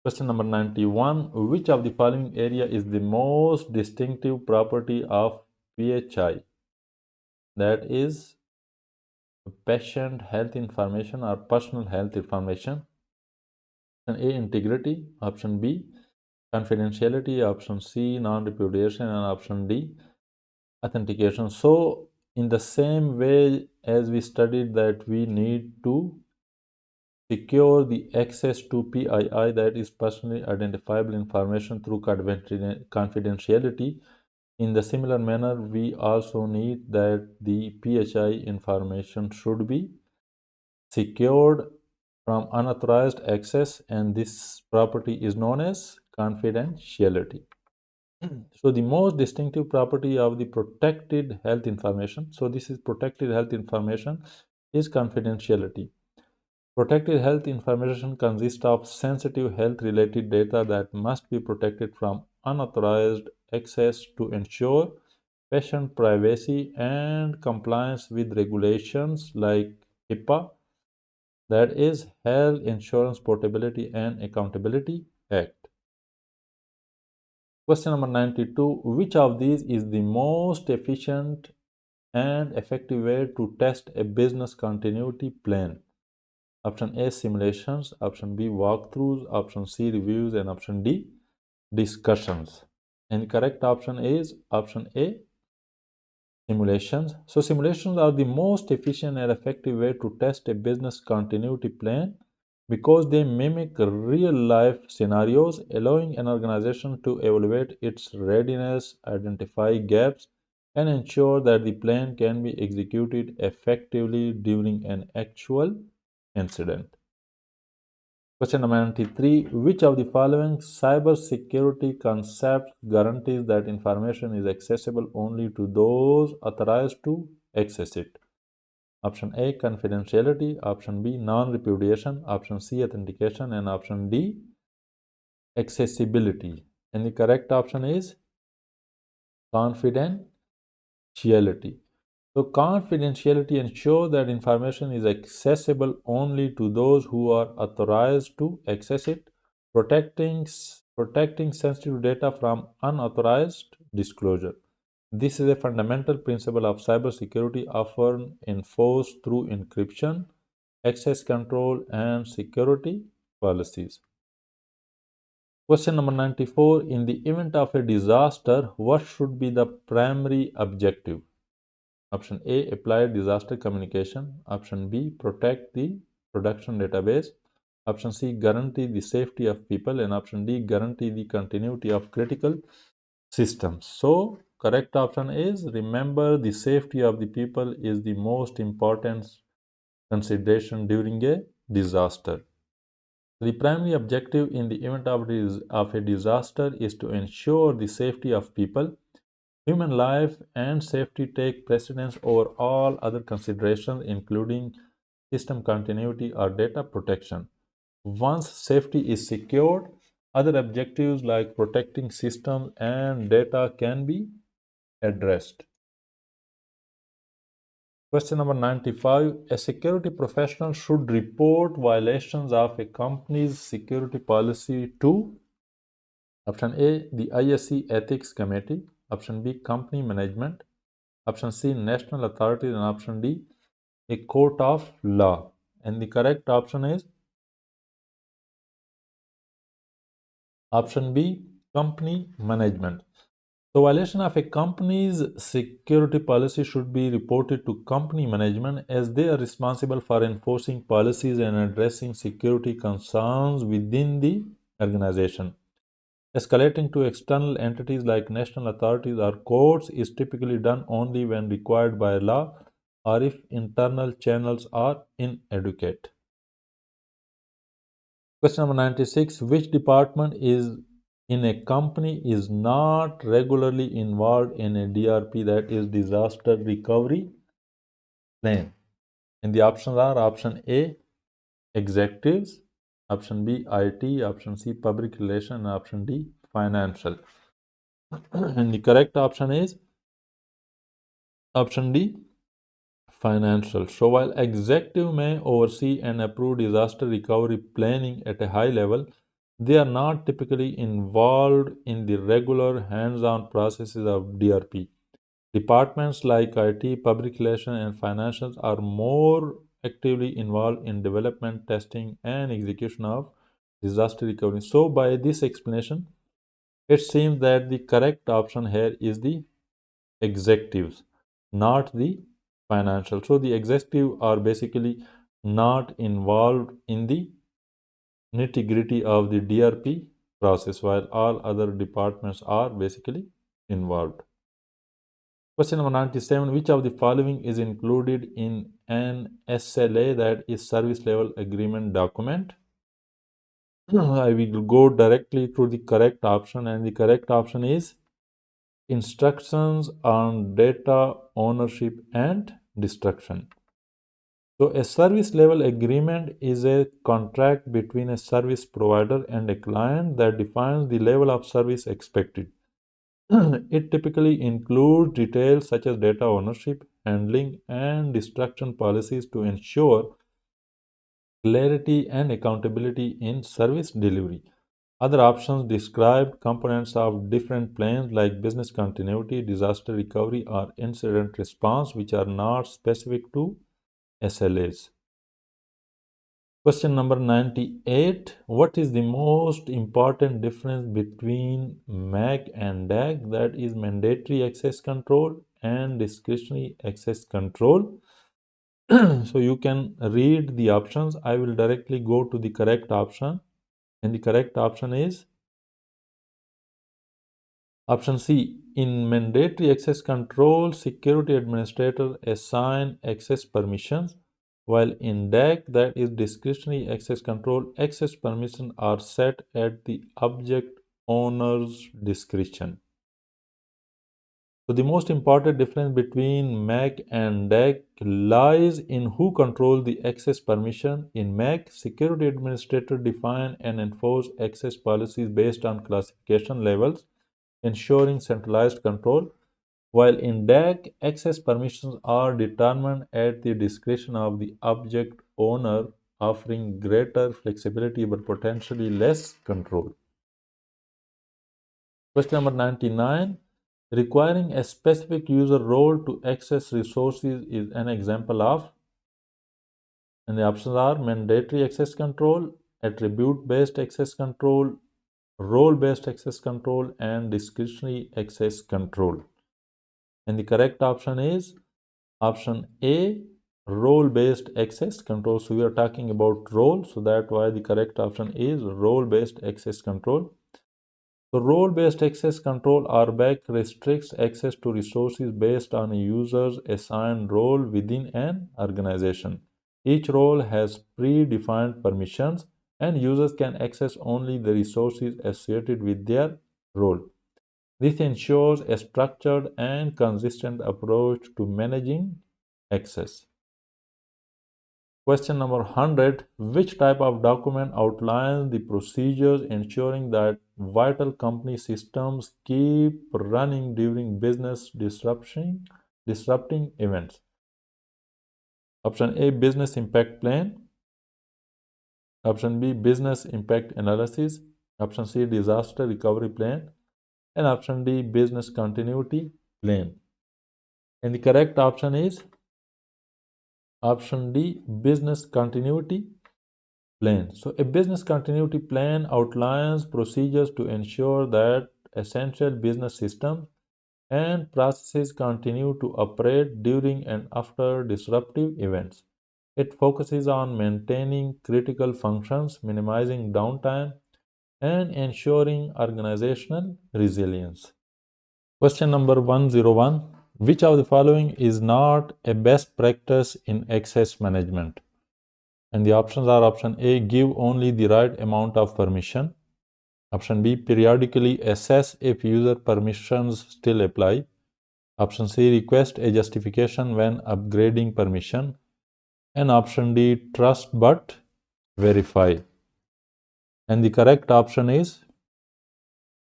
Question number 91. Which of the following area is the most distinctive property of PHI? That is patient health information or personal health information. Option A, integrity. Option B, confidentiality. Option C, non-repudiation. And option D, authentication. So, in the same way as we studied that we need to secure the access to PII, that is personally identifiable information, through confidentiality. In the similar manner, we also need that the PHI information should be secured from unauthorized access, and this property is known as confidentiality. So the most distinctive property of the protected health information, so this is protected health information, is confidentiality. Protected health information consists of sensitive health related data that must be protected from unauthorized access to ensure patient privacy and compliance with regulations like HIPAA, that is Health Insurance Portability and Accountability Act. Question number 92. Which of these is the most efficient and effective way to test a business continuity plan? Option A, simulations. Option B, walkthroughs. Option C, reviews. And option D, discussions. And the correct option is option A, simulations. So simulations are the most efficient and effective way to test a business continuity plan because they mimic real life scenarios, allowing an organization to evaluate its readiness, identify gaps, and ensure that the plan can be executed effectively during an actual incident. Question number 93. Which of the following cybersecurity concepts guarantees that information is accessible only to those authorized to access it? Option A, confidentiality. Option B, non-repudiation. Option C, authentication. And option D, accessibility. And the correct option is confidentiality. So confidentiality ensures that information is accessible only to those who are authorized to access it, protecting sensitive data from unauthorized disclosure. This is a fundamental principle of cybersecurity often enforced through encryption, access control, and security policies. Question number 94. In the event of a disaster, what should be the primary objective? Option A, apply disaster communication. Option B, protect the production database. Option C, guarantee the safety of people. And option D, guarantee the continuity of critical systems. So, correct option is, remember, the safety of the people is the most important consideration during a disaster. The primary objective in the event of a disaster is to ensure the safety of people. Human life and safety take precedence over all other considerations, including system continuity or data protection. Once safety is secured, other objectives like protecting systems and data can be addressed. Question number 95. A security professional should report violations of a company's security policy to option A, the ISC Ethics Committee, option B, company management, option C, national authorities, and option D, a court of law. And the correct option is option B, company management. So, violation of a company's security policy should be reported to company management as they are responsible for enforcing policies and addressing security concerns within the organization. Escalating to external entities like national authorities or courts is typically done only when required by law or if internal channels are inadequate. Question number 96. Which department is in a company is not regularly involved in a DRP, that is disaster recovery plan? And the options are option A, executives, option B, IT, option C, public relations, and option D, financial. And the correct option is option D, financial. So while executive may oversee and approve disaster recovery planning at a high level, they are not typically involved in the regular hands-on processes of DRP. Departments like IT, public relations, and financials are more actively involved in development, testing, and execution of disaster recovery. So by this explanation, it seems that the correct option here is the executives, not the financial. So the executive are basically not involved in the nitty-gritty of the DRP process, while all other departments are basically involved. Question number 97. Which of the following is included in an SLA, that is service level agreement document? I will go directly to the correct option, and the correct option is instructions on data ownership and destruction. So, a service level agreement is a contract between a service provider and a client that defines the level of service expected. It typically includes details such as data ownership, handling, and destruction policies to ensure clarity and accountability in service delivery. Other options describe components of different planes like business continuity, disaster recovery, or incident response, which are not specific to SLAs. Question number 98. What is the most important difference between MAC and DAC, that is mandatory access control and discretionary access control? So you can read the options. I will directly go to the correct option, and the correct option is option C. In mandatory access control, security administrators assign access permissions, while in DAC, that is discretionary access control, access permissions are set at the object owner's discretion. So the most important difference between MAC and DAC lies in who controls the access permission. In MAC, security administrators define and enforce access policies based on classification levels, ensuring centralized control, while in DAC, access permissions are determined at the discretion of the object owner, offering greater flexibility but potentially less control. Question number 99. Requiring a specific user role to access resources is an example of, and the options are mandatory access control, attribute-based access control, role-based access control, and discretionary access control. And the correct option is option A, role-based access control. So we are talking about role, so that's why the correct option is role-based access control. So role-based access control RBAC restricts access to resources based on a user's assigned role within an organization. Each role has predefined permissions and users can access only the resources associated with their role. This ensures a structured and consistent approach to managing access. Question number 100. Which type of document outlines the procedures ensuring that vital company systems keep running during business disrupting events? Option A, business impact plan. Option B, business impact analysis. Option C, disaster recovery plan. And option D, business continuity plan. And the correct option is option D, business continuity plan. So a business continuity plan outlines procedures to ensure that essential business systems and processes continue to operate during and after disruptive events. It focuses on maintaining critical functions, minimizing downtime, and ensuring organizational resilience. Question number 101. Which of the following is not a best practice in access management? And the options are option A, give only the right amount of permission. Option B, periodically assess if user permissions still apply. Option C, request a justification when upgrading permission. And option D, trust but verify. And the correct option is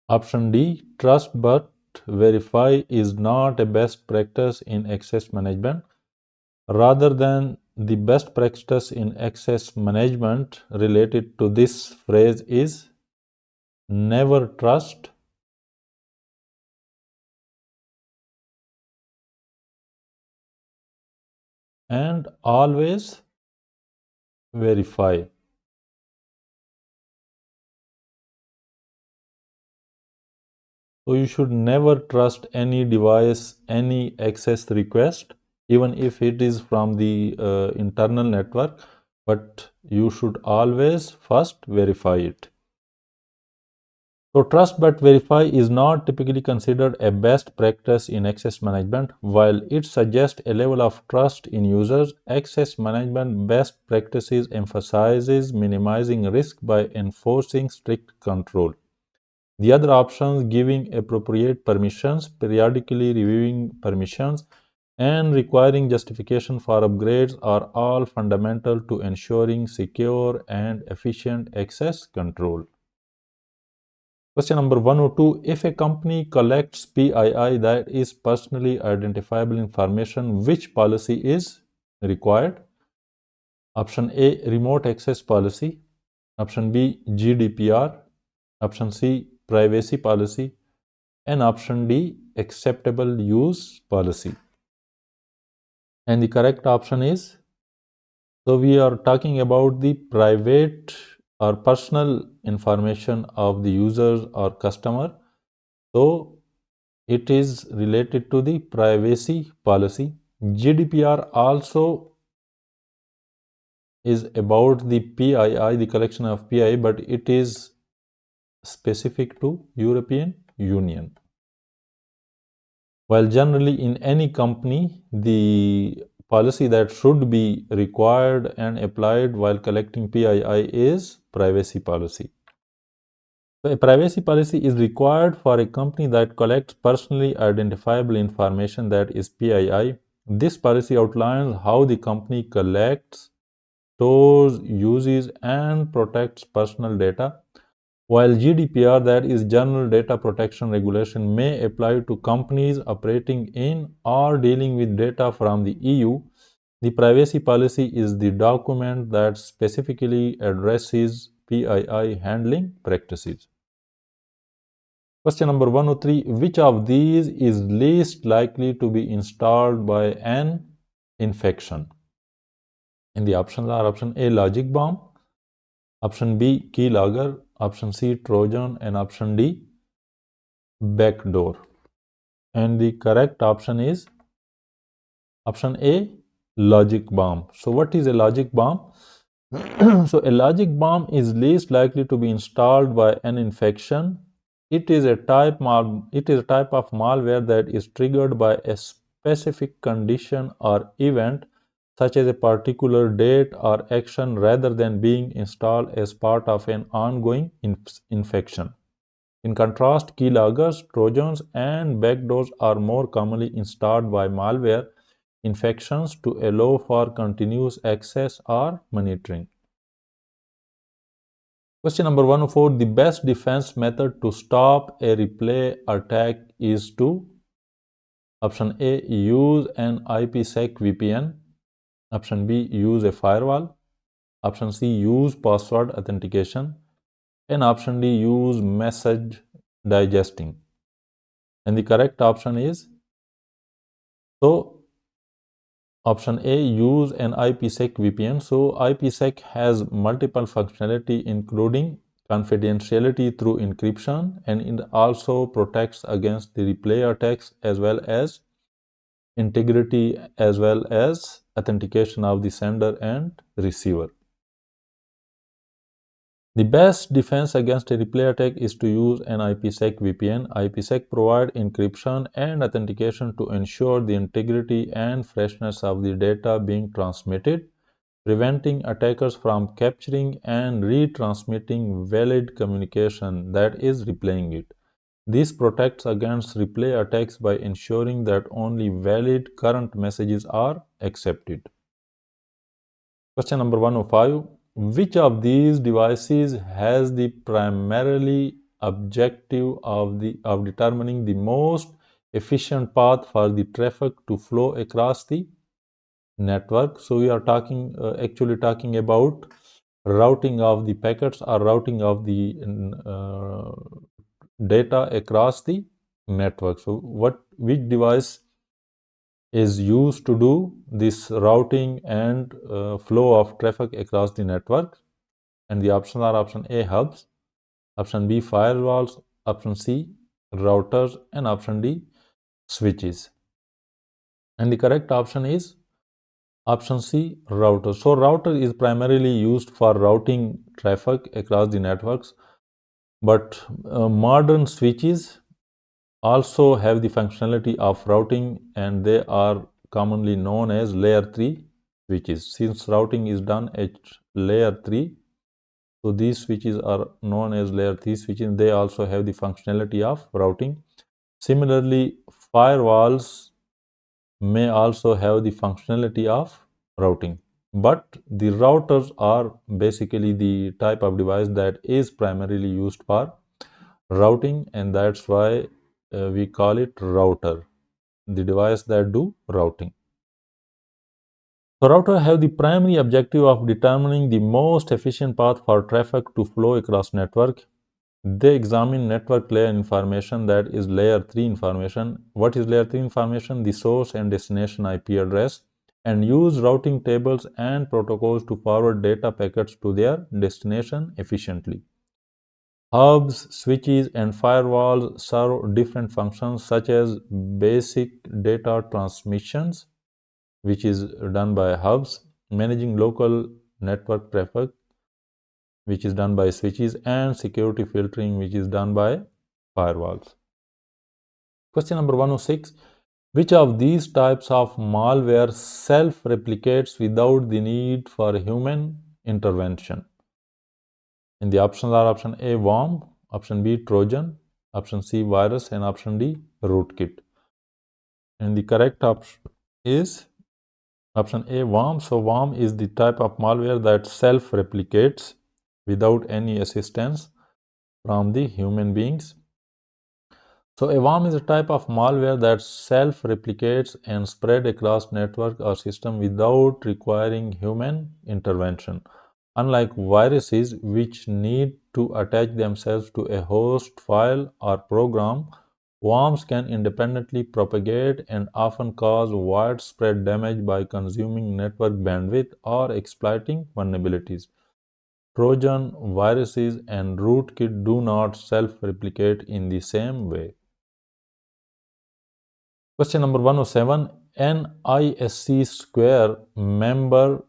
option D, trust but verify is not a best practice in access management. Rather than the best practice in access management related to this phrase is never trust, and always verify. So you should never trust any device, any access request, even if it is from the internal network, but you should always first verify it. So trust but verify is not typically considered a best practice in access management. While it suggests a level of trust in users, access management best practices emphasizes minimizing risk by enforcing strict control. The other options, giving appropriate permissions, periodically reviewing permissions, and requiring justification for upgrades are all fundamental to ensuring secure and efficient access control. Question number 102. If a company collects PII, that is personally identifiable information, which policy is required? Option A, remote access policy. Option B, GDPR. Option C, privacy policy. And option D, acceptable use policy. And the correct option is, so we are talking about the private or personal information of the users or customer. So it is related to the privacy policy. GDPR also is about the PII, the collection of PII, but it is specific to European Union. While generally in any company, the policy that should be required and applied while collecting PII is privacy policy. So a privacy policy is required for a company that collects personally identifiable information, that is PII. This policy outlines how the company collects, stores, uses, and protects personal data, while GDPR, that is General Data Protection Regulation, may apply to companies operating in or dealing with data from the EU. The privacy policy is the document that specifically addresses PII handling practices. Question number 103. Which of these is least likely to be installed by an infection? And the options are option A, logic bomb, option B, keylogger, option C, Trojan, and option D, backdoor. And the correct option is option A, logic bomb. So what is a logic bomb? So a logic bomb is least likely to be installed by an infection. It is a type of malware that is triggered by a specific condition or event, such as a particular date or action, rather than being installed as part of an ongoing infection. In contrast, keyloggers, trojans, and backdoors are more commonly installed by malware infections to allow for continuous access or monitoring. Question number 104. The best defense method to stop a replay attack is to option A, use an IPsec VPN, option B, use a firewall, option C, use password authentication, and option D, use message digesting. And the correct option is option A, use an IPsec VPN. So IPsec has multiple functionality, including confidentiality through encryption, and it also protects against the replay attacks, as well as integrity, as well as authentication of the sender and receiver. The best defense against a replay attack is to use an IPsec VPN. IPsec provides encryption and authentication to ensure the integrity and freshness of the data being transmitted, preventing attackers from capturing and retransmitting valid communication, that is, replaying it. This protects against replay attacks by ensuring that only valid current messages are accepted. Question number 105. Which of these devices has the primarily objective of determining the most efficient path for the traffic to flow across the network? So we are actually talking about routing of the packets or routing of the data across the network. So which device is used to do this routing and flow of traffic across the network? And the options are option A, hubs, option B, firewalls, option C, routers, and option D, switches. And the correct option is option C, router. So router is primarily used for routing traffic across the networks, but modern switches also have the functionality of routing, and they are commonly known as layer 3 switches. Since routing is done at layer 3, so these switches are known as layer 3 switches. They also have the functionality of routing. Similarly, firewalls may also have the functionality of routing, but the routers are basically the type of device that is primarily used for routing, and that's why we call it router, the device that do routing. So routers have the primary objective of determining the most efficient path for traffic to flow across network. They examine network layer information, that is layer 3 information. What is layer 3 information? The source and destination IP address, and use routing tables and protocols to forward data packets to their destination efficiently. Hubs, switches, and firewalls serve different functions, such as basic data transmissions, which is done by hubs, managing local network traffic, which is done by switches, and security filtering, which is done by firewalls. Question number 106. Which of these types of malware self-replicates without the need for human intervention? And the options are option A, worm, Option B, Trojan. Option C, virus. And option D, rootkit. And the correct option is option A, worm. So worm is the type of malware that self-replicates without any assistance from the human beings. So a worm is a type of malware that self-replicates and spread across network or system without requiring human intervention. Unlike viruses, which need to attach themselves to a host file or program, worms can independently propagate and often cause widespread damage by consuming network bandwidth or exploiting vulnerabilities. Trojan, viruses, and rootkit do not self-replicate in the same way. Question number 107. An ISC square member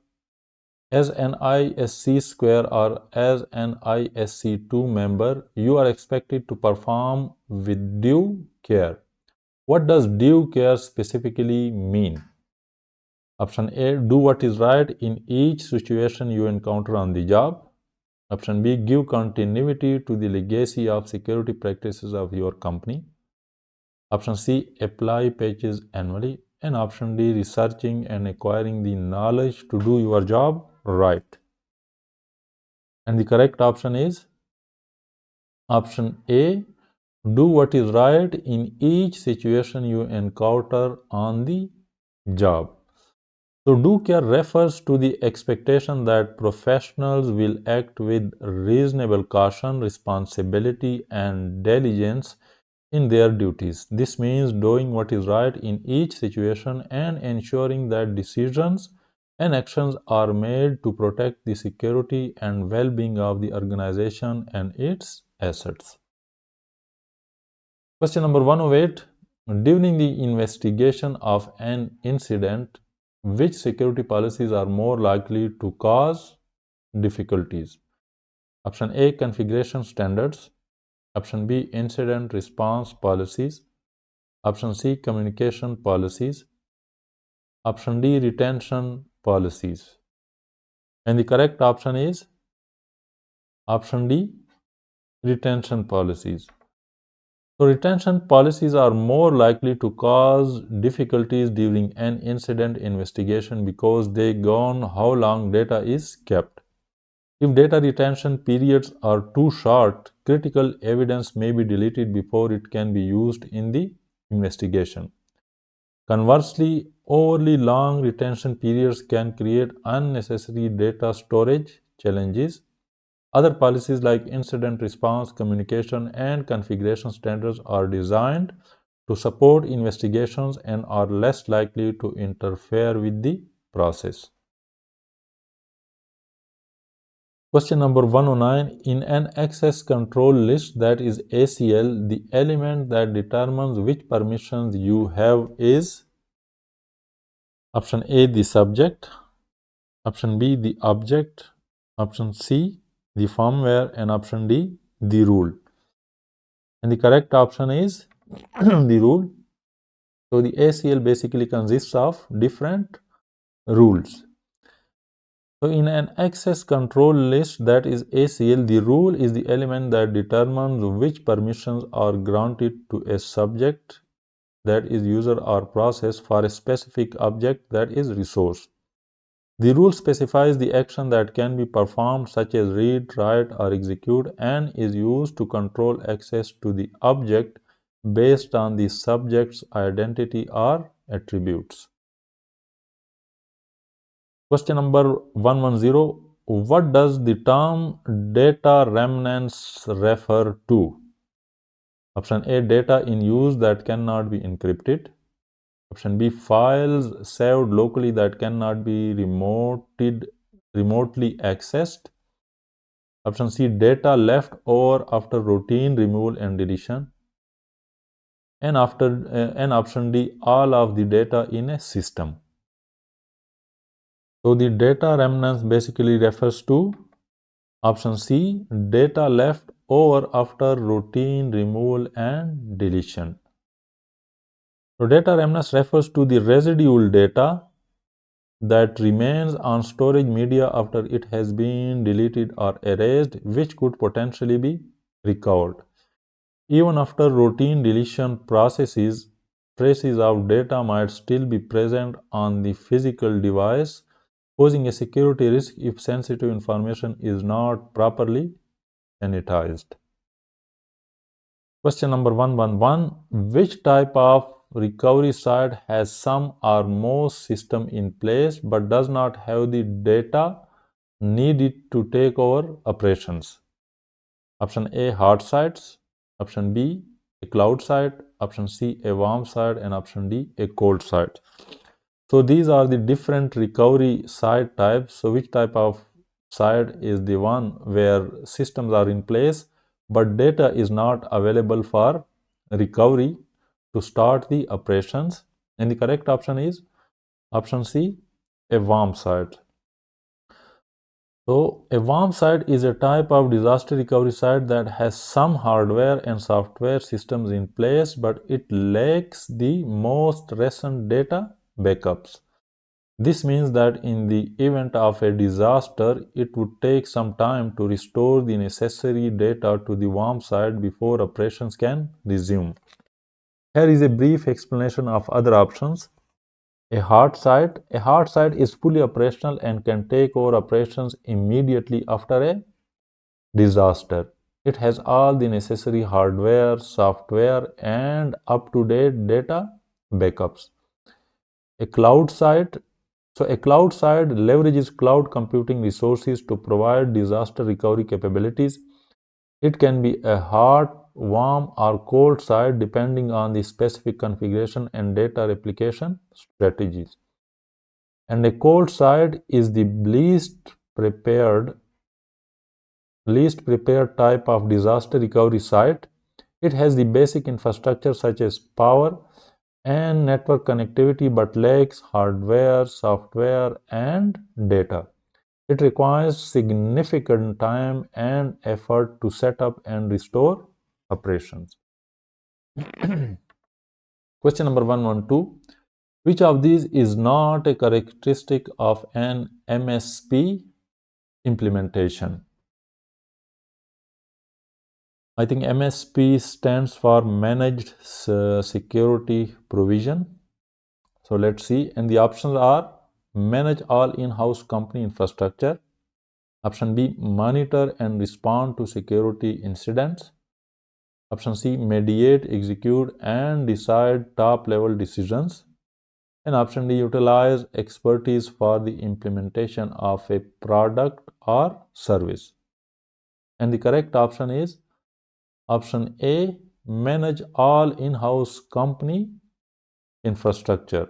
as an ISC square or as an ISC2 member, you are expected to perform with due care. What does due care specifically mean? Option A, do what is right in each situation you encounter on the job. Option B, give continuity to the legacy of security practices of your company. Option C, apply patches annually. And option D, researching and acquiring the knowledge to do your job right. And the correct option is option A, do what is right in each situation you encounter on the job. So, due care refers to the expectation that professionals will act with reasonable caution, responsibility, and diligence in their duties. This means doing what is right in each situation and ensuring that decisions and actions are made to protect the security and well-being of the organization and its assets. Question number 108. During the investigation of an incident, which security policies are more likely to cause difficulties? Option A, configuration standards. Option B, incident response policies. Option C, communication policies. Option D, retention policies. And the correct option is option D, retention policies. So, retention policies are more likely to cause difficulties during an incident investigation because they govern how long data is kept. If data retention periods are too short, critical evidence may be deleted before it can be used in the investigation. Conversely, overly long retention periods can create unnecessary data storage challenges. Other policies like incident response, communication, and configuration standards are designed to support investigations and are less likely to interfere with the process. Question number 109. In an access control list, that is ACL, the element that determines which permissions you have is option A, the subject, option B, the object, option C, the firmware, and option D, the rule. And the correct option is the rule. So the ACL basically consists of different rules. So in an access control list, that is ACL, the rule is the element that determines which permissions are granted to a subject, that is user or process, for a specific object, that is resource. The rule specifies the action that can be performed, such as read, write, or execute, and is used to control access to the object based on the subject's identity or attributes. Question number 110. What does the term data remnants refer to? Option A, data in use that cannot be encrypted. Option B, files saved locally that cannot be remotely accessed. Option C, data left over after routine removal and deletion. And option D, all of the data in a system. So the data remnants basically refers to option C, data left over after routine removal and deletion. So data remnants refers to the residual data that remains on storage media after it has been deleted or erased, which could potentially be recovered. Even after routine deletion processes, traces of data might still be present on the physical device, posing a security risk if sensitive information is not properly sanitized. Question number 111. Which type of recovery site has some or most system in place but does not have the data needed to take over operations? Option A, hard sites. Option B, a cloud site. Option C, a warm site. And option D, a cold site. So these are the different recovery site types. So which type of site is the one where systems are in place but data is not available for recovery to start the operations? And the correct option is option C, a warm site. So a warm site is a type of disaster recovery site that has some hardware and software systems in place, but it lacks the most recent data backups. This means that in the event of a disaster, it would take some time to restore the necessary data to the warm site before operations can resume. Here is a brief explanation of other options. A hard site. A hard site is fully operational and can take over operations immediately after a disaster. It has all the necessary hardware, software, and up-to-date data backups. A cloud site. So a cloud site leverages cloud computing resources to provide disaster recovery capabilities. It can be a hot, warm, or cold site depending on the specific configuration and data replication strategies. And a cold site is the least prepared type of disaster recovery site. It has the basic infrastructure such as power and network connectivity but lacks hardware, software, and data. It requires significant time and effort to set up and restore operations. Question number 112. Which of these is not a characteristic of an MSP implementation? I think MSP stands for Managed Security Provision. So let's see. And the options are manage all in-house company infrastructure. Option B, monitor and respond to security incidents. Option C, mediate, execute, and decide top-level decisions. And option D, utilize expertise for the implementation of a product or service. And the correct option is option A, manage all in-house company infrastructure.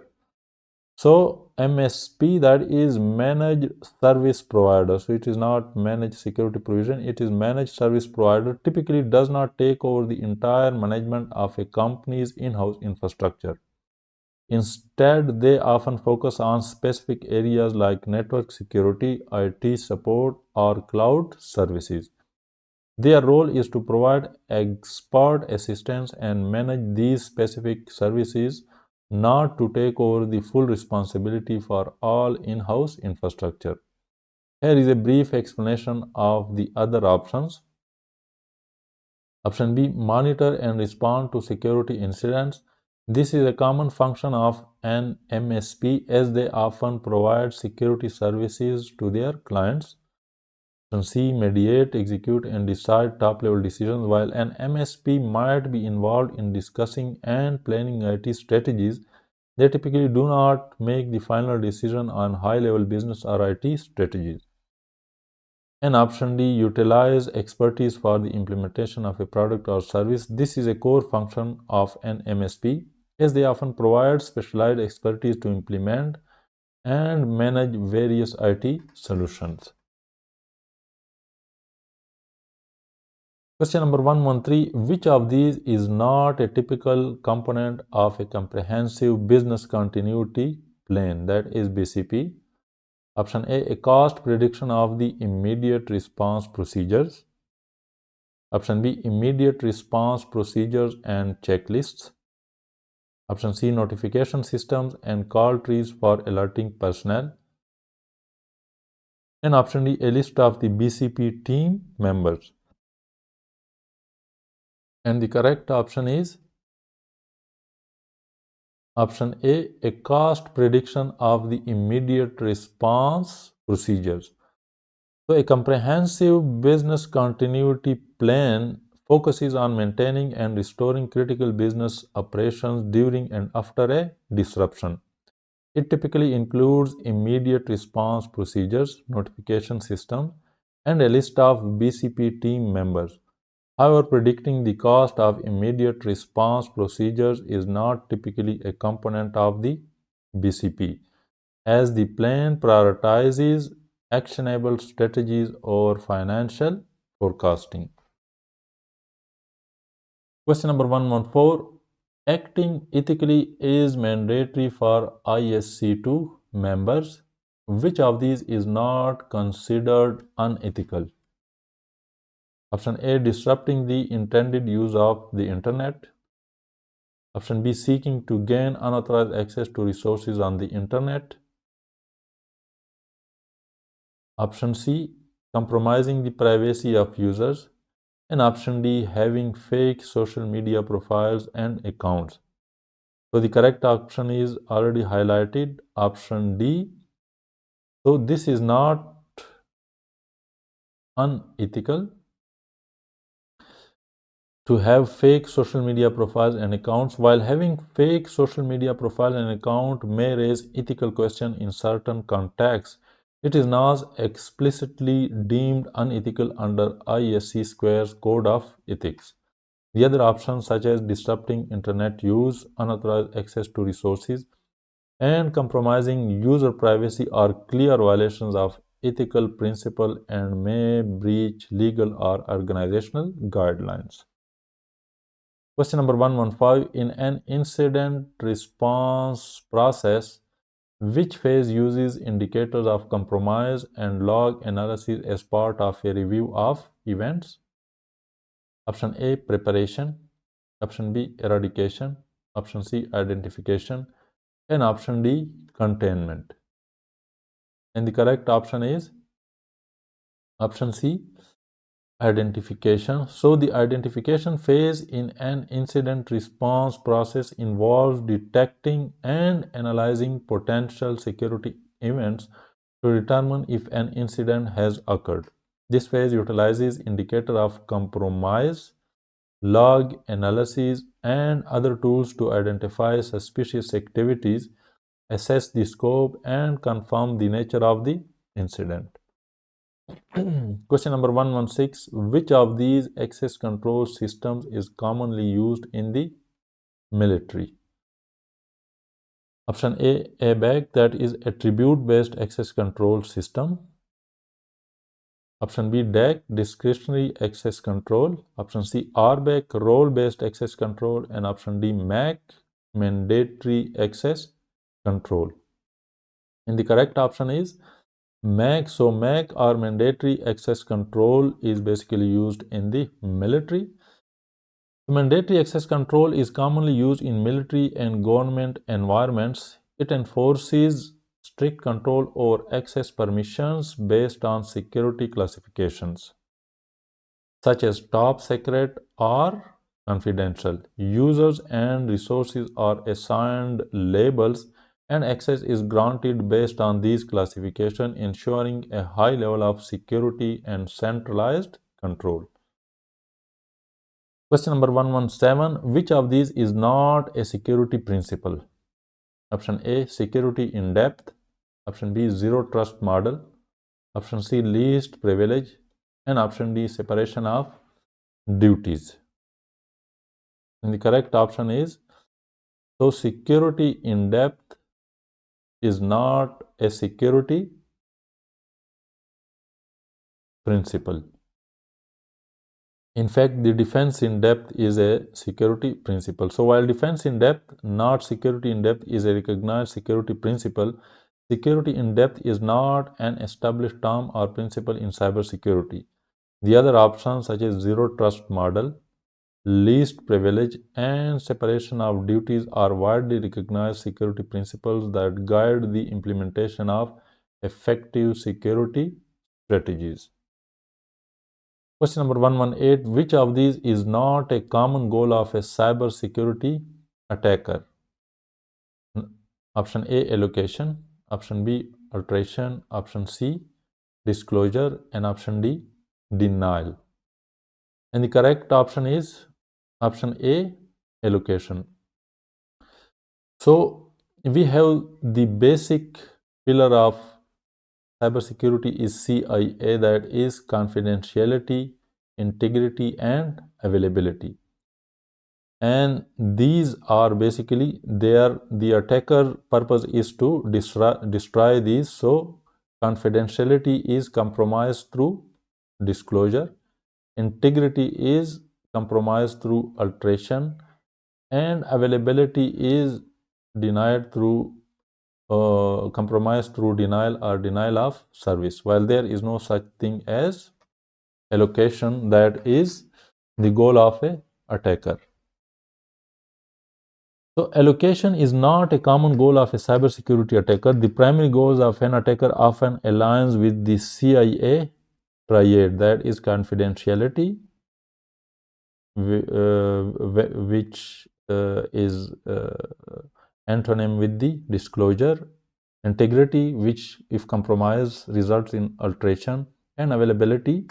So MSP, that is managed service provider. So it is not managed security provision, it is managed service provider. Typically does not take over the entire management of a company's in-house infrastructure. Instead, they often focus on specific areas like network security, IT support, or cloud services. Their role is to provide expert assistance and manage these specific services, not to take over the full responsibility for all in-house infrastructure. Here is a brief explanation of the other options. Option B, monitor and respond to security incidents. This is a common function of an MSP as they often provide security services to their clients. Option C, mediate, execute, and decide top-level decisions. While an MSP might be involved in discussing and planning IT strategies, they typically do not make the final decision on high-level business or IT strategies. And option D, utilize expertise for the implementation of a product or service. This is a core function of an MSP, as they often provide specialized expertise to implement and manage various IT solutions. Question number 113. Which of these is not a typical component of a comprehensive business continuity plan, that is BCP? Option A, a cost prediction of the immediate response procedures. Option B, immediate response procedures and checklists. Option C, notification systems and call trees for alerting personnel. And option D, a list of the BCP team members. And the correct option is option A, a cost prediction of the immediate response procedures. So, a comprehensive business continuity plan focuses on maintaining and restoring critical business operations during and after a disruption. It typically includes immediate response procedures, notification systems, and a list of BCP team members. However, predicting the cost of immediate response procedures is not typically a component of the BCP, as the plan prioritizes actionable strategies over financial forecasting. Question number 114. Acting ethically is mandatory for ISC2 members. Which of these is not considered unethical? Option A, disrupting the intended use of the internet. Option B, seeking to gain unauthorized access to resources on the internet. Option C, compromising the privacy of users. And option D, having fake social media profiles and accounts. So the correct option is already highlighted, option D. So this is not unethical. To have fake social media profiles and accounts. While having fake social media profile and account may raise ethical questions in certain contexts, it is not explicitly deemed unethical under ISC Square's Code of Ethics. The other options, such as disrupting internet use, unauthorized access to resources, and compromising user privacy, are clear violations of ethical principle and may breach legal or organizational guidelines. Question number 115. In an incident response process, which phase uses indicators of compromise and log analysis as part of a review of events? Option A, preparation. Option B, eradication. Option C, identification. And option D, containment. And the correct option is option C, identification. So the identification phase in an incident response process involves detecting and analyzing potential security events to determine if an incident has occurred. This phase utilizes indicator of compromise, log analysis, and other tools to identify suspicious activities, assess the scope, and confirm the nature of the incident. Question number 116. Which of these access control systems is commonly used in the military? Option A, ABAC, that is attribute based access control system. Option B, DAC, discretionary access control. Option C, RBAC, role based access control. And option D, MAC, mandatory access control. And the correct option is MAC. So MAC, or mandatory access control, is basically used in the military. Mandatory access control is commonly used in military and government environments. It enforces strict control over access permissions based on security classifications, such as top secret or confidential. Users and resources are assigned labels, and access is granted based on these classifications, ensuring a high level of security and centralized control. Question number 117. Which of these is not a security principle? Option A, security in depth. Option B, zero trust model. Option C, least privilege. And option D, separation of duties. And the correct option is, so security in depth is not a security principle. In fact, the defense in depth is a security principle. So while defense in depth, not security in depth, is a recognized security principle, security in depth is not an established term or principle in cybersecurity. The other options, such as zero trust model, least privilege, and separation of duties, are widely recognized security principles that guide the implementation of effective security strategies. Question number 118. Which of these is not a common goal of a cybersecurity attacker? Option A, allocation. Option B, alteration. Option C, disclosure. And option D, denial. And the correct option is option A, allocation. So we have the basic pillar of cybersecurity is CIA, that is confidentiality, integrity, and availability. And these are basically the attacker purpose is to destroy these. So confidentiality is compromised through disclosure, integrity is compromised through alteration, and availability is denied through compromise through denial or denial of service, while there is no such thing as allocation, that is the goal of a attacker. So allocation is not a common goal of a cybersecurity attacker. The primary goals of an attacker often aligns with the CIA triad, that is confidentiality, which is antonym with the disclosure, integrity, which if compromised results in alteration, and availability,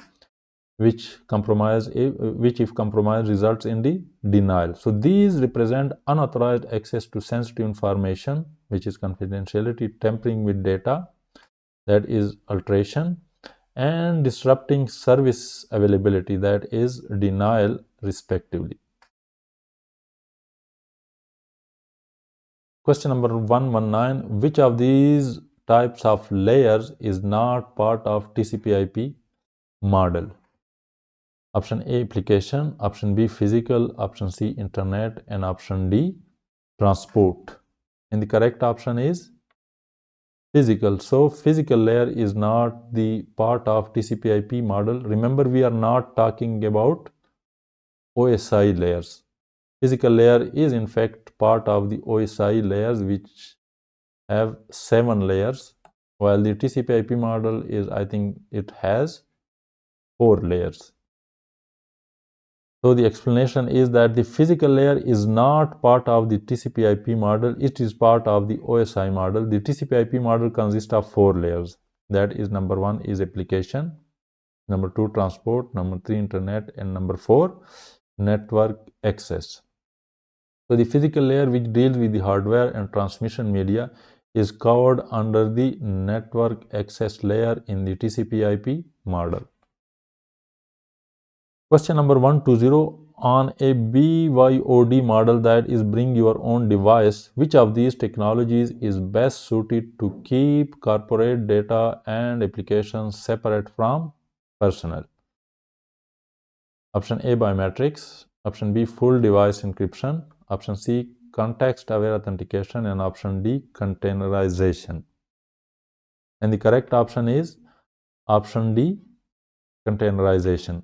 which if compromised results in the denial. So these represent unauthorized access to sensitive information, which is confidentiality, tampering with data, that is alteration, and disrupting service availability, that is denial, respectively. Question number 119. Which of these types of layers is not part of TCP/IP model? Option A, application. Option B, physical. Option C, internet. And option D, transport. And the correct option is physical. So physical layer is not the part of TCP/IP model. Remember, we are not talking about OSI layers. Physical layer is in fact part of the OSI layers, which have 7 layers, while the TCP/IP model is, I think it has 4 layers. So the explanation is that the physical layer is not part of the TCP/IP model, it is part of the OSI model. The TCP/IP model consists of 4 layers. That is, number 1 is application, number 2 transport, number 3 internet, and number 4 network access. So the physical layer, which deals with the hardware and transmission media, is covered under the network access layer in the TCP/IP model. Question number 120. On a BYOD model, that is bring your own device, which of these technologies is best suited to keep corporate data and applications separate from personnel? Option A, biometrics. Option B, full device encryption. Option C, context-aware authentication. And option D, containerization. And the correct option is option D, containerization.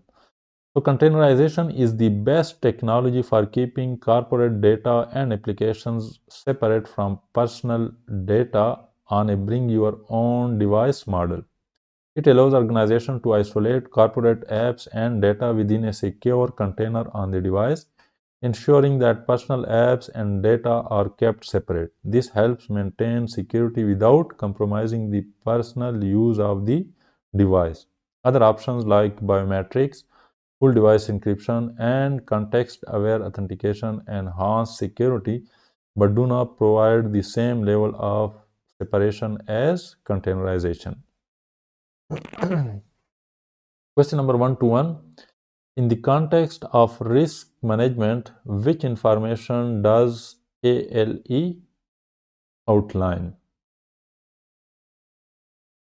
So containerization is the best technology for keeping corporate data and applications separate from personal data on a bring your own device model. It allows organizations to isolate corporate apps and data within a secure container on the device, ensuring that personal apps and data are kept separate. This helps maintain security without compromising the personal use of the device. Other options like biometrics, full device encryption, and context-aware authentication enhance security but do not provide the same level of separation as containerization. Question number 121. In the context of risk management, which information does ALE outline?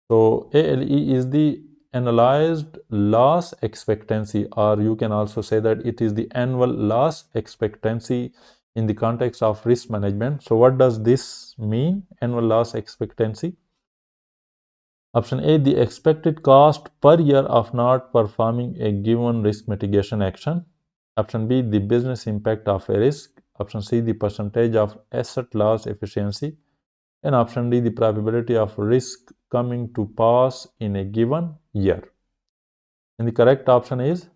So ALE is the analyzed loss expectancy, or you can also say that it is the annual loss expectancy in the context of risk management. So what does this mean, annual loss expectancy? Option A, the expected cost per year of not performing a given risk mitigation action. Option B, the business impact of a risk. Option C, the percentage of asset loss efficiency. And option D, the probability of risk coming to pass in a given year. And the correct option is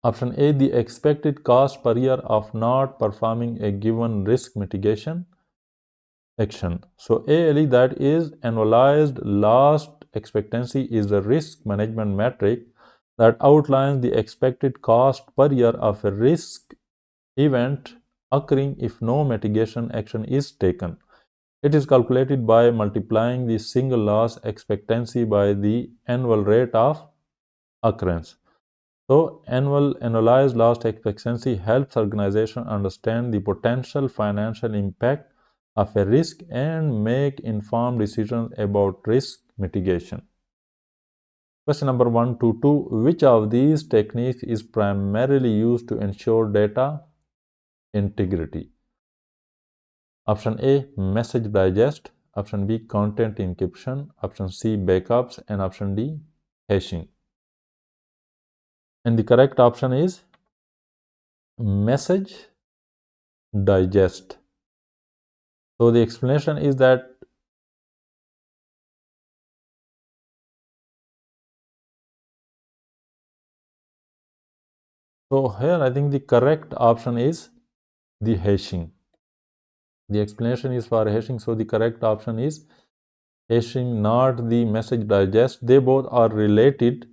option A, the expected cost per year of not performing a given risk mitigation action. So ALE, that is annualized last expectancy, is a risk management metric that outlines the expected cost per year of a risk event occurring if no mitigation action is taken. It is calculated by multiplying the single loss expectancy by the annual rate of occurrence. So, annualized loss expectancy helps organizations understand the potential financial impact of a risk and make informed decisions about risk mitigation. Question number 122. Which of these techniques is primarily used to ensure data integrity? Option A, message digest. Option B, content encryption. Option C, backups. And option D, hashing. And the correct option is message digest. So the explanation is that, so here I think the correct option is the hashing. The explanation is for hashing, so the correct option is hashing, not the message digest. They both are related.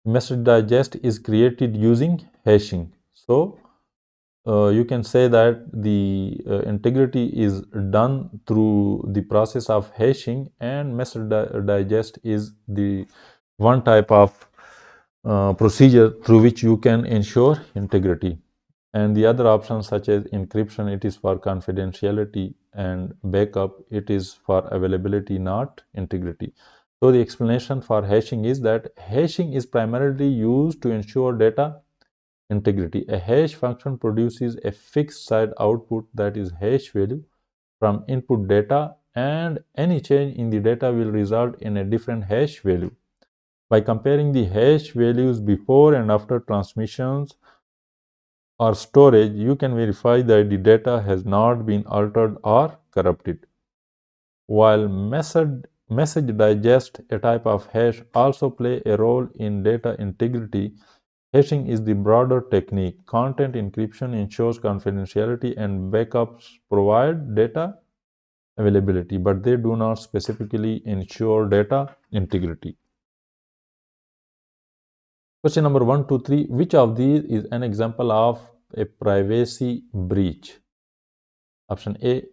Message digest is created using hashing. So you can say that the integrity is done through the process of hashing, and message digest is the one type of procedure through which you can ensure integrity. And the other options such as encryption, it is for confidentiality, and backup, it is for availability, not integrity. So the explanation for hashing is that hashing is primarily used to ensure data integrity. A hash function produces a fixed side output, that is hash value, from input data, and any change in the data will result in a different hash value. By comparing the hash values before and after transmissions or storage, you can verify that the data has not been altered or corrupted. While message digest, a type of hash, also play a role in data integrity, hashing is the broader technique. Content encryption ensures confidentiality and backups provide data availability, but they do not specifically ensure data integrity. Question number 123. Which of these is an example of a privacy breach? Option A,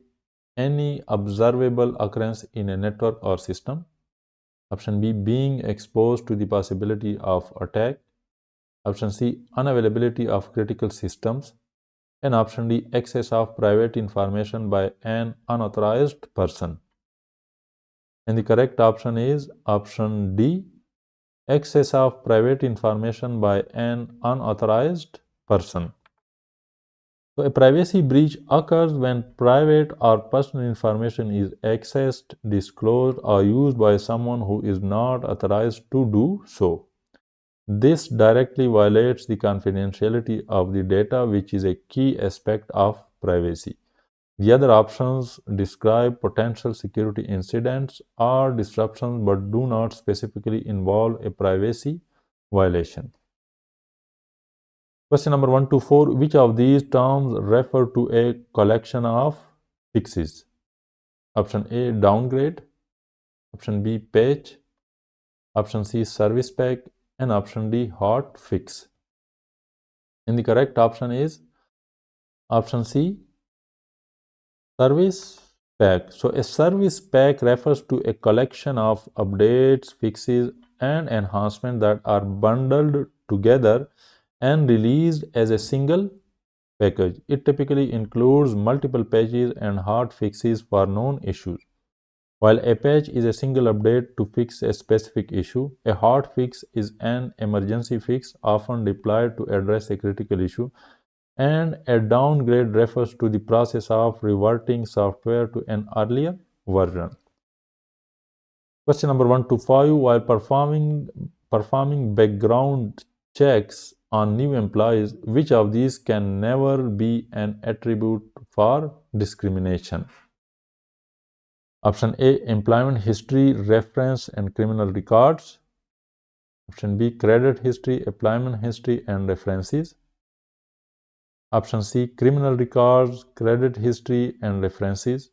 any observable occurrence in a network or system. Option B, being exposed to the possibility of attack. Option C, unavailability of critical systems. And option D, access of private information by an unauthorized person. And the correct option is option D, access of private information by an unauthorized person. So a privacy breach occurs when private or personal information is accessed, disclosed, or used by someone who is not authorized to do so. This directly violates the confidentiality of the data, which is a key aspect of privacy. The other options describe potential security incidents or disruptions but do not specifically involve a privacy violation. Question number 124. Which of these terms refer to a collection of fixes? Option A, downgrade. Option B, patch. Option C, service pack. And option D, hot fix. And the correct option is option C, service pack. So a service pack refers to a collection of updates, fixes, and enhancements that are bundled together and released as a single package. It typically includes multiple patches and hot fixes for known issues. While a patch is a single update to fix a specific issue, a hot fix is an emergency fix often deployed to address a critical issue, and a downgrade refers to the process of reverting software to an earlier version. Question number 125. While performing background checks on new employees, which of these can never be an attribute for discrimination? Option A, employment history, reference, and criminal records. Option B, credit history, employment history, and references. Option C, criminal records, credit history, and references.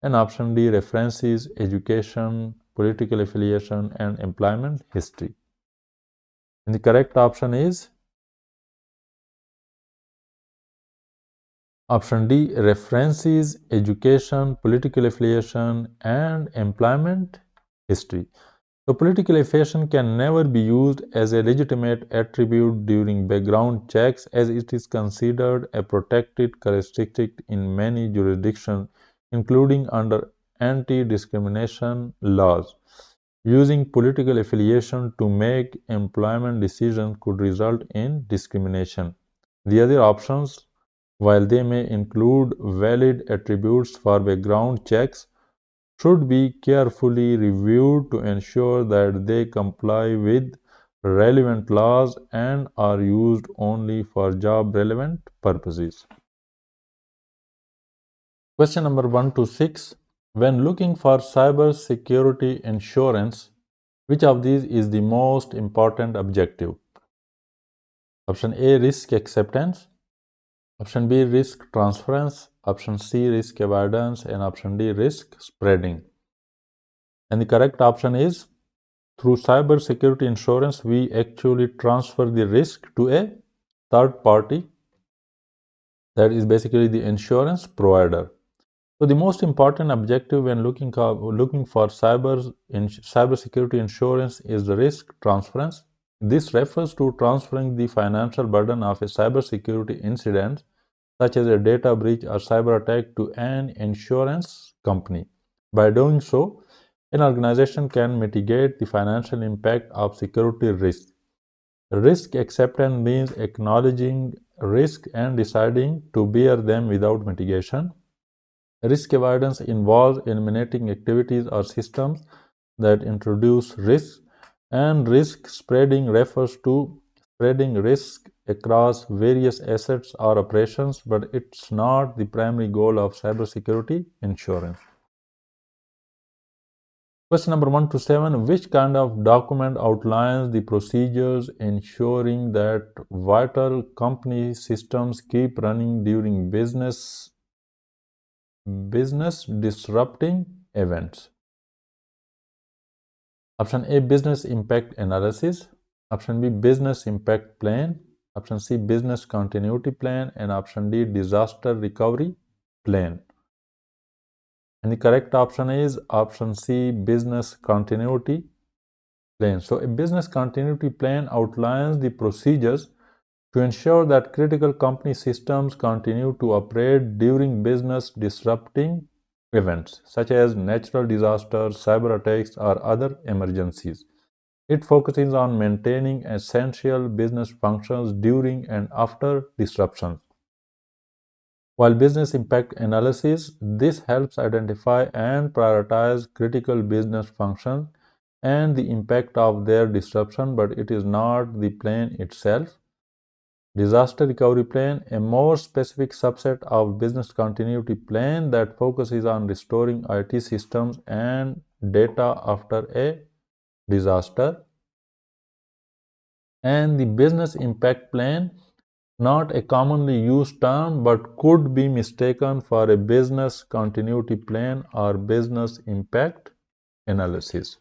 And option D, references, education, political affiliation, and employment history. And the correct option is option D, references, education, political affiliation, and employment history. So political affiliation can never be used as a legitimate attribute during background checks, as it is considered a protected characteristic in many jurisdictions, including under anti-discrimination laws. Using political affiliation to make employment decisions could result in discrimination. The other options, while they may include valid attributes for background checks, should be carefully reviewed to ensure that they comply with relevant laws and are used only for job-relevant purposes. Question number 1 to 6. When looking for cybersecurity insurance, which of these is the most important objective? Option A, risk acceptance. Option B, risk transference. Option C, risk avoidance. And option D, risk spreading. And the correct option is, through cybersecurity insurance, we actually transfer the risk to a third party, that is basically the insurance provider. So the most important objective when looking for cybersecurity insurance is the risk transference. This refers to transferring the financial burden of a cybersecurity incident, such as a data breach or cyber attack, to an insurance company. By doing so, an organization can mitigate the financial impact of security risks. Risk acceptance means acknowledging risk and deciding to bear them without mitigation. Risk avoidance involves eliminating activities or systems that introduce risk, and risk spreading refers to spreading risk across various assets or operations, but it's not the primary goal of cybersecurity insurance. Question number 1 to 7. Which kind of document outlines the procedures ensuring that vital company systems keep running during business disrupting events? Option A, business impact analysis. Option B, business impact plan. Option C, business continuity plan. And option D, disaster recovery plan. And the correct option is option C, business continuity plan. So a business continuity plan outlines the procedures to ensure that critical company systems continue to operate during business disrupting events such as natural disasters, cyber attacks, or other emergencies. It focuses on maintaining essential business functions during and after disruptions. While business impact analysis, this helps identify and prioritize critical business functions and the impact of their disruption, but it is not the plan itself. Disaster recovery plan, a more specific subset of business continuity plan that focuses on restoring IT systems and data after a disaster. And the business impact plan, not a commonly used term but could be mistaken for a business continuity plan or business impact analysis.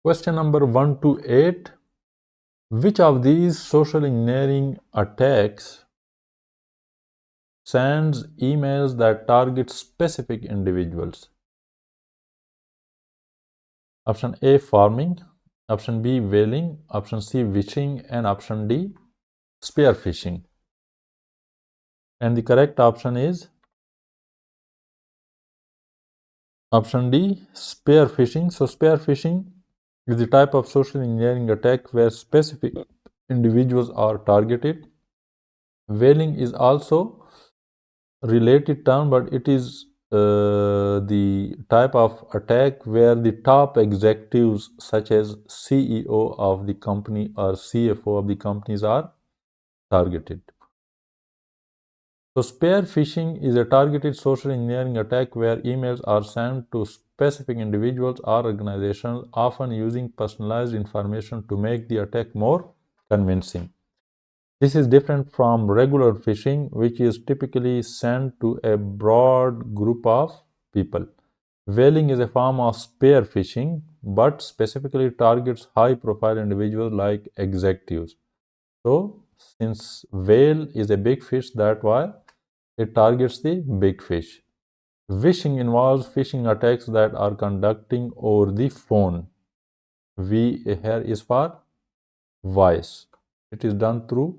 Question number 1 to 8. Which of these social engineering attacks sends emails that target specific individuals? Option A, farming. Option B, whaling. Option C, wishing. And option D, spear phishing. And the correct option is option D, spear phishing. So spear phishing is the type of social engineering attack where specific individuals are targeted. Whaling is also a related term, but it is the type of attack where the top executives such as CEO of the company or CFO of the companies are targeted. So spear phishing is a targeted social engineering attack where emails are sent to specific individuals or organizations, often using personalized information to make the attack more convincing. This is different from regular phishing, which is typically sent to a broad group of people. Whaling is a form of spear phishing, but specifically targets high-profile individuals like executives. So, since whale is a big fish, that's why it targets the big fish. Phishing involves phishing attacks that are conducting over the phone. V here is for voice. It is done through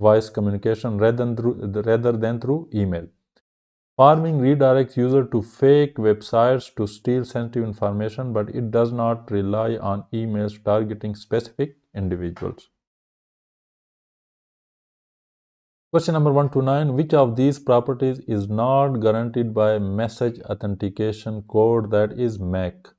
voice communication rather than through email. Farming redirects users to fake websites to steal sensitive information, but it does not rely on emails targeting specific individuals. Question number 129. Which of these properties is not guaranteed by message authentication code that is MAC?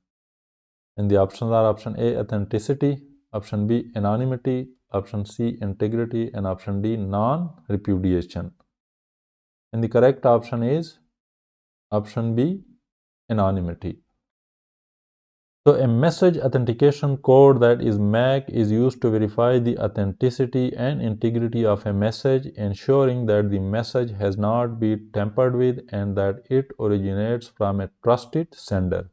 And the options are option A, authenticity, option B, anonymity, option C, integrity, and option D, non-repudiation. And the correct option is option B, anonymity. So a message authentication code that is MAC is used to verify the authenticity and integrity of a message, ensuring that the message has not been tampered with and that it originates from a trusted sender.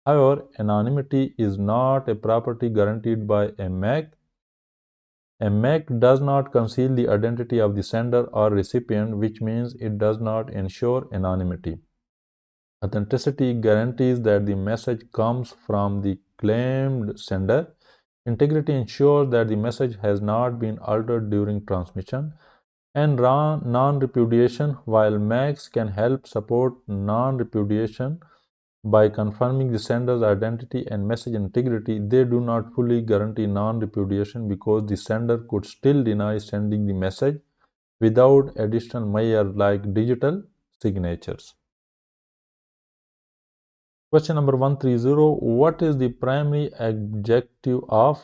However, anonymity is not a property guaranteed by a MAC. A MAC does not conceal the identity of the sender or recipient, which means it does not ensure anonymity. Authenticity guarantees that the message comes from the claimed sender. Integrity ensures that the message has not been altered during transmission. And non-repudiation, while MACs can help support non-repudiation by confirming the sender's identity and message integrity, they do not fully guarantee non-repudiation because the sender could still deny sending the message without additional measure like digital signatures. Question number 130. What is the primary objective of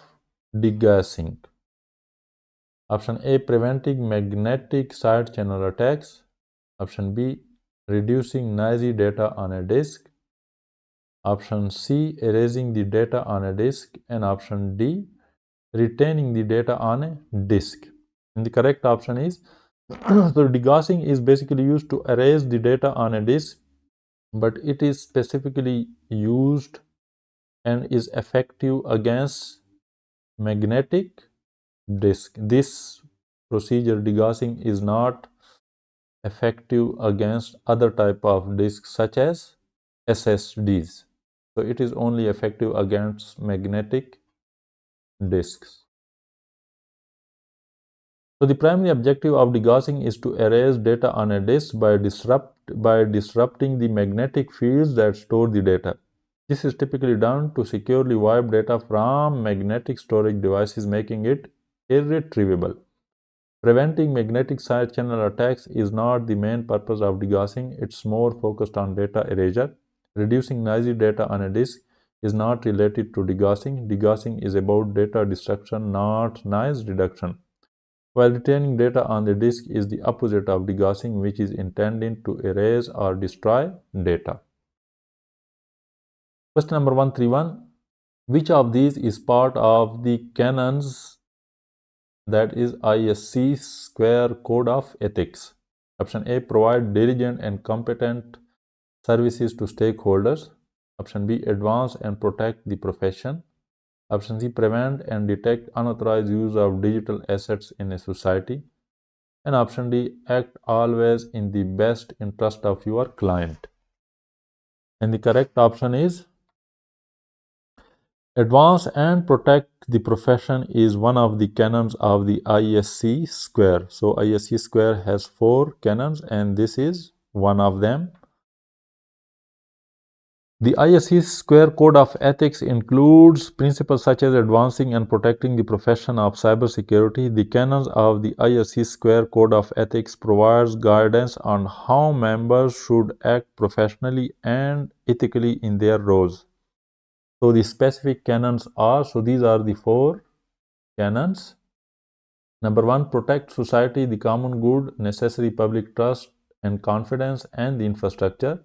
degassing? Option A, preventing magnetic side channel attacks. Option B, reducing noisy data on a disk. Option C, erasing the data on a disk. And option D, retaining the data on a disk. And the correct option is so degassing is basically used to erase the data on a disk, but it is specifically used and is effective against magnetic disk. This procedure degassing is not effective against other type of disks such as SSDs. So it is only effective against magnetic disks. So the primary objective of degassing is to erase data on a disk by disrupting the magnetic fields that store the data. This is typically done to securely wipe data from magnetic storage devices, making it irretrievable. Preventing magnetic side channel attacks is not the main purpose of degassing, it's more focused on data erasure. Reducing noisy data on a disk is not related to degassing. Degassing is about data destruction, not noise reduction. While retaining data on the disk is the opposite of degassing, which is intended to erase or destroy data. Question number 131. Which of these is part of the canons that is ISC square code of ethics? Option A, provide diligent and competent services to stakeholders. Option B, advance and protect the profession. Option C, prevent and detect unauthorized use of digital assets in a society. And option D, act always in the best interest of your client. And the correct option is advance and protect the profession is one of the canons of the ISC square. So ISC square has 4 canons and this is one of them. The ISC square code of ethics includes principles such as advancing and protecting the profession of cybersecurity. The canons of the ISC square code of ethics provides guidance on how members should act professionally and ethically in their roles. So the specific canons are, so these are the 4 canons. Number one, protect society, the common good, necessary public trust and confidence, and the infrastructure.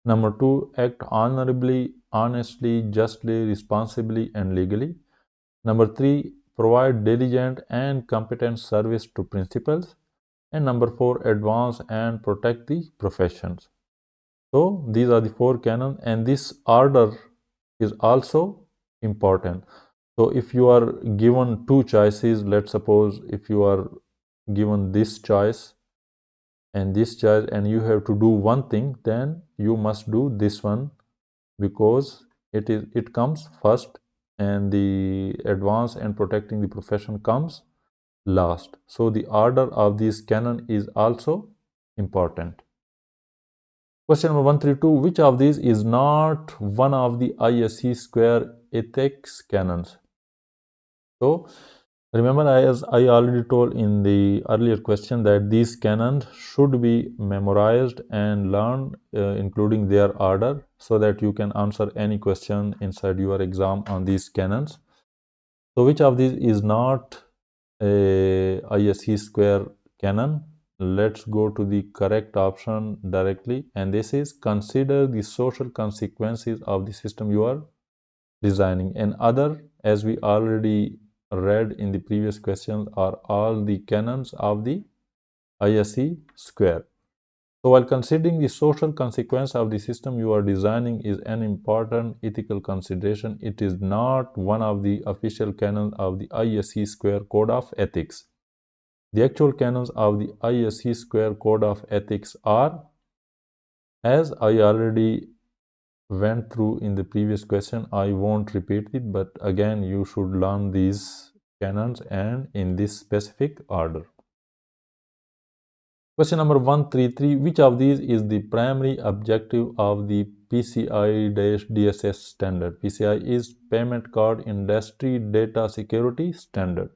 Number two, act honorably, honestly, justly, responsibly, and legally. Number three, provide diligent and competent service to principals. And number four, advance and protect the professions. So these are the four canons, and this order is also important. So if you are given two choices, let's suppose if you are given this choice and this choice, and you have to do one thing, then you must do this one, because it comes first, and the advance and protecting the profession comes last. So the order of this canon is also important. Question number 132, which of these is not one of the ISC square ethics canons? So remember, as I already told in the earlier question, that these canons should be memorized and learned, including their order, so that you can answer any question inside your exam on these canons. So which of these is not a ISC square canon? Let's go to the correct option directly, and this is consider the social consequences of the system you are designing. And other, as we already read in the previous questions, are all the canons of the ISC square. So while considering the social consequence of the system you are designing is an important ethical consideration, it is not one of the official canons of the ISC square code of ethics. The actual canons of the ISC square code of ethics are, as I already went through in the previous question, I won't repeat it, but again you should learn these canons and in this specific order. Question number 133, which of these is the primary objective of the PCI-DSS standard? PCI is Payment Card Industry Data Security Standard.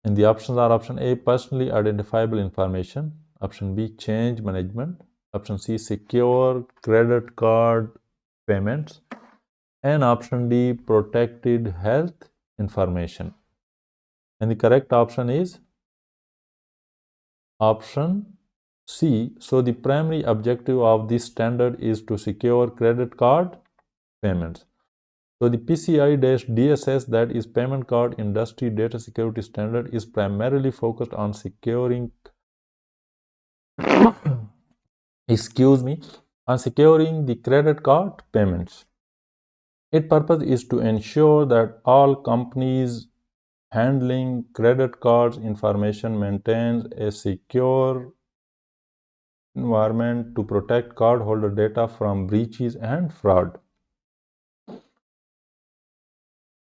And the options are: option A, personally identifiable information; option B, change management; option C, secure credit card payments; and option D, protected health information. And the correct option is option C. So the primary objective of this standard is to secure credit card payments. So the PCI-DSS, that is Payment Card Industry Data Security Standard, is primarily focused on securing on securing the credit card payments. Its purpose is to ensure that all companies handling credit cards information maintains a secure environment to protect cardholder data from breaches and fraud.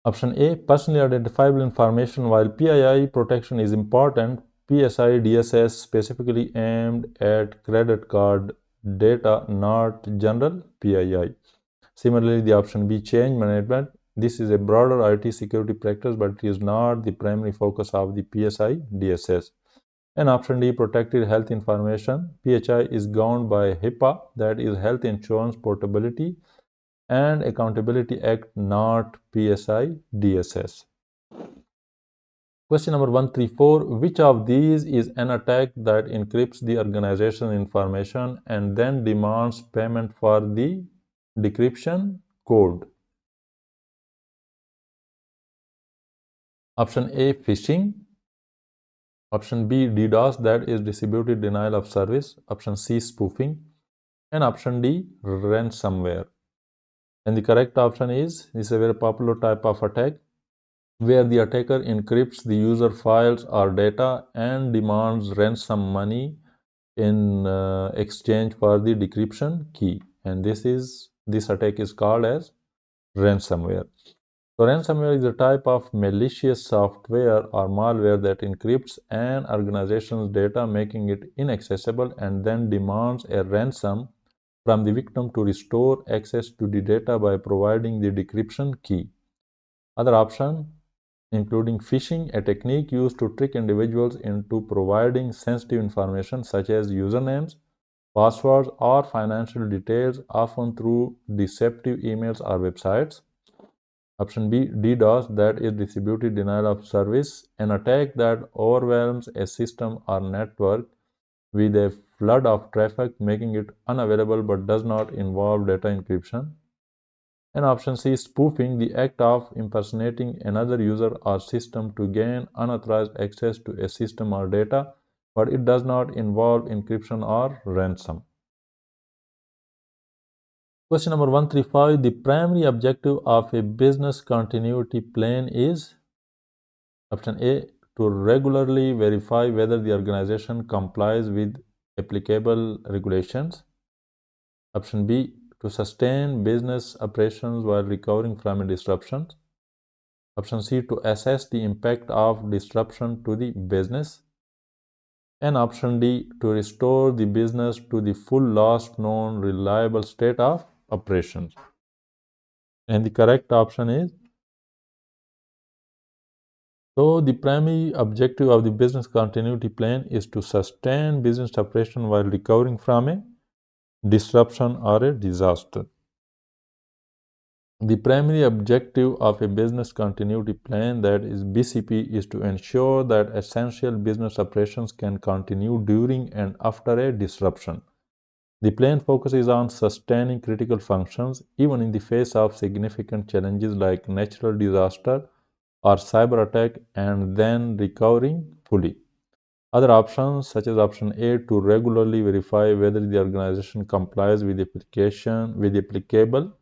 Option A, personally identifiable information. While PII protection is important, PSI DSS specifically aimed at credit card data, not general PII. Similarly, the option B, change management. This is a broader IT security practice, but it is not the primary focus of the PSI DSS. And option D, protected health information. PHI is governed by HIPAA, that is Health Insurance Portability and Accountability Act, not PSI DSS. Question number 134, which of these is an attack that encrypts the organization information and then demands payment for the decryption code? Option A, phishing; option B, DDoS, that is distributed denial of service; option C, spoofing; and option D, ransomware. And the correct option is, this is a very popular type of attack where the attacker encrypts the user files or data and demands ransom money in exchange for the decryption key. And this attack is called as ransomware. So ransomware is a type of malicious software or malware that encrypts an organization's data, making it inaccessible, and then demands a ransom from the victim to restore access to the data by providing the decryption key. Other options including phishing, a technique used to trick individuals into providing sensitive information such as usernames, passwords, or financial details, often through deceptive emails or websites. Option B, DDoS, that is distributed denial of service, an attack that overwhelms a system or network with a flood of traffic, making it unavailable but does not involve data encryption. And option C, spoofing, the act of impersonating another user or system to gain unauthorized access to a system or data, but it does not involve encryption or ransom. Question number 135, the primary objective of a business continuity plan is option A, to regularly verify whether the organization complies with applicable regulations. Option B, to sustain business operations while recovering from a disruption. Option C, to assess the impact of disruption to the business. And option D, to restore the business to the full last known reliable state of operations. And the correct option is, so the primary objective of the business continuity plan is to sustain business operation while recovering from a disruption or a disaster. The primary objective of a business continuity plan, that is BCP, is to ensure that essential business operations can continue during and after a disruption. The plan focuses on sustaining critical functions even in the face of significant challenges like natural disaster or cyber attack and then recovering fully. Other options, such as option A, to regularly verify whether the organization complies with the applicable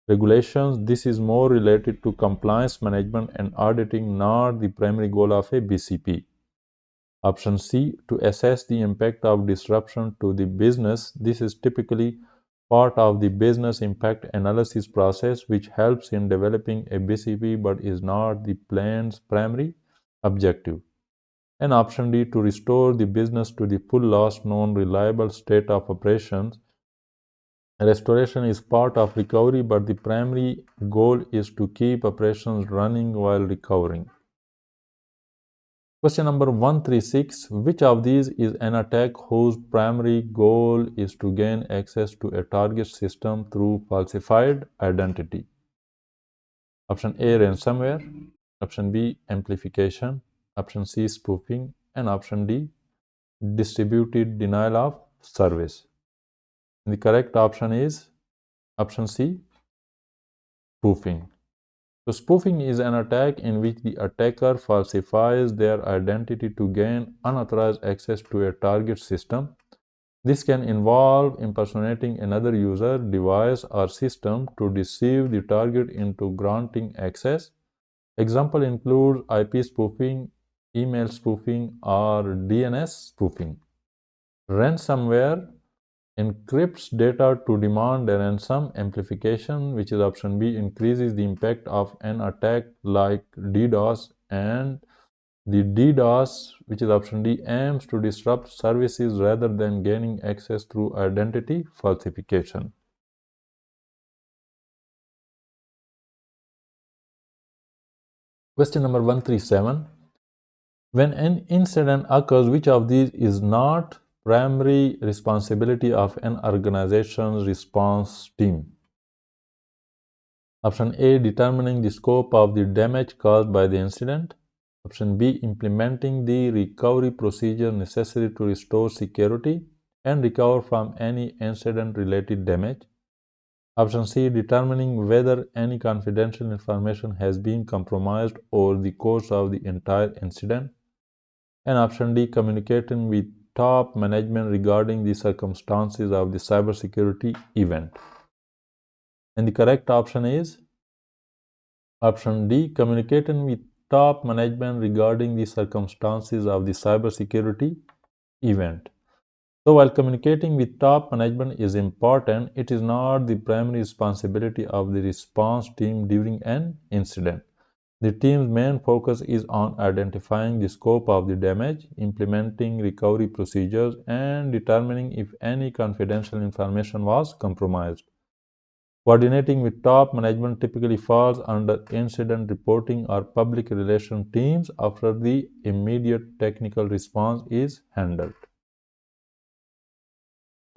regulations. This is more related to compliance management and auditing, not the primary goal of a BCP. Option C, to assess the impact of disruption to the business. This is typically part of the business impact analysis process, which helps in developing a BCP but is not the plan's primary objective. And option D, to restore the business to the full last known reliable state of operations. Restoration is part of recovery, but the primary goal is to keep operations running while recovering. Question number 136, which of these is an attack whose primary goal is to gain access to a target system through falsified identity? Option A, ransomware. Option B, amplification. Option C, spoofing. And option D, distributed denial of service. And the correct option is option C, spoofing. So spoofing is an attack in which the attacker falsifies their identity to gain unauthorized access to a target system. This can involve impersonating another user, device, or system to deceive the target into granting access. Example include IP spoofing, email spoofing, or DNS spoofing. Ransomware encrypts data to demand a ransom. Amplification, which is option B, increases the impact of an attack like DDoS, and the DDoS, which is option D, aims to disrupt services rather than gaining access through identity falsification. Question number 137. When an incident occurs, which of these is not primary responsibility of an organization's response team? Option A, determining the scope of the damage caused by the incident. Option B, implementing the recovery procedure necessary to restore security and recover from any incident-related damage. Option C, determining whether any confidential information has been compromised over the course of the entire incident. And option D, communicating with top management regarding the circumstances of the cybersecurity event. And the correct option is option D, communicating with top management regarding the circumstances of the cybersecurity event. So while communicating with top management is important, it is not the primary responsibility of the response team during an incident. The team's main focus is on identifying the scope of the damage, implementing recovery procedures, and determining if any confidential information was compromised. Coordinating with top management typically falls under incident reporting or public relations teams after the immediate technical response is handled.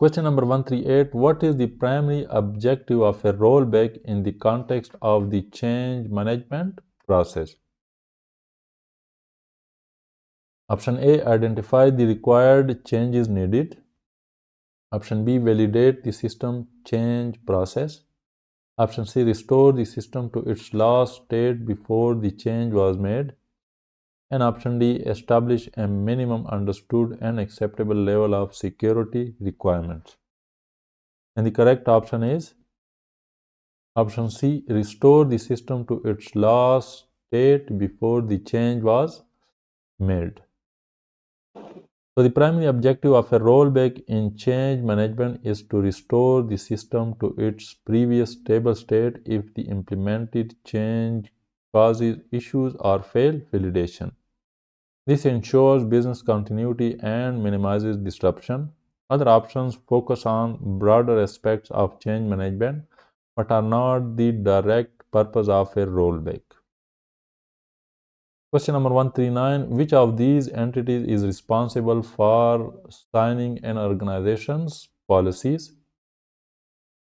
Question number 138. What is the primary objective of a rollback in the context of the change management process? Option A. Identify the required changes needed. Option B. Validate the system change process. Option C. Restore the system to its last state before the change was made. And option D. Establish a minimum understood and acceptable level of security requirements. And the correct option is option C. Restore the system to its last state before the change was made. So the primary objective of a rollback in change management is to restore the system to its previous stable state if the implemented change causes issues or fail validation. This ensures business continuity and minimizes disruption. Other options focus on broader aspects of change management but are not the direct purpose of a rollback. Question number 139. Which of these entities is responsible for signing an organization's policies?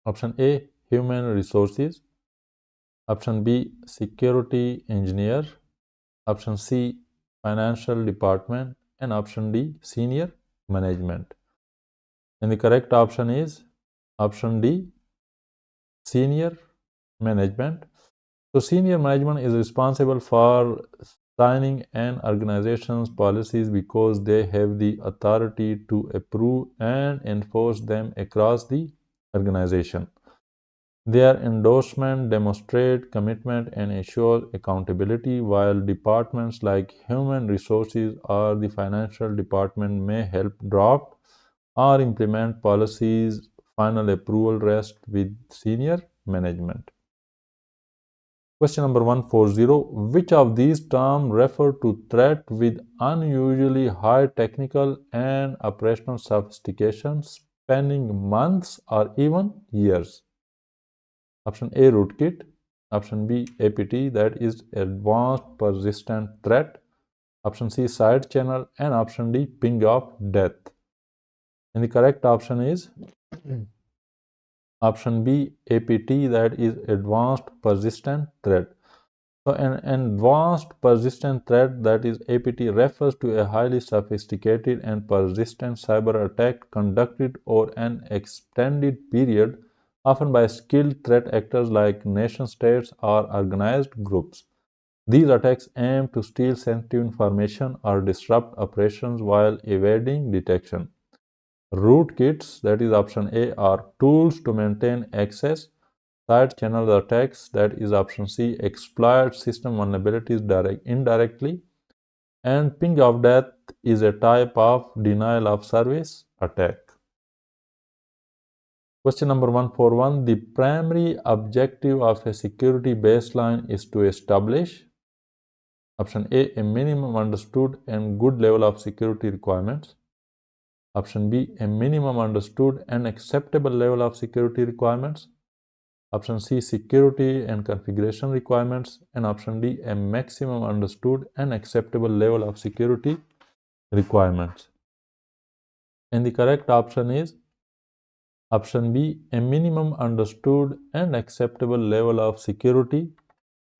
Option A. Human resources. Option B. Security engineer. Option C. Financial department. And option D. Senior management. And the correct option is option D. Senior management. So senior management is responsible for signing an organization's policies because they have the authority to approve and enforce them across the organization. Their endorsement demonstrates commitment and ensures accountability, while departments like human resources or the financial department may help draft or implement policies. Final approval rests with senior management. Question number 140. Which of these terms refer to threat with unusually high technical and operational sophistication spanning months or even years? Option A. Rootkit. Option B. APT, that is Advanced Persistent Threat. Option C. Side channel. And option D. Ping of death. And the correct option is option B. APT, that is Advanced Persistent Threat. So an advanced persistent threat, that is APT, refers to a highly sophisticated and persistent cyber attack conducted over an extended period, often by skilled threat actors like nation states or organized groups. These attacks aim to steal sensitive information or disrupt operations while evading detection. Rootkits, that is option A, are tools to maintain access. Side channel attacks, that is option C, exploit system vulnerabilities indirectly. And ping of death is a type of denial of service attack. Question number 141. The primary objective of a security baseline is to establish option A, a minimum understood and good level of security requirements. Option B, a minimum understood and acceptable level of security requirements. Option C, security and configuration requirements. And option D, a maximum understood and acceptable level of security requirements. And the correct option is option B, a minimum understood and acceptable level of security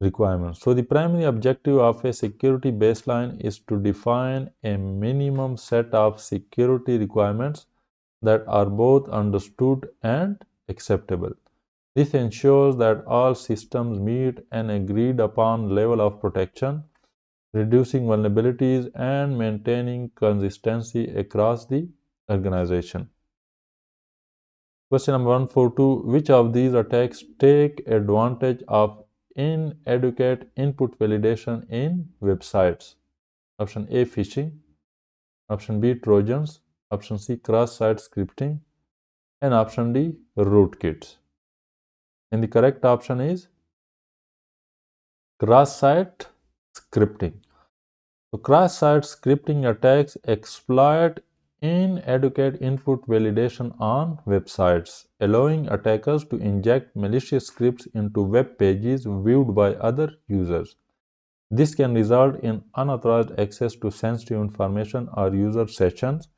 requirements. So the primary objective of a security baseline is to define a minimum set of security requirements that are both understood and acceptable. This ensures that all systems meet an agreed upon level of protection, reducing vulnerabilities and maintaining consistency across the organization. Question number 142. Which of these attacks take advantage of inadequate input validation in websites? Option A, phishing. Option B, Trojans. Option C, cross-site scripting. And option D, rootkits. And the correct option is cross-site scripting. So cross-site scripting attacks exploit inadequate input validation on websites, allowing attackers to inject malicious scripts into web pages viewed by other users. This can result in unauthorized access to sensitive information or user sessions,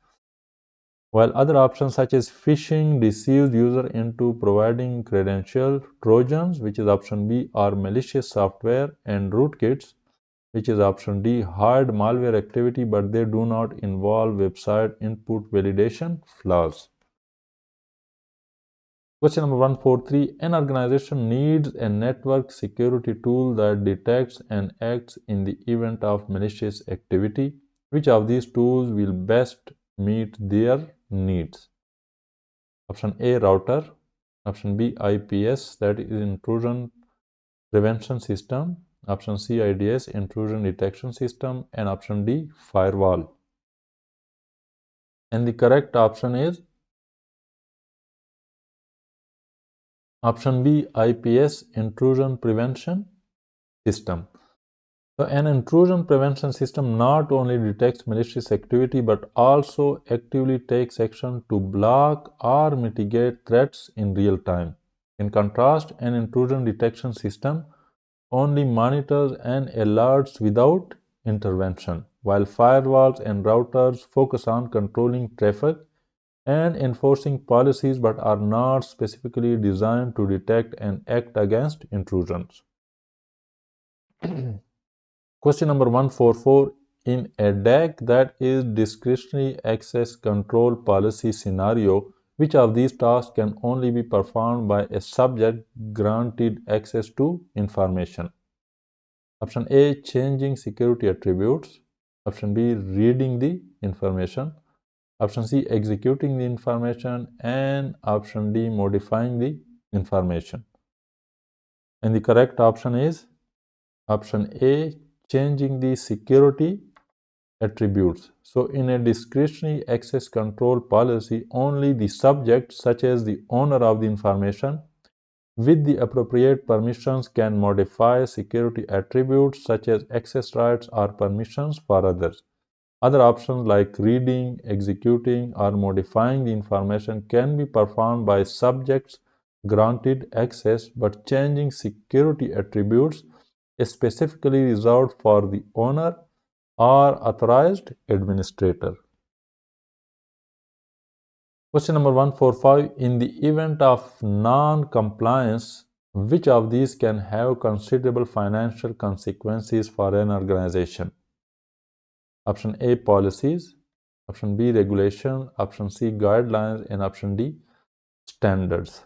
while other options such as phishing deceives user into providing credential trojans, which is option B, or malicious software, and rootkits, which is option D, hide malware activity but they do not involve website input validation flaws. Question number 143. An organization needs a network security tool that detects and acts in the event of malicious activity. Which of these tools will best meet their needs? Option A, router. Option B, IPS, that is intrusion prevention system. Option C, IDS, intrusion detection system. And option D, firewall. And the correct option is option B, IPS, intrusion prevention system. So an intrusion prevention system not only detects malicious activity but also actively takes action to block or mitigate threats in real time. In contrast, an intrusion detection system only monitors and alerts without intervention, while firewalls and routers focus on controlling traffic and enforcing policies but are not specifically designed to detect and act against intrusions. Question number 144. In a DAC, that is discretionary access control policy scenario, which of these tasks can only be performed by a subject granted access to information? Option A, changing security attributes. Option B, reading the information. Option C, executing the information. And option D, modifying the information. And the correct option is option A, changing the security attributes. So in a discretionary access control policy, only the subject, such as the owner of the information, with the appropriate permissions can modify security attributes such as access rights or permissions for others. Other options like reading, executing, or modifying the information can be performed by subjects granted access, but changing security attributes is specifically reserved for the owner or authorized administrator. Question number 145. In the event of non-compliance, which of these can have considerable financial consequences for an organization? Option A, policies. Option B, regulation. Option C, guidelines. And option D, standards.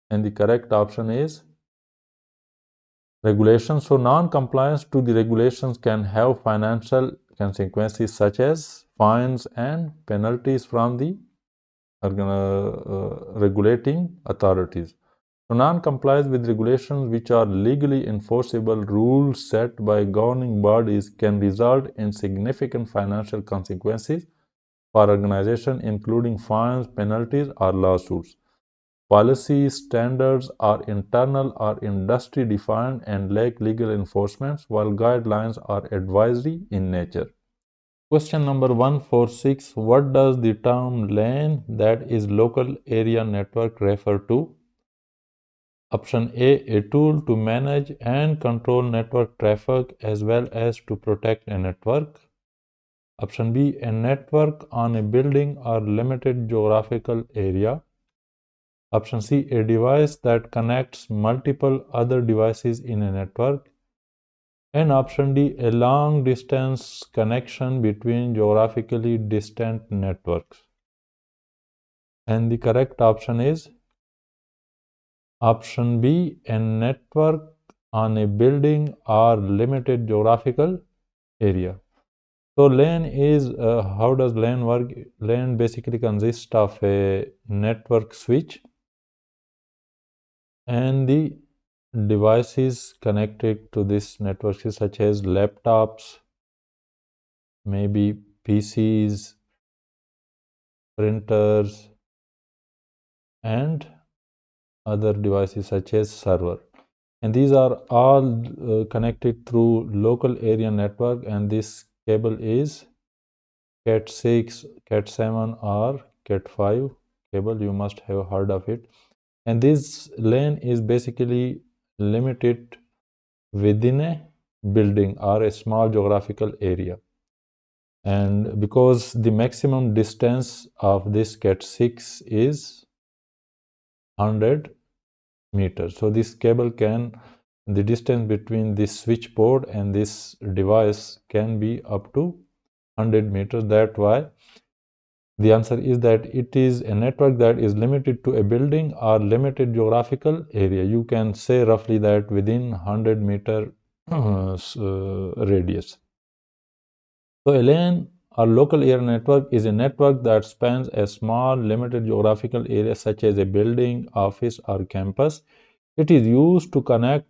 And the correct option is regulations. So non-compliance to the regulations can have financial consequences such as fines and penalties from the regulating authorities. So non-compliance with regulations which are legally enforceable rules set by governing bodies can result in significant financial consequences for organizations, including fines, penalties, or lawsuits. Policy standards are internal or industry defined and lack legal enforcement, while guidelines are advisory in nature. Question number 146. What does the term LAN, that is local area network, refer to? Option A tool to manage and control network traffic as well as to protect a network. Option B, a network on a building or limited geographical area. Option C, a device that connects multiple other devices in a network. And option D, a long distance connection between geographically distant networks. And the correct option is option B, a network on a building or limited geographical area. So LAN is, how does LAN work? LAN basically consists of a network switch and the devices connected to this network such as laptops, maybe PCs, printers, and other devices such as server. And these are all connected through local area network, and this cable is Cat 6, Cat 7 or Cat 5 cable. You must have heard of it. And this LAN is basically limited within a building or a small geographical area. And because the maximum distance of this Cat6 is 100 meters, so this cable can, the distance between this switchboard and this device can be up to 100 meters. That's why the answer is that it is a network that is limited to a building or limited geographical area. You can say roughly that within 100-meter radius. So a LAN or local area network is a network that spans a small limited geographical area such as a building, office, or campus. It is used to connect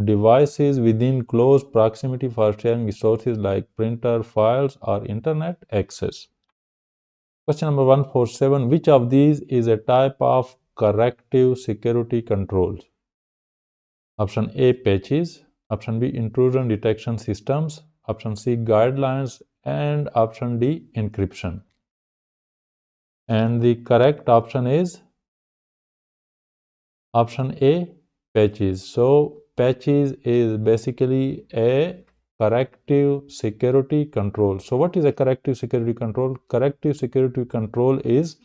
devices within close proximity for sharing resources like printer, files, or internet access. Question number 147. Which of these is a type of corrective security controls? Option A, patches. Option B, intrusion detection systems. Option C, guidelines. And option D, encryption. And the correct option is option A, patches. So patches is basically a corrective security control. So what is a corrective security control? Corrective security control is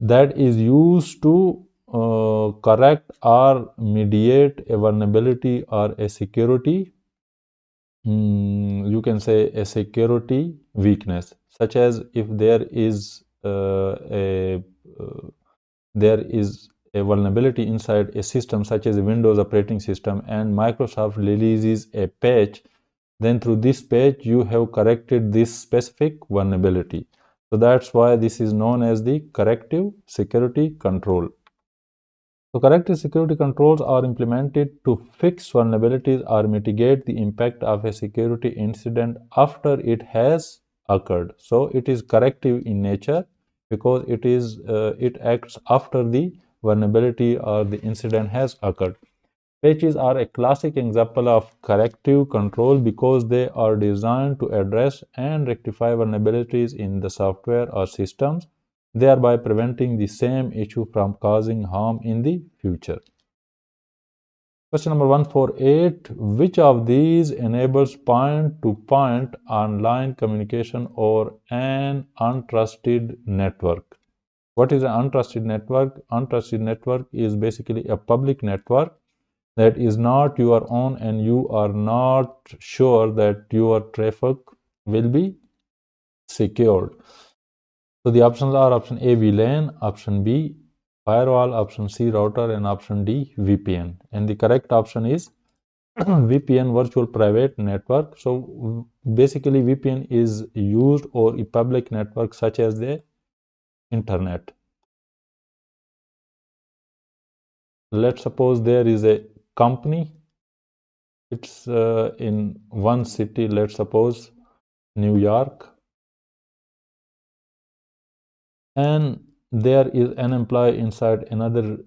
that is used to correct or mediate a vulnerability or a security, you can say a security weakness, such as if there is a vulnerability inside a system such as a Windows operating system, and Microsoft releases a patch, then through this patch you have corrected this specific vulnerability. So that's why this is known as the corrective security control. So corrective security controls are implemented to fix vulnerabilities or mitigate the impact of a security incident after it has occurred. So it is corrective in nature because it acts after the vulnerability or the incident has occurred. Patches are a classic example of corrective control because they are designed to address and rectify vulnerabilities in the software or systems, thereby preventing the same issue from causing harm in the future. Question number 148. Which of these enables point-to-point online communication or an untrusted network? What is an untrusted network? Untrusted network is basically a public network that is not your own and you are not sure that your traffic will be secured. So the options are option A, VLAN, option B, firewall, option C, router, and option D, VPN. And the correct option is VPN, virtual private network. So basically VPN is used or a public network such as the internet. Let's suppose there is a company, it's in one city, let's suppose New York, and there is an employee inside another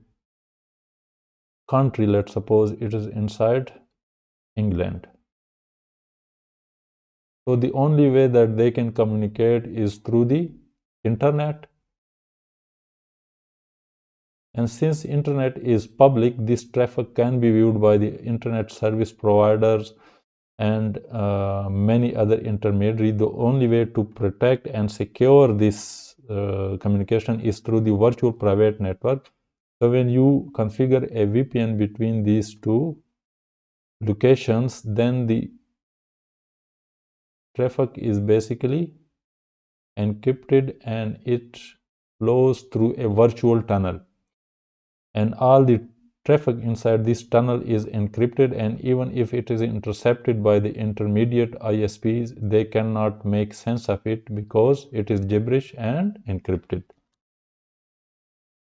country, let's suppose it is inside England. So the only way that they can communicate is through the internet. And since internet is public, this traffic can be viewed by the internet service providers and many other intermediaries. The only way to protect and secure this communication is through the virtual private network. So when you configure a VPN between these two locations, then the traffic is basically encrypted and it flows through a virtual tunnel. And all the traffic inside this tunnel is encrypted, and even if it is intercepted by the intermediate ISPs, they cannot make sense of it because it is gibberish and encrypted.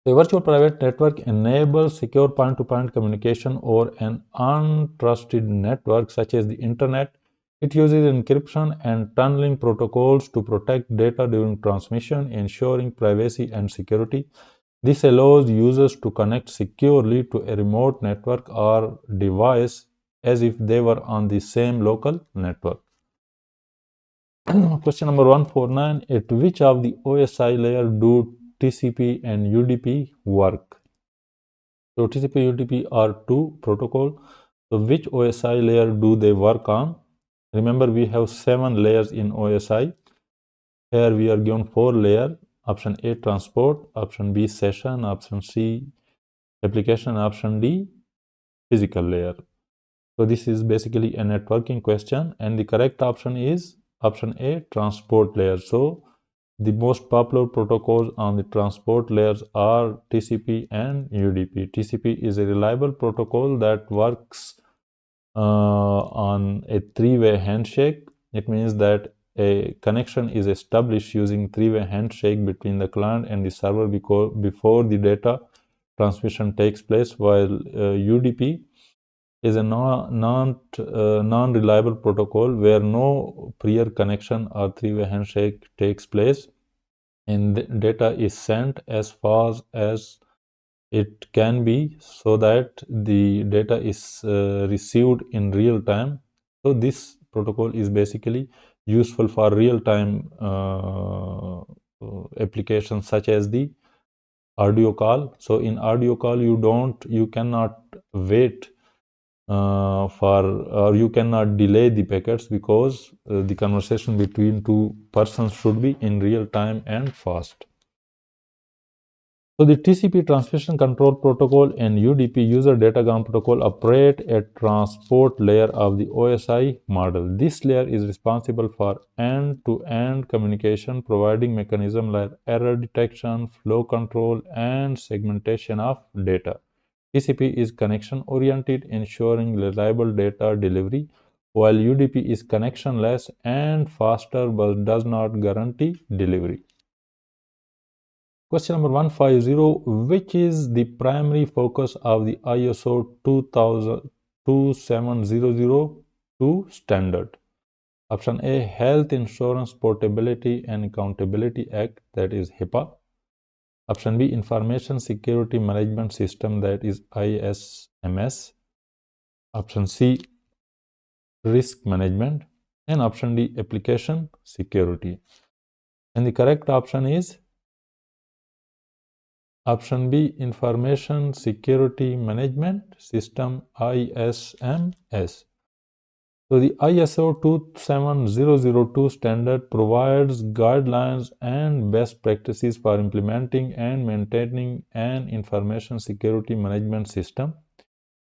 A virtual private network enables secure point-to-point communication over an untrusted network such as the internet. It uses encryption and tunneling protocols to protect data during transmission, ensuring privacy and security. This allows users to connect securely to a remote network or device as if they were on the same local network. Question number 149. At which of the OSI layer do TCP and UDP work? So TCP UDP are two protocols. So which OSI layer do they work on? Remember, we have 7 layers in OSI. Here we are given 4 layers. Option A, transport. Option B, session. Option C, application. Option D, physical layer. So this is basically a networking question, and the correct option is option A, transport layer. So the most popular protocols on the transport layers are TCP and UDP. TCP is a reliable protocol that works on a three-way handshake. It means that a connection is established using three-way handshake between the client and the server before the data transmission takes place, while UDP is a non-reliable protocol where no prior connection or three-way handshake takes place, and the data is sent as fast as it can be so that the data is received in real time. So this protocol is basically useful for real-time applications such as the audio call. So in audio call, you cannot wait or you cannot delay the packets, because the conversation between two persons should be in real time and fast. So the TCP, transmission control protocol, and UDP, user datagram protocol, operate at transport layer of the OSI model. This layer is responsible for end-to-end communication, providing mechanisms like error detection, flow control, and segmentation of data. TCP is connection-oriented, ensuring reliable data delivery, while UDP is connectionless and faster but does not guarantee delivery. Question number 150. Which is the primary focus of the ISO 27002 standard? Option A, Health Insurance Portability and Accountability Act, that is HIPAA. Option B, Information Security Management System, that is ISMS. Option C, Risk Management. And option D, Application Security. And the correct option is option B, Information Security Management System, ISMS. So the ISO 27002 standard provides guidelines and best practices for implementing and maintaining an information security management system.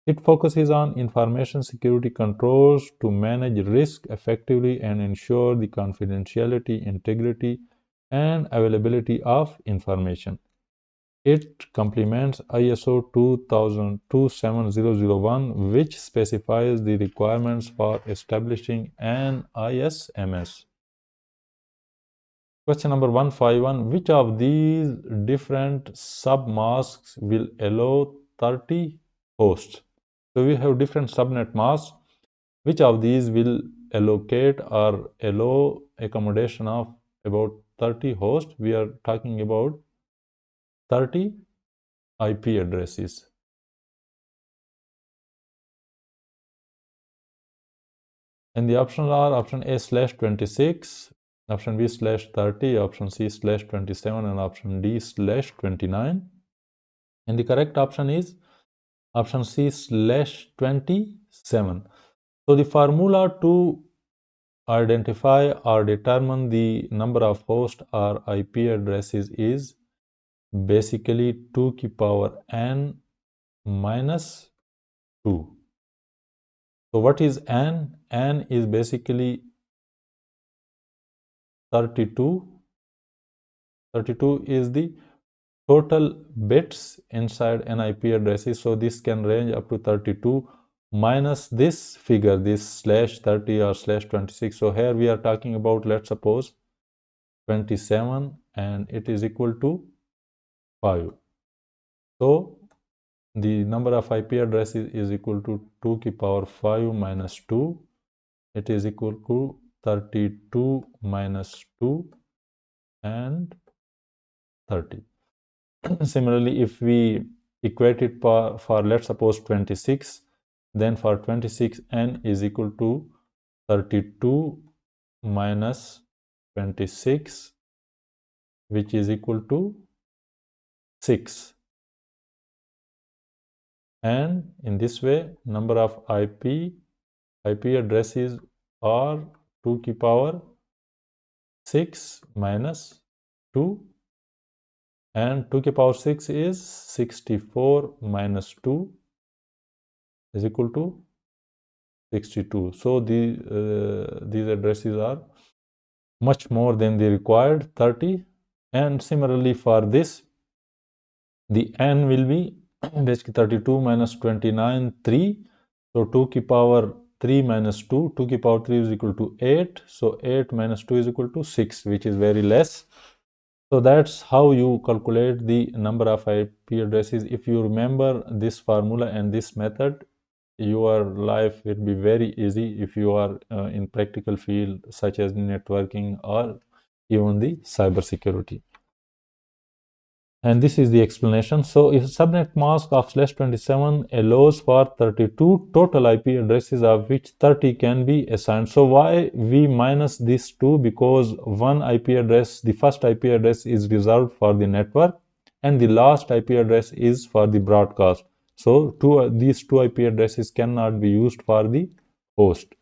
It focuses on information security controls to manage risk effectively and ensure the confidentiality, integrity, and availability of information. It complements ISO 27001, which specifies the requirements for establishing an ISMS. Question number 151. Which of these different submasks will allow 30 hosts? So we have different subnet masks. Which of these will allocate or allow accommodation of about 30 hosts? We are talking about 30 IP addresses. And the options are option A /26, option B /30, option C /27, and option D /29. And the correct option is option C /27. So the formula to identify or determine the number of hosts or IP addresses is basically 2 to the power n minus 2. So what is n? N is basically 32. 32 is the total bits inside an IP addresses. So this can range up to 32 minus this figure, this /30 or /26. So here we are talking about, let's suppose, 27, and it is equal to 5. So the number of IP addresses is equal to 2 to the power 5 minus 2. It is equal to 32 minus 2 and 30. Similarly, if we equate it for let's suppose 26, then for 26, n is equal to 32 minus 26, which is equal to 6. And in this way, number of IP addresses or 2 की power 6 minus 2, and 2 की power 6 is 64 minus 2 is equal to 62. So these addresses are much more than the required 30. And similarly for this, the n will be basically 32 minus 29, 3. So 2 की power 3 minus 2, 2 की power 3 is equal to 8. So 8 minus 2 is equal to 6, which is very less. So that's how you calculate the number of IP addresses. If you remember this formula and this method, your life will be very easy if you are in practical field such as networking or even the cybersecurity. And this is the explanation. So if subnet mask of /27 allows for 32 total IP addresses, of which 30 can be assigned. So why we minus this 2? Because one IP address, the first IP address is reserved for the network and the last IP address is for the broadcast. So these two IP addresses cannot be used for the host,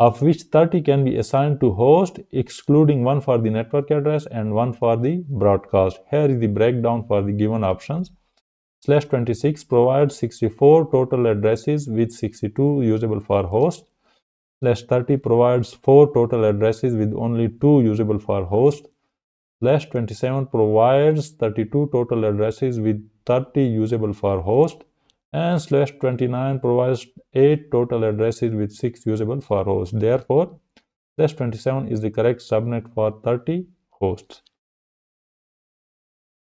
of which 30 can be assigned to host, excluding one for the network address and one for the broadcast. Here is the breakdown for the given options. /26 provides 64 total addresses with 62 usable for host. /30 provides 4 total addresses with only 2 usable for host. /27 provides 32 total addresses with 30 usable for host, and /29 provides 8 total addresses with 6 usable for host. Therefore, /27 is the correct subnet for 30 hosts.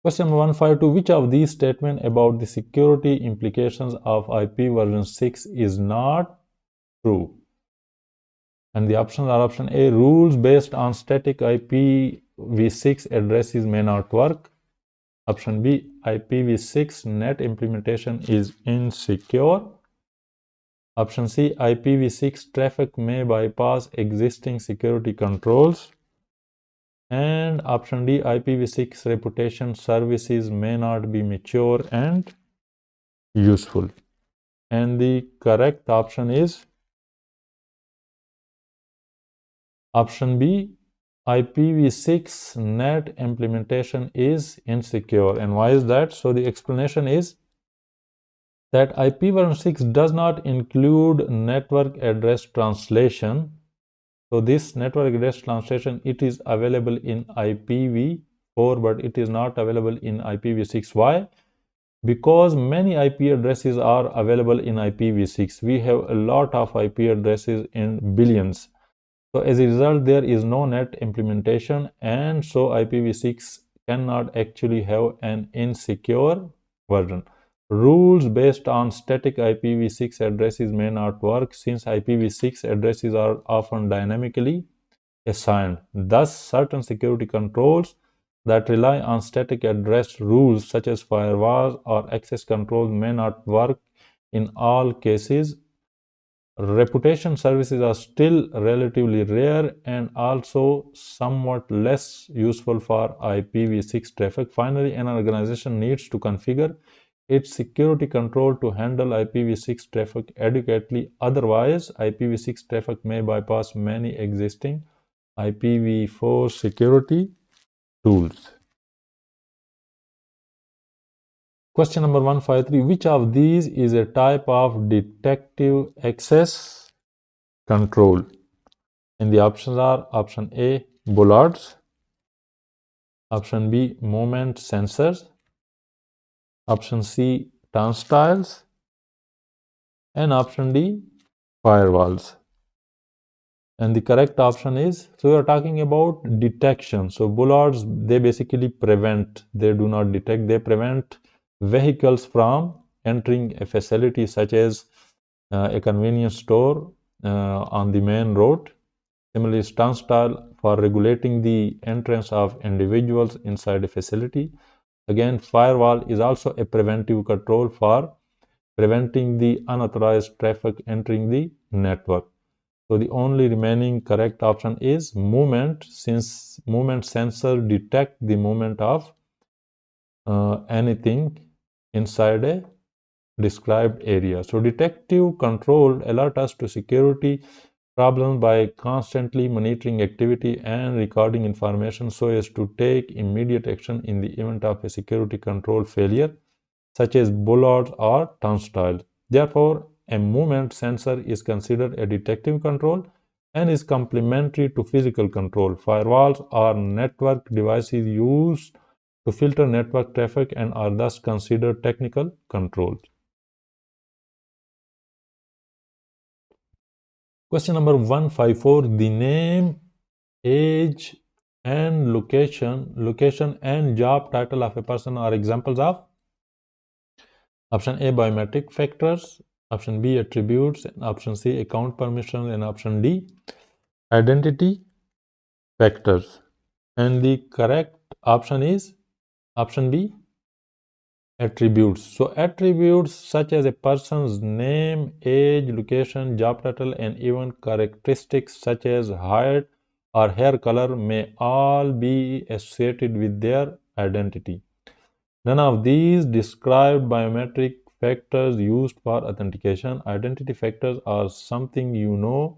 Question 152. Which of these statements about the security implications of IP version 6 is not true? And the options are: option A, rules based on static IPv6 addresses may not work. Option B, IPv6 net implementation is insecure. Option C, IPv6 traffic may bypass existing security controls. And option D, IPv6 reputation services may not be mature and useful. And the correct option is option B, IPv6 net implementation is insecure. And why is that? So the explanation is that IP version 6 does not include network address translation. So this network address translation, it is available in IPv4, but it is not available in IPv6. Why? Because many IP addresses are available in IPv6. We have a lot of IP addresses in billions. So as a result, there is no net implementation, and so IPv6 cannot actually have an insecure version. Rules based on static IPv6 addresses may not work since IPv6 addresses are often dynamically assigned. Thus, certain security controls that rely on static address rules such as firewalls or access controls may not work in all cases. Reputation services are still relatively rare and also somewhat less useful for IPv6 traffic. Finally, an organization needs to configure its security control to handle IPv6 traffic adequately. Otherwise, IPv6 traffic may bypass many existing IPv4 security tools. Question number 153. Which of these is a type of detective access control? And the options are: option A, bollards; option B, movement sensors; option C, turnstiles; and option D, firewalls. And the correct option is, so we are talking about detection. So bollards, they basically prevent, they do not detect, they prevent vehicles from entering a facility such as a convenience store on the main road. Similarly, turnstile for regulating the entrance of individuals inside a facility. Again, firewall is also a preventive control for preventing the unauthorized traffic entering the network. So the only remaining correct option is movement, since movement sensor detect the movement of anything inside a described area. So detective control alert us to security problems by constantly monitoring activity and recording information so as to take immediate action in the event of a security control failure, such as bollards or turnstiles. Therefore, a movement sensor is considered a detective control and is complementary to physical control. Firewalls are network devices used to filter network traffic and are thus considered technical controls. Question number 154. The name, age, and location and job title of a person are examples of option A, biometric factors, option B, attributes, and option C, account permissions, and option D, identity factors. And the correct option is option B, attributes. So attributes such as a person's name, age, location, job title, and even characteristics such as height or hair color may all be associated with their identity. None of these described biometric factors used for authentication. Identity factors are something you know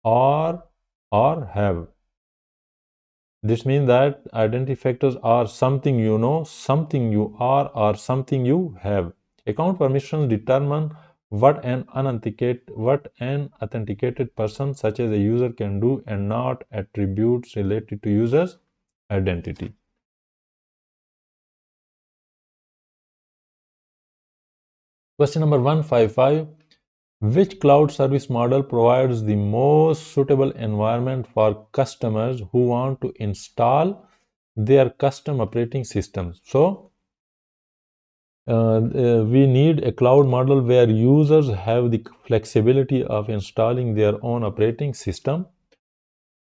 or have. This means that identity factors are something you know, something you are, or something you have. Account permissions determine what an authenticated person, such as a user, can do, and not attributes related to user's identity. Question number 155. Which cloud service model provides the most suitable environment for customers who want to install their custom operating systems? So, we need a cloud model where users have the flexibility of installing their own operating system.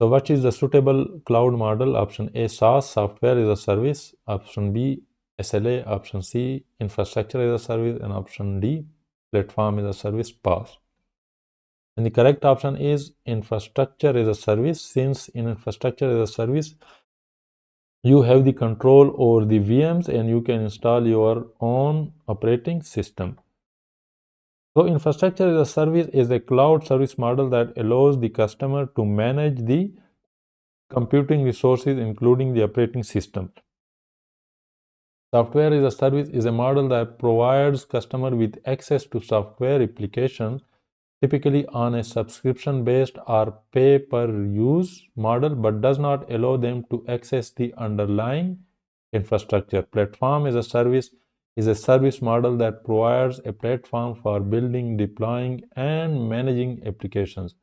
So, what is the suitable cloud model? Option A, SaaS, software as a service. Option B, SLA. Option C, infrastructure as a service. And option D, platform as a service, PaaS. And the correct option is infrastructure as a service, since in infrastructure as a service, you have the control over the VMs and you can install your own operating system. So infrastructure as a service is a cloud service model that allows the customer to manage the computing resources, including the operating system. Software as a service is a model that provides customer with access to software applications, typically on a subscription-based or pay-per-use model, but does not allow them to access the underlying infrastructure. Platform as a service is a service model that provides a platform for building, deploying, and managing applications.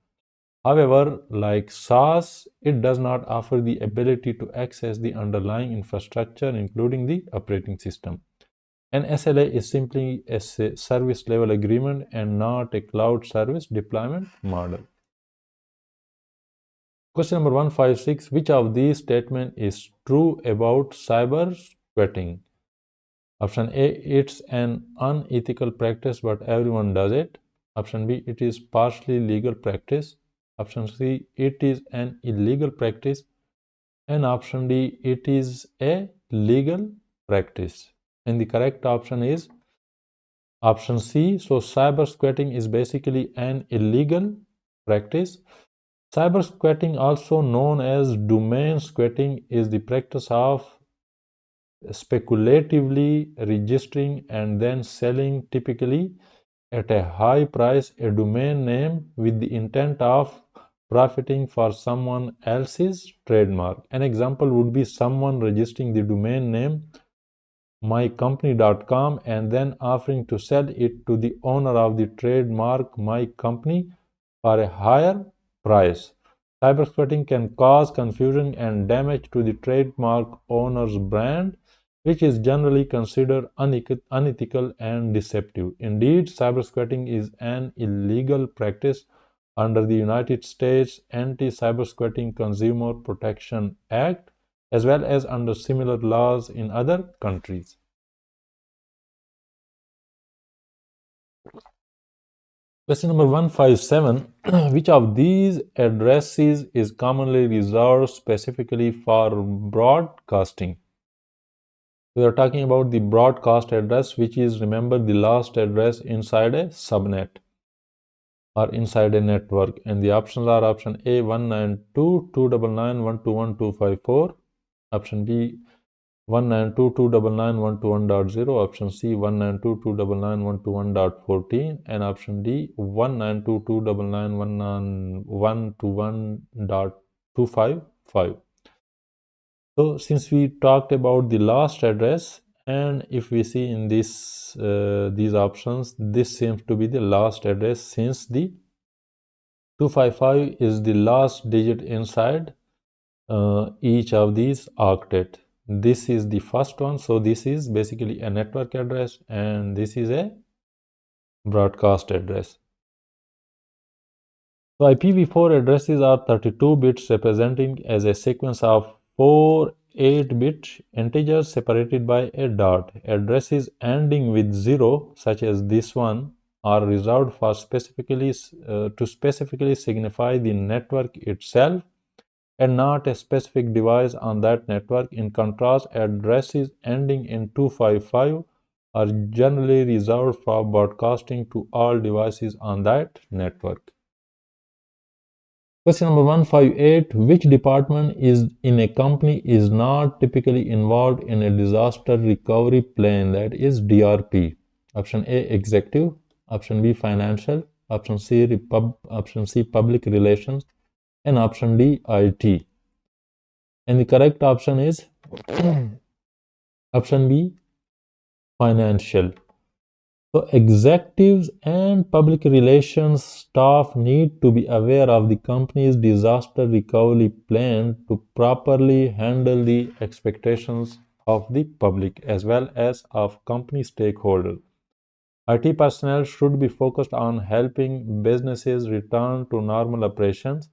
However, like SaaS, it does not offer the ability to access the underlying infrastructure, including the operating system. An SLA is simply a service level agreement and not a cloud service deployment model. Question number 156. Which of these statements is true about cyber squatting? Option A, it's an unethical practice but everyone does it. Option B, it is partially legal practice. Option C, it is an illegal practice. And option D, it is a legal practice. And the correct option is option C. So cyber squatting is basically an illegal practice. Cyber squatting, also known as domain squatting, is the practice of speculatively registering and then selling, typically at a high price, a domain name with the intent of profiting for someone else's trademark. An example would be someone registering the domain name mycompany.com and then offering to sell it to the owner of the trademark mycompany for a higher price. Cybersquatting can cause confusion and damage to the trademark owner's brand, which is generally considered unethical and deceptive. Indeed, cybersquatting is an illegal practice under the United States Anti-Cybersquatting Consumer Protection Act, as well as under similar laws in other countries. Question number 157. Which of these addresses is commonly reserved specifically for broadcasting? We are talking about the broadcast address, which is, remember, the last address inside a subnet. are inside a network, and the options are option A 192.299.121.254, option B 192.299.121.0, option C 192.299.121.14, and option D 192.299.121.255. So since we talked about the last address, and if we see in this these options, this seems to be the last address, since the 255 is the last digit inside each of these octet. This is the first one, so this is basically a network address, and this is a broadcast address. So IPv4 addresses are 32 bits representing as a sequence of 4 8-bit integers separated by a dot. Addresses ending with 0, such as this one, are reserved for to specifically signify the network itself and not a specific device on that network. In contrast, addresses ending in 255 are generally reserved for broadcasting to all devices on that network. Question number 158. Which department is in a company is not typically involved in a disaster recovery plan, that is DRP? Option A, executive. Option B, financial. Option C, public relations. And option D, IT. And the correct option is option B, financial. So executives and public relations staff need to be aware of the company's disaster recovery plan to properly handle the expectations of the public as well as of company stakeholders. IT personnel should be focused on helping businesses return to normal operations.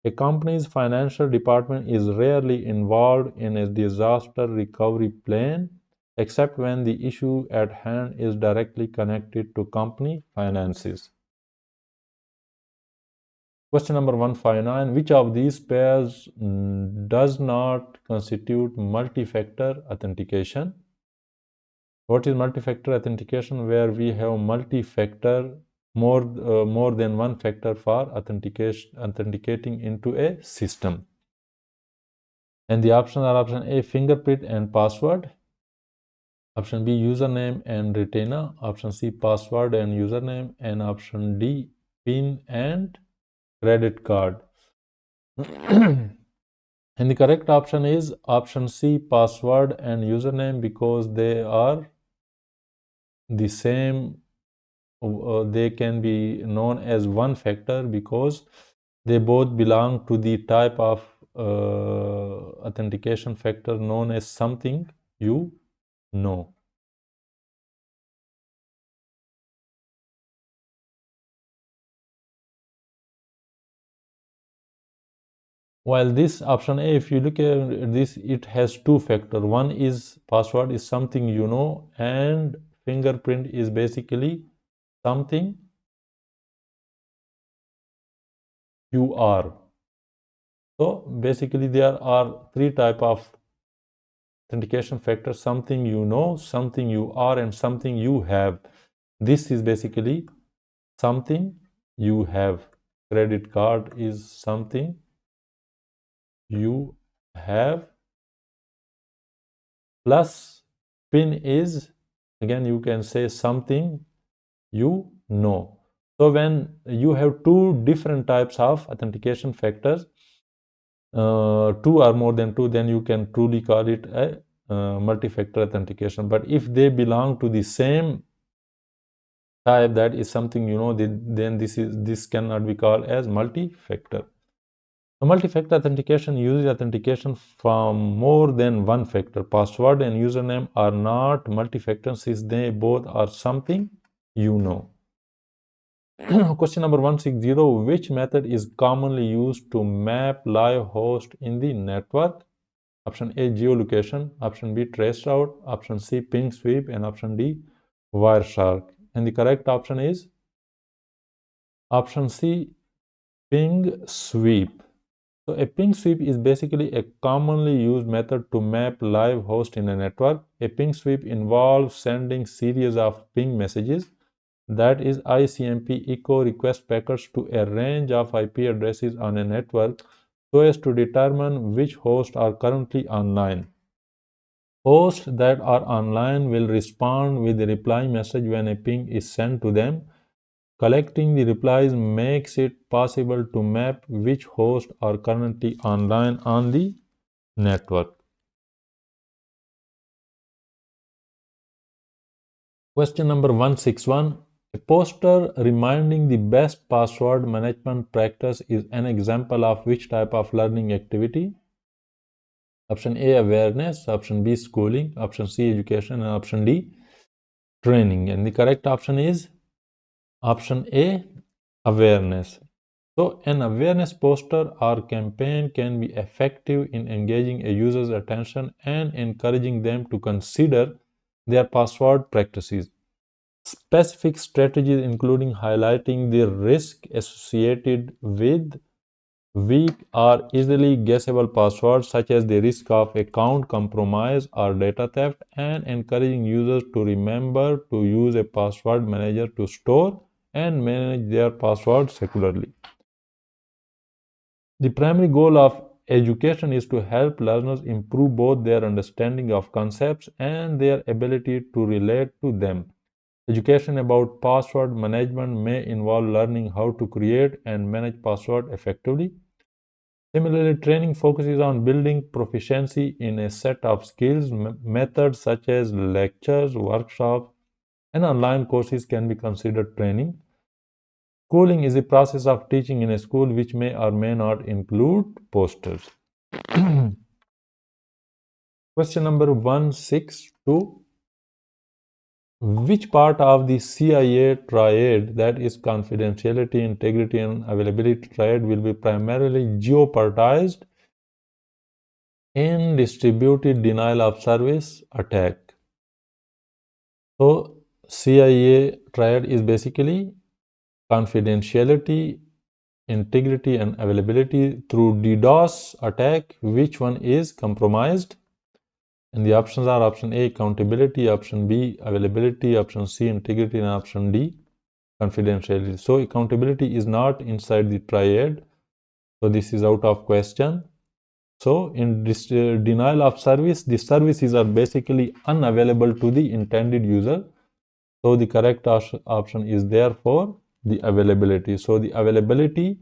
A company's financial department is rarely involved in a disaster recovery plan, except when the issue at hand is directly connected to company finances. Question number 159. Which of these pairs does not constitute multi-factor authentication? What is multi-factor authentication? Where we have multi-factor, more than one factor for authenticating into a system. And the options are option A, fingerprint and password. Option B, username and retainer. Option C, password and username. And option D, PIN and credit card. And the correct option is option C, password and username, because they are the same. They can be known as one factor because they both belong to the type of authentication factor known as something you know. While this option A, if you look at this, it has two factors. One is password is something you know, and fingerprint is basically something you are. So basically there are three type of authentication factors: something you know, something you are, and something you have. This is basically something you have. Credit card is something you have, plus PIN is, again you can say, something you know. So when you have two different types of authentication factors, two or more than two, then you can truly call it a multi-factor authentication. But if they belong to the same type, that is something you know, then this cannot be called as multi-factor. A multi-factor authentication uses authentication from more than one factor. Password and username are not multi-factor since they both are something you know. Question number 160. Which method is commonly used to map live host in the network? Option A, geolocation. Option B, traceroute. Option C, ping sweep. And option D, Wireshark. And the correct option is option C, ping sweep. So a ping sweep is basically a commonly used method to map live host in a network. A ping sweep involves sending series of ping messages that is ICMP echo request packets to a range of IP addresses on a network so as to determine which hosts are currently online. Hosts that are online will respond with a reply message when a ping is sent to them. Collecting the replies makes it possible to map which hosts are currently online on the network. Question number 161. A poster reminding the best password management practice is an example of which type of learning activity? Option A, awareness. Option B, schooling. Option C, education. And option D, training. And the correct option is option A, awareness. So an awareness poster or campaign can be effective in engaging a user's attention and encouraging them to consider their password practices. Specific strategies including highlighting the risk associated with weak or easily guessable passwords such as the risk of account compromise or data theft, and encouraging users to remember to use a password manager to store and manage their passwords securely. The primary goal of education is to help learners improve both their understanding of concepts and their ability to relate to them. Education about password management may involve learning how to create and manage passwords effectively. Similarly, training focuses on building proficiency in a set of skills. Methods such as lectures, workshops, and online courses can be considered training. Schooling is the process of teaching in a school which may or may not include posters. Question number 162. Which part of the CIA triad, that is confidentiality, integrity, and availability triad, will be primarily jeopardized in distributed denial of service attack? So CIA triad is basically confidentiality, integrity, and availability through DDoS attack. Which one is compromised? And the options are option A, accountability, option B, availability, option C, integrity, and option D, confidentiality. So accountability is not inside the triad. So this is out of question. So in this denial of service, the services are basically unavailable to the intended user. So the correct option is therefore the availability. So the availability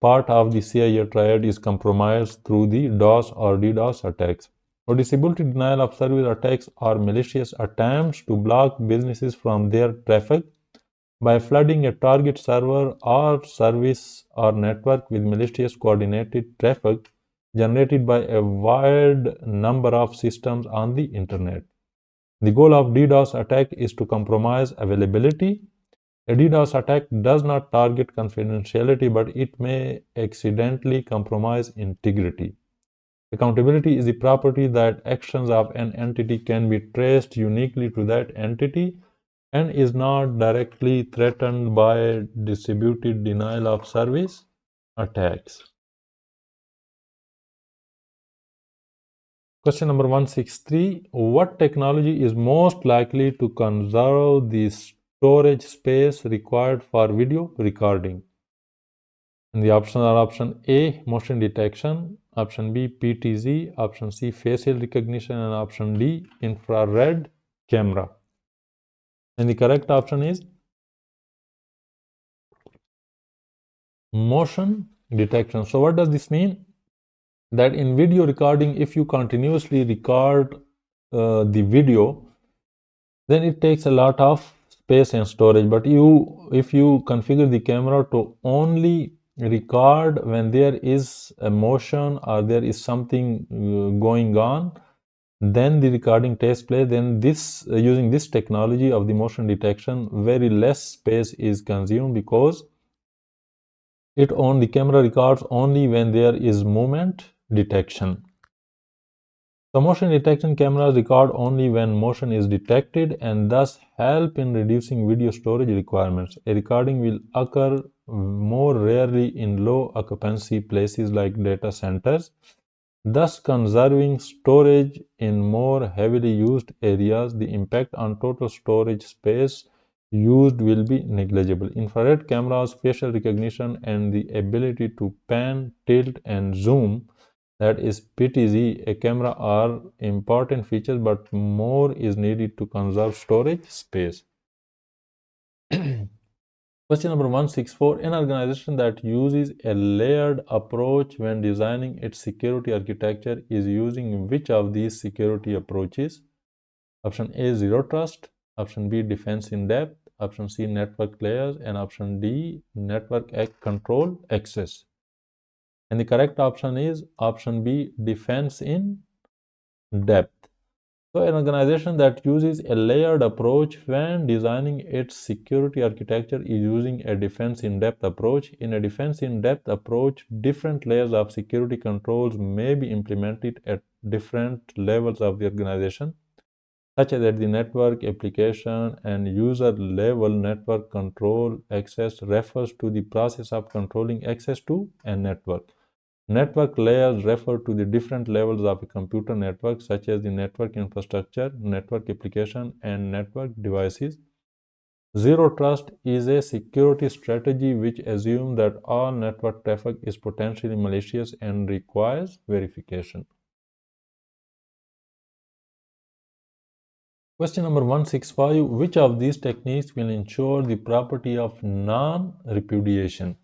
part of the CIA triad is compromised through the DOS or DDoS attacks. So distributed denial of service attacks are malicious attempts to block businesses from their traffic by flooding a target server or service or network with malicious coordinated traffic generated by a wide number of systems on the internet. The goal of DDoS attack is to compromise availability. A DDoS attack does not target confidentiality, but it may accidentally compromise integrity. Accountability is the property that actions of an entity can be traced uniquely to that entity and is not directly threatened by distributed denial of service attacks. Question number 163. What technology is most likely to conserve the storage space required for video recording? And the options are option A, motion detection, option B, PTZ, option C, facial recognition, and option D, infrared camera. And the correct option is motion detection. So what does this mean? That in video recording, if you continuously record the video, then it takes a lot of space and storage. But if you configure the camera to only record when there is a motion or there is something going on, then the recording takes place. Then this using this technology of the motion detection, very less space is consumed because the camera records only when there is movement detection. The motion detection cameras record only when motion is detected and thus help in reducing video storage requirements. A recording will occur more rarely in low occupancy places like data centers, thus conserving storage in more heavily used areas. The impact on total storage space used will be negligible. Infrared cameras, facial recognition, and the ability to pan, tilt, and zoom, that is PTZ, a camera, are important features, but more is needed to conserve storage space. Question number 164. An organization that uses a layered approach when designing its security architecture is using which of these security approaches? Option A, zero trust. Option B, defense in depth. Option C, network layers. And option D, network control access. And the correct option is option B, defense in depth. So an organization that uses a layered approach when designing its security architecture is using a defense in-depth approach. In a defense in-depth approach, different layers of security controls may be implemented at different levels of the organization, such as at the network, application, and user level. Network control access refers to the process of controlling access to a network. Network layers refer to the different levels of a computer network, such as the network infrastructure, network application, and network devices. Zero trust is a security strategy which assumes that all network traffic is potentially malicious and requires verification. Question number 165. Which of these techniques will ensure the property of non-repudiation?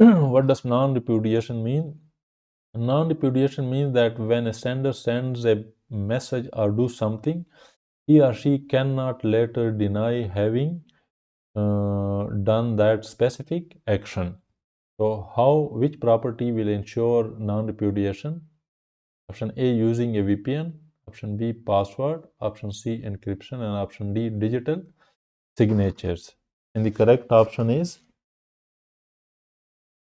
What does non-repudiation mean? Non-repudiation means that when a sender sends a message or do something, he or she cannot later deny having done that specific action. So which property will ensure non-repudiation? Option A, using a VPN. Option B, password. Option C, encryption. And option D, digital signatures. And the correct option is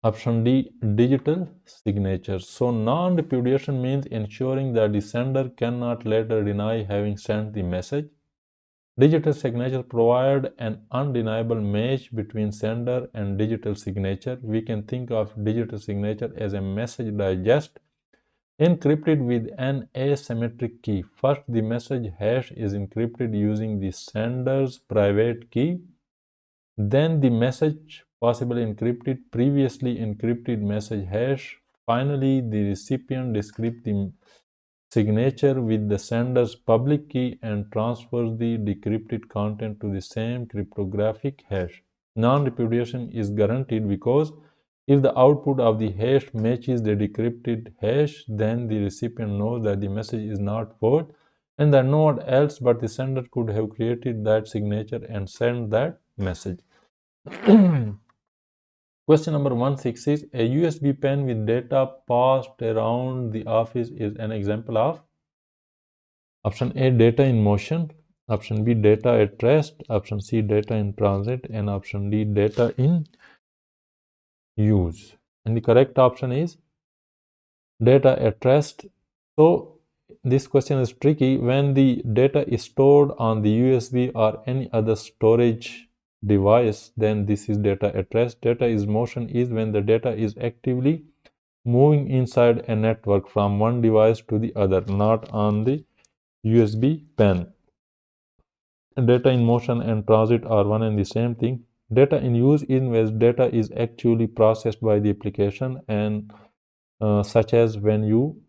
option D, digital signatures. So non-repudiation means ensuring that the sender cannot later deny having sent the message. Digital signature provide an undeniable match between sender and digital signature. We can think of digital signature as a message digest encrypted with an asymmetric key. First, the message hash is encrypted using the sender's private key. Then the message possibly encrypted previously encrypted message hash. Finally, the recipient decrypts the signature with the sender's public key and transfers the decrypted content to the same cryptographic hash. Non-repudiation is guaranteed because if the output of the hash matches the decrypted hash, then the recipient knows that the message is not forged and that no one else but the sender could have created that signature and sent that message. Question number 166. A USB pen with data passed around the office is an example of option A, data in motion. Option B, data at rest. Option C, data in transit. And option D, data in use. And the correct option is data at rest. So this question is tricky. When the data is stored on the USB or any other storage device, then this is data at rest. Data is motion is when the data is actively moving inside a network from one device to the other, not on the USB pen. Data in motion and transit are one and the same thing. Data in use is when data is actually processed by the application, and such as when you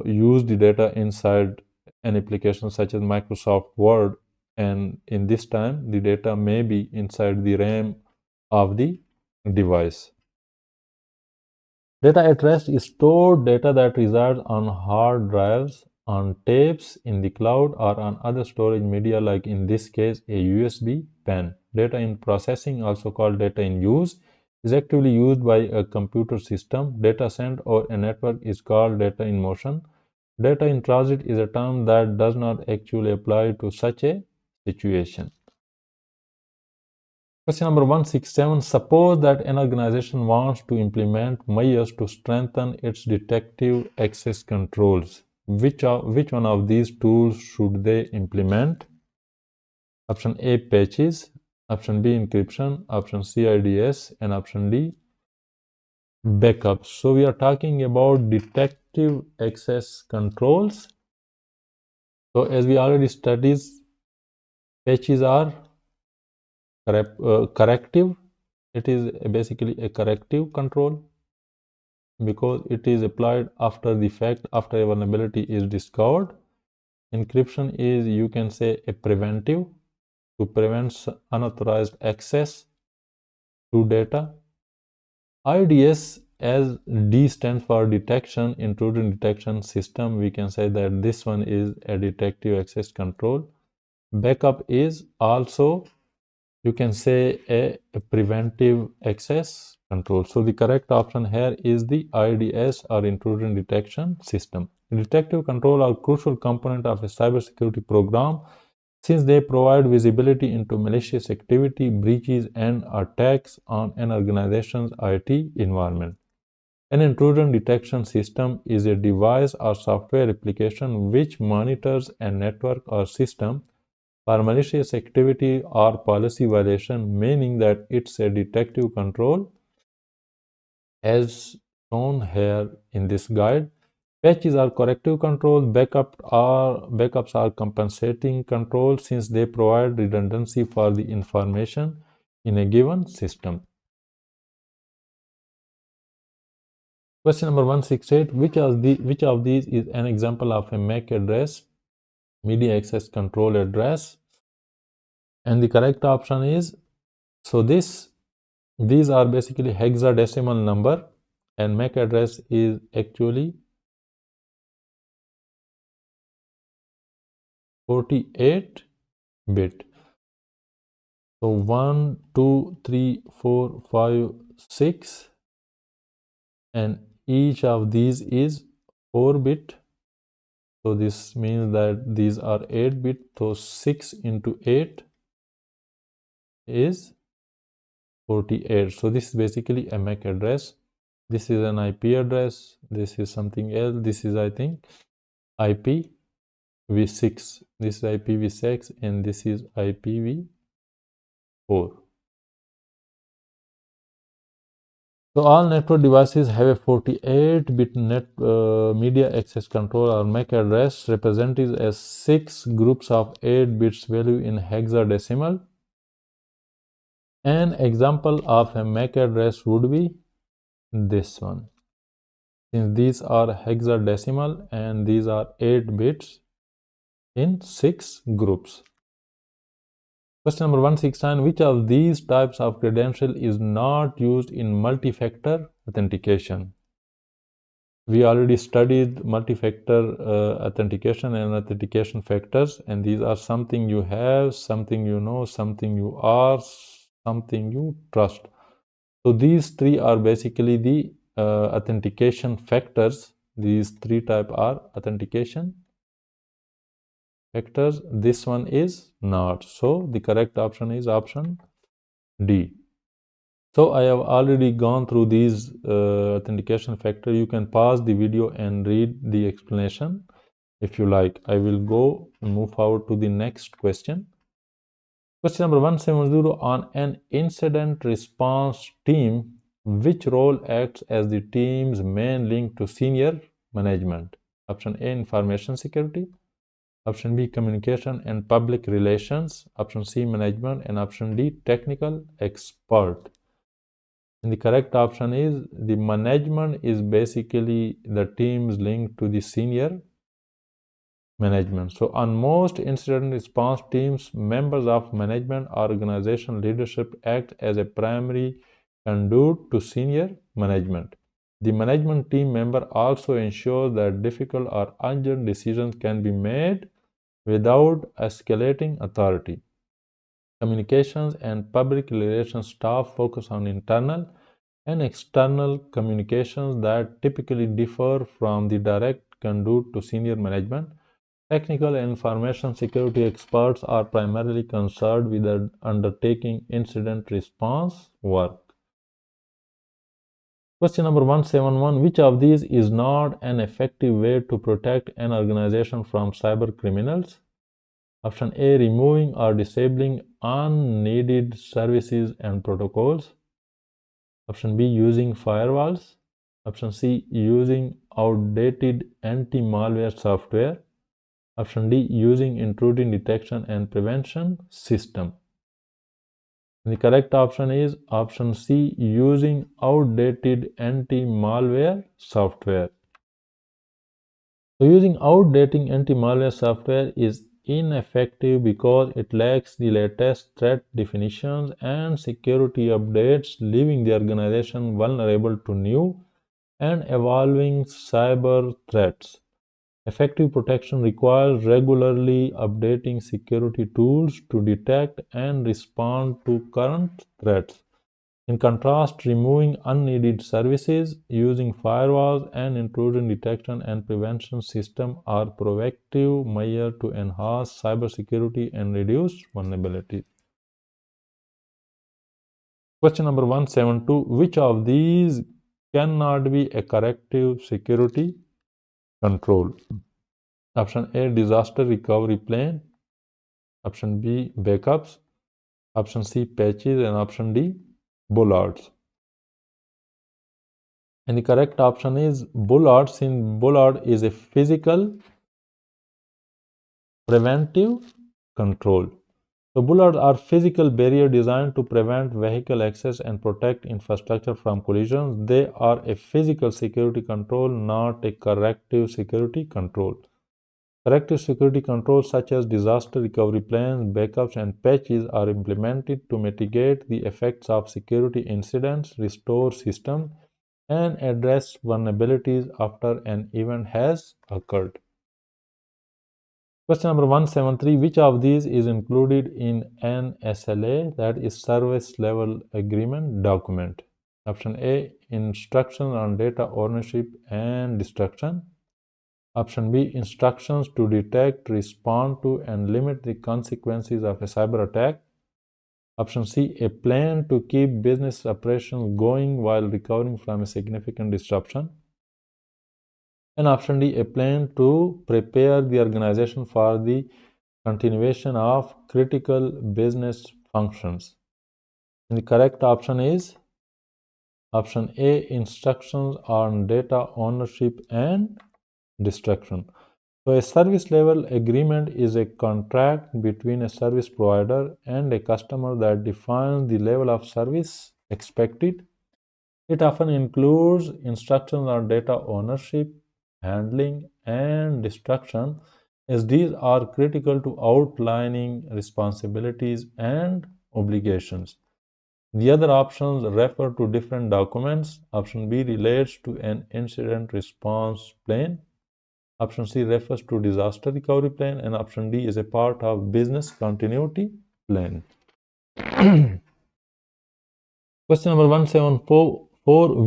use the data inside an application such as Microsoft Word, and in this time the data may be inside the RAM of the device. Data at rest is stored data that resides on hard drives, on tapes, in the cloud, or on other storage media, like in this case a USB pen. Data in processing, also called data in use, is actively used by a computer system. Data sent over a network is called data in motion. Data in transit is a term that does not actually apply to such a situation. Question number 167. Suppose that an organization wants to implement measures to strengthen its detective access controls. Which one of these tools should they implement? Option A, patches. Option B, encryption. Option C, IDS. And option D, backups. So we are talking about detective access controls. So as we already studied, patches are corrective. It is basically a corrective control because it is applied after the fact, after a vulnerability is discovered. Encryption is, you can say, a preventive to prevent unauthorized access to data. IDS, as D stands for detection, intrusion detection system, we can say that this one is a detective access control. Backup is also, you can say, a preventive access control. So the correct option here is the IDS, or intrusion detection system. Detective control are crucial component of a cybersecurity program since they provide visibility into malicious activity, breaches, and attacks on an organization's IT environment. An intrusion detection system is a device or software application which monitors a network or system for malicious activity or policy violation, meaning that it's a detective control as shown here in this guide. Patches are corrective control, backups are compensating control since they provide redundancy for the information in a given system. Question number 168, which of these is an example of a MAC address, media access control address? And the correct option is, so these are basically hexadecimal number, and MAC address is actually 48 bit. So 1, 2, 3, 4, 5, 6, and each of these is 4 bit. So this means that these are 8 bit. So 6 into 8 is 48. So this is basically a MAC address. This is an IP address. This is something else. This is, I think, IPv6. This is IPv6 and this is IPv4. So all network devices have a 48-bit media access control or MAC address represented as 6 groups of 8 bits value in hexadecimal. An example of a MAC address would be this one. Since these are hexadecimal and these are 8 bits in 6 groups. Question number 169, which of these types of credential is not used in multi-factor authentication? We already studied multi-factor authentication and authentication factors, and these are something you have, something you know, something you are, something you trust. So these three are basically the authentication factors. These three types are authentication factors. This one is not. So the correct option is option D. So I have already gone through these authentication factor. You can pause the video and read the explanation if you like. I will go and move forward to the next question. Question number 170, on an incident response team, which role acts as the team's main link to senior management? Option A, information security. Option B, communication and public relations. Option C, management. And option D, technical expert. And the correct option is the management is basically the team's link to the senior management. So on most incident response teams, members of management or organization leadership act as a primary conduit to senior management. The management team member also ensures that difficult or urgent decisions can be made without escalating authority. Communications and public relations staff focus on internal and external communications that typically differ from the direct conduit to senior management. Technical and information security experts are primarily concerned with undertaking incident response work. Question number 171, which of these is not an effective way to protect an organization from cyber criminals? Option A, removing or disabling unneeded services and protocols. Option B, using firewalls. Option C, using outdated anti-malware software. Option D, using intrusion detection and prevention system. And the correct option is option C, using outdated anti-malware software. So using outdated anti-malware software is ineffective because it lacks the latest threat definitions and security updates, leaving the organization vulnerable to new and evolving cyber threats. Effective protection requires regularly updating security tools to detect and respond to current threats. In contrast, removing unneeded services, using firewalls, and intrusion detection and prevention systems are proactive measures to enhance cybersecurity and reduce vulnerability. Question number 172. Which of these cannot be a corrective security control? Option A, disaster recovery plan. Option B, backups. Option C, patches. And option D, bollards. And the correct option is bollards. In bollard is a physical preventive control. So bollards are physical barriers designed to prevent vehicle access and protect infrastructure from collisions. They are a physical security control, not a corrective security control. Corrective security controls such as disaster recovery plans, backups, and patches are implemented to mitigate the effects of security incidents, restore systems, and address vulnerabilities after an event has occurred. Question number 173. Which of these is included in an SLA, that is Service Level Agreement document? Option A, instructions on data ownership and destruction. Option B, instructions to detect, respond to, and limit the consequences of a cyber attack. Option C, a plan to keep business operations going while recovering from a significant disruption. And option D, a plan to prepare the organization for the continuation of critical business functions. And the correct option is option A, instructions on data ownership and destruction. So a service level agreement is a contract between a service provider and a customer that defines the level of service expected. It often includes instructions on data ownership, handling, and destruction, as these are critical to outlining responsibilities and obligations. The other options refer to different documents. Option B relates to an incident response plan. Option C refers to disaster recovery plan, and option D is a part of business continuity plan. Question number 174.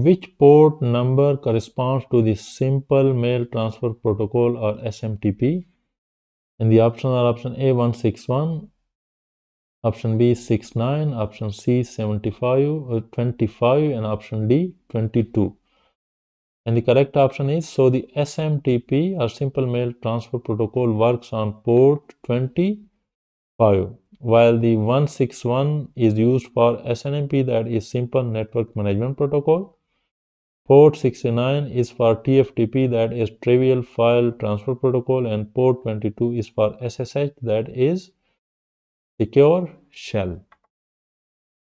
Which port number corresponds to the Simple Mail Transfer Protocol or SMTP? And the options are option A 161, option B 69, option C 75, 25, and option D 22. And the correct option is, so the SMTP or Simple Mail Transfer Protocol works on port 25, while the 161 is used for SNMP, that is Simple Network Management Protocol. Port 69 is for TFTP, that is Trivial File Transfer Protocol, and port 22 is for SSH, that is Secure Shell.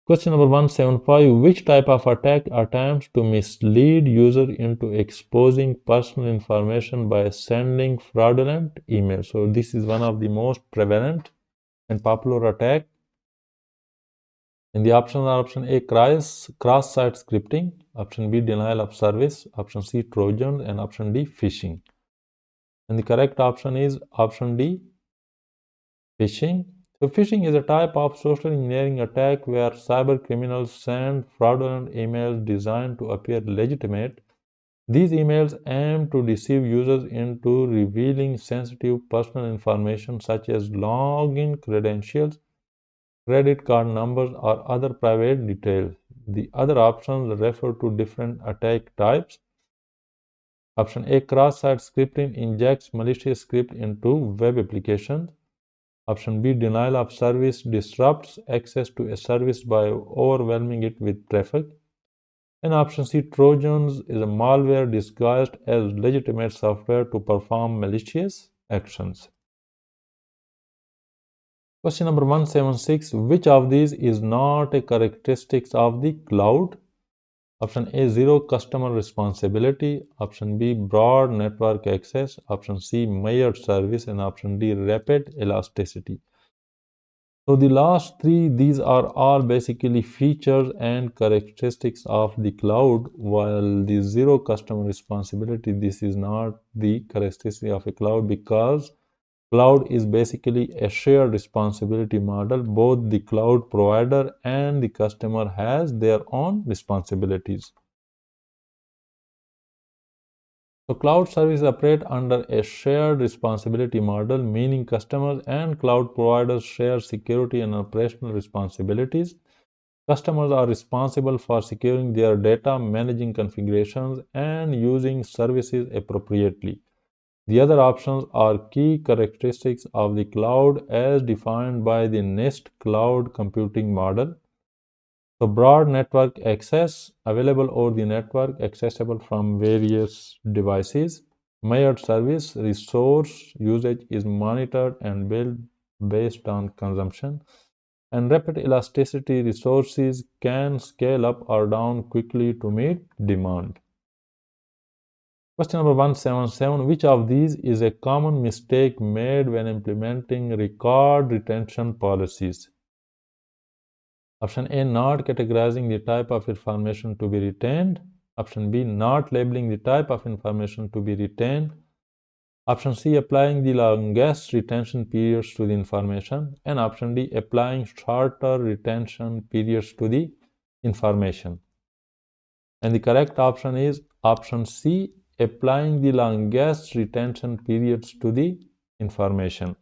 Question number 175. Which type of attack attempts to mislead user into exposing personal information by sending fraudulent emails? So this is one of the most prevalent and popular attack. And the options are option A, cross-site scripting, option B, denial of service, option C, Trojan, and option D, phishing. And the correct option is option D, phishing. So phishing is a type of social engineering attack where cyber criminals send fraudulent emails designed to appear legitimate. These emails aim to deceive users into revealing sensitive personal information such as login credentials, credit card numbers, or other private details. The other options refer to different attack types. Option A, cross-site scripting injects malicious script into web applications. Option B, denial of service disrupts access to a service by overwhelming it with traffic. And option C, Trojans, is a malware disguised as legitimate software to perform malicious actions. Question number 176. Which of these is not a characteristic of the cloud? Option A, zero customer responsibility. Option B, broad network access. Option C, measured service. And option D, rapid elasticity. So the last three, these are all basically features and characteristics of the cloud, while the zero customer responsibility, this is not the characteristic of a cloud because cloud is basically a shared responsibility model. Both the cloud provider and the customer has their own responsibilities. So cloud services operate under a shared responsibility model, meaning customers and cloud providers share security and operational responsibilities. Customers are responsible for securing their data, managing configurations, and using services appropriately. The other options are key characteristics of the cloud as defined by the NIST cloud computing model. So broad network access available over the network, accessible from various devices. Measured service resource usage is monitored and built based on consumption. And rapid elasticity resources can scale up or down quickly to meet demand. Question number 177. Which of these is a common mistake made when implementing record retention policies? Option A, not categorizing the type of information to be retained. Option B, not labeling the type of information to be retained. Option C, applying the longest retention periods to the information. And option D, applying shorter retention periods to the information. And the correct option is option C, applying the longest retention periods to the information.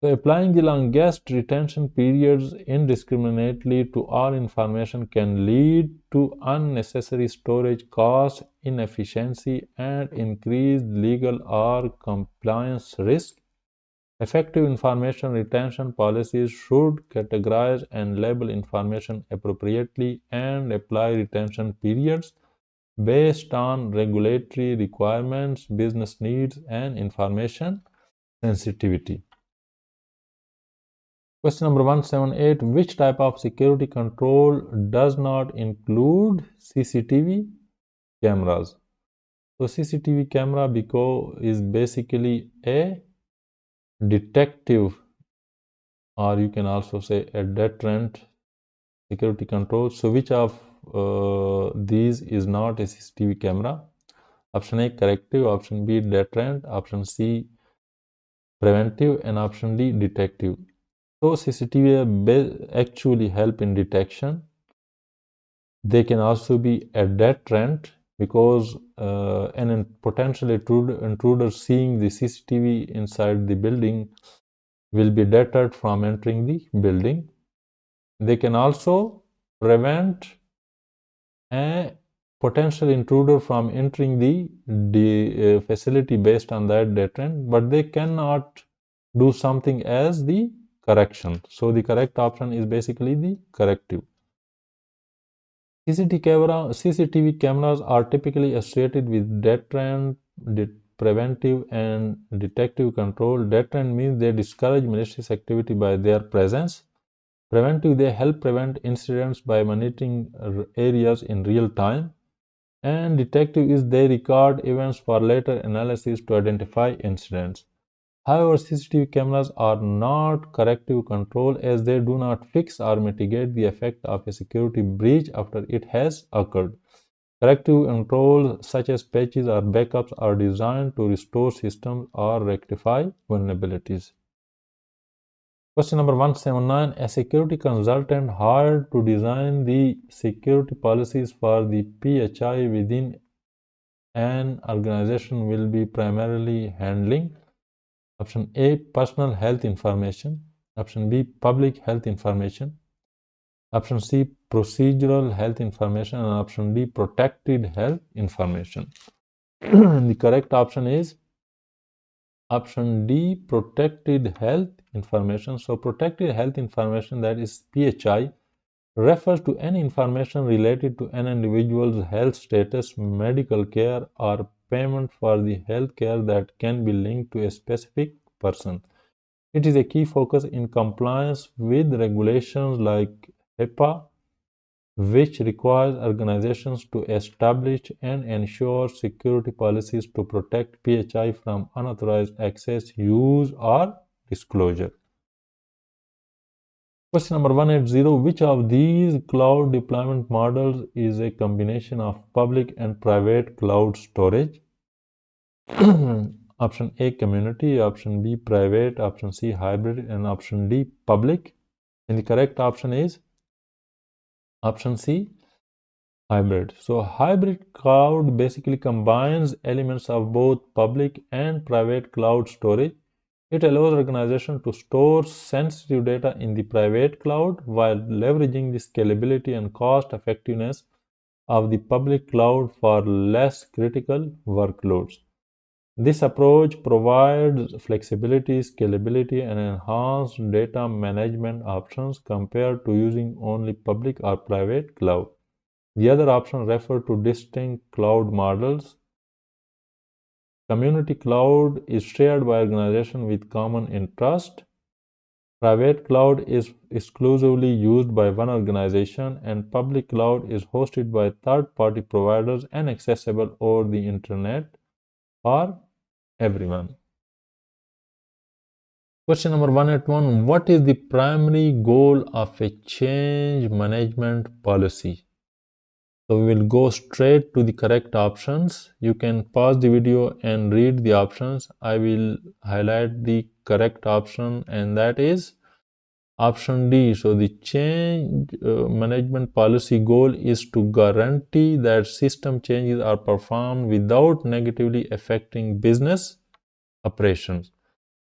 So applying the longest retention periods indiscriminately to all information can lead to unnecessary storage costs, inefficiency, and increased legal or compliance risk. Effective information retention policies should categorize and label information appropriately and apply retention periods based on regulatory requirements, business needs, and information sensitivity. Question number 178. Which type of security control does not include CCTV cameras? So CCTV camera is basically a detective, or you can also say a deterrent security control. So which of these is not a CCTV camera? Option A, corrective. Option B, deterrent. Option C, preventive. And option D, detective. So CCTV actually help in detection. They can also be a deterrent because an potential intruder seeing the CCTV inside the building will be deterred from entering the building. They can also prevent a potential intruder from entering the facility based on that deterrent, but they cannot do something as the correction. So the correct option is basically the corrective. CCTV cameras are typically associated with deterrent, preventive, and detective control. Deterrent means they discourage malicious activity by their presence. Preventive, they help prevent incidents by monitoring areas in real time. And detective is they record events for later analysis to identify incidents. However, CCTV cameras are not corrective control as they do not fix or mitigate the effect of a security breach after it has occurred. Corrective controls such as patches or backups are designed to restore systems or rectify vulnerabilities. Question number 179. A security consultant hired to design the security policies for the PHI within an organization will be primarily handling option A, personal health information. Option B, public health information. Option C, procedural health information. And option D, protected health information. The correct option is option D, protected health information. So protected health information, that is PHI, refers to any information related to an individual's health status, medical care, or payment for the health care that can be linked to a specific person. It is a key focus in compliance with regulations like HIPAA, which requires organizations to establish and ensure security policies to protect PHI from unauthorized access, use, or disclosure. Question number 180. Which of these cloud deployment models is a combination of public and private cloud storage? Option A, community. Option B, private. Option C, hybrid. And option D, public. And the correct option is option C, hybrid. So hybrid cloud basically combines elements of both public and private cloud storage. It allows organizations to store sensitive data in the private cloud while leveraging the scalability and cost effectiveness of the public cloud for less critical workloads. This approach provides flexibility, scalability, and enhanced data management options compared to using only public or private cloud. The other options refer to distinct cloud models. Community cloud is shared by organizations with common interest. Private cloud is exclusively used by one organization, and public cloud is hosted by third-party providers and accessible over the internet for everyone. Question number 181. What is the primary goal of a change management policy? So we will go straight to the correct options. You can pause the video and read the options. I will highlight the correct option, and that is option D. So the change management policy goal is to guarantee that system changes are performed without negatively affecting business operations.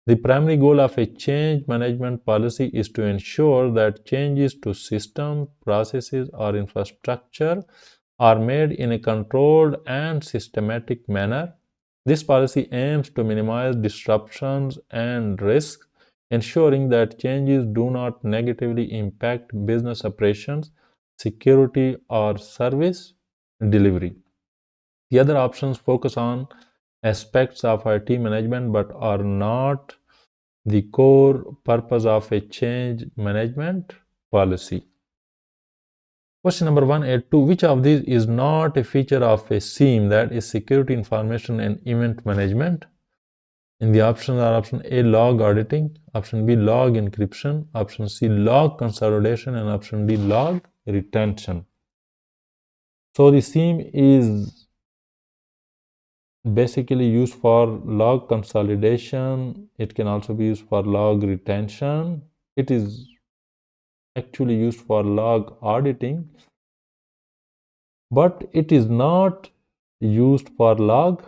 The primary goal of a change management policy is to ensure that changes to system, processes, or infrastructure are made in a controlled and systematic manner. This policy aims to minimize disruptions and risks, ensuring that changes do not negatively impact business operations, security, or service delivery. The other options focus on aspects of IT management but are not the core purpose of a change management policy. Question number 182. Which of these is not a feature of a SIEM, that is Security Information and Event Management? And the options are option A, log auditing, option B, log encryption, option C, log consolidation, and option D, log retention. So the SIEM is basically used for log consolidation. It can also be used for log retention. It is actually used for log auditing, but it is not used for log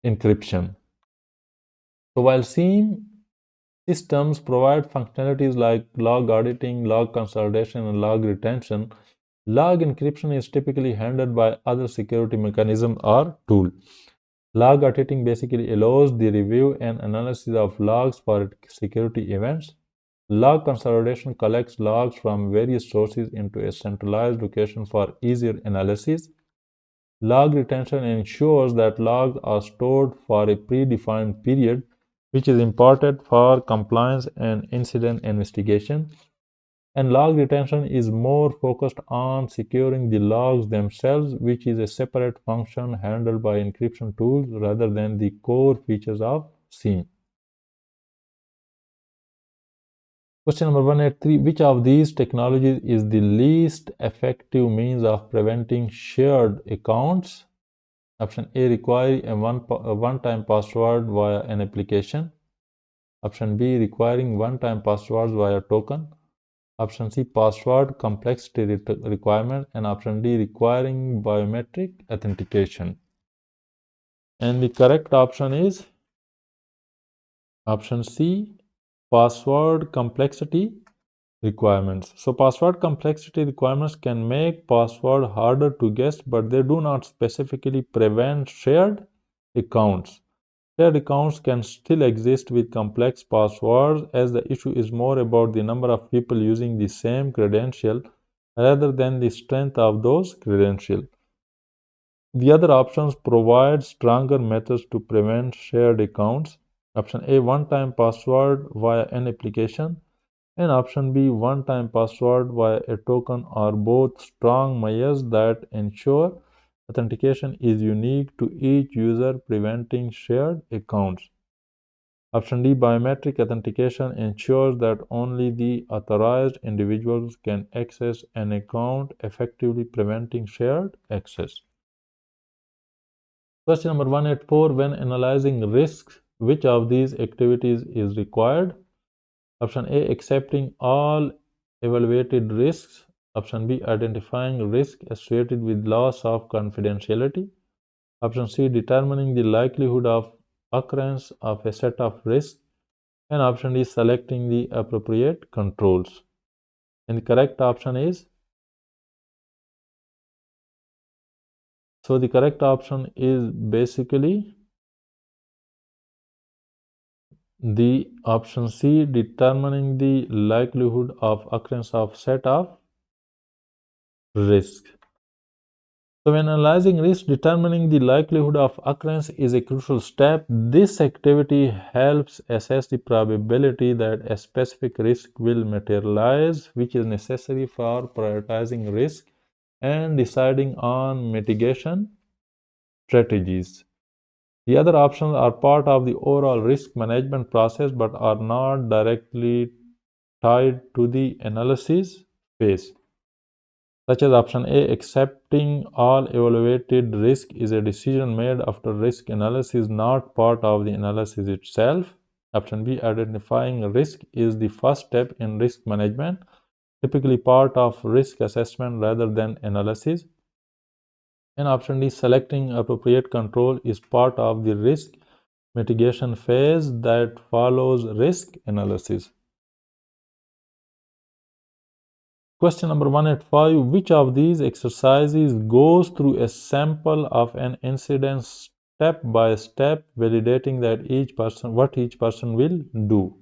encryption. So while SIEM systems provide functionalities like log auditing, log consolidation, and log retention, log encryption is typically handled by other security mechanism or tool. Log auditing basically allows the review and analysis of logs for security events. Log consolidation collects logs from various sources into a centralized location for easier analysis. Log retention ensures that logs are stored for a predefined period, which is important for compliance and incident investigation. And log retention is more focused on securing the logs themselves, which is a separate function handled by encryption tools rather than the core features of SIEM. Question number 183. Which of these technologies is the least effective means of preventing shared accounts? Option A, requiring a one-time password via an application. Option B, requiring one-time passwords via token. Option C, password complexity requirement. And option D, requiring biometric authentication. And the correct option is option C, password complexity requirements. So password complexity requirements can make password harder to guess, but they do not specifically prevent shared accounts. Shared accounts can still exist with complex passwords, as the issue is more about the number of people using the same credential rather than the strength of those credentials. The other options provide stronger methods to prevent shared accounts. Option A, one-time password via an application. And option B, one-time password via a token, are both strong measures that ensure authentication is unique to each user, preventing shared accounts. Option D, biometric authentication ensures that only the authorized individuals can access an account, effectively preventing shared access. Question number 184, when analyzing risks, which of these activities is required? Option A, accepting all evaluated risks. Option B, identifying risk associated with loss of confidentiality. Option C, determining the likelihood of occurrence of a set of risks. And option D, selecting the appropriate controls. And the correct option is, so the correct option is basically the option C, determining the likelihood of occurrence of set of risks. So when analyzing risk, determining the likelihood of occurrence is a crucial step. This activity helps assess the probability that a specific risk will materialize, which is necessary for prioritizing risk and deciding on mitigation strategies. The other options are part of the overall risk management process but are not directly tied to the analysis phase, such as option A, accepting all evaluated risk is a decision made after risk analysis, not part of the analysis itself. Option B, identifying risk is the first step in risk management, typically part of risk assessment rather than analysis. And option D, selecting appropriate control is part of the risk mitigation phase that follows risk analysis. Question number 185, which of these exercises goes through a sample of an incident step by step, validating that what each person will do?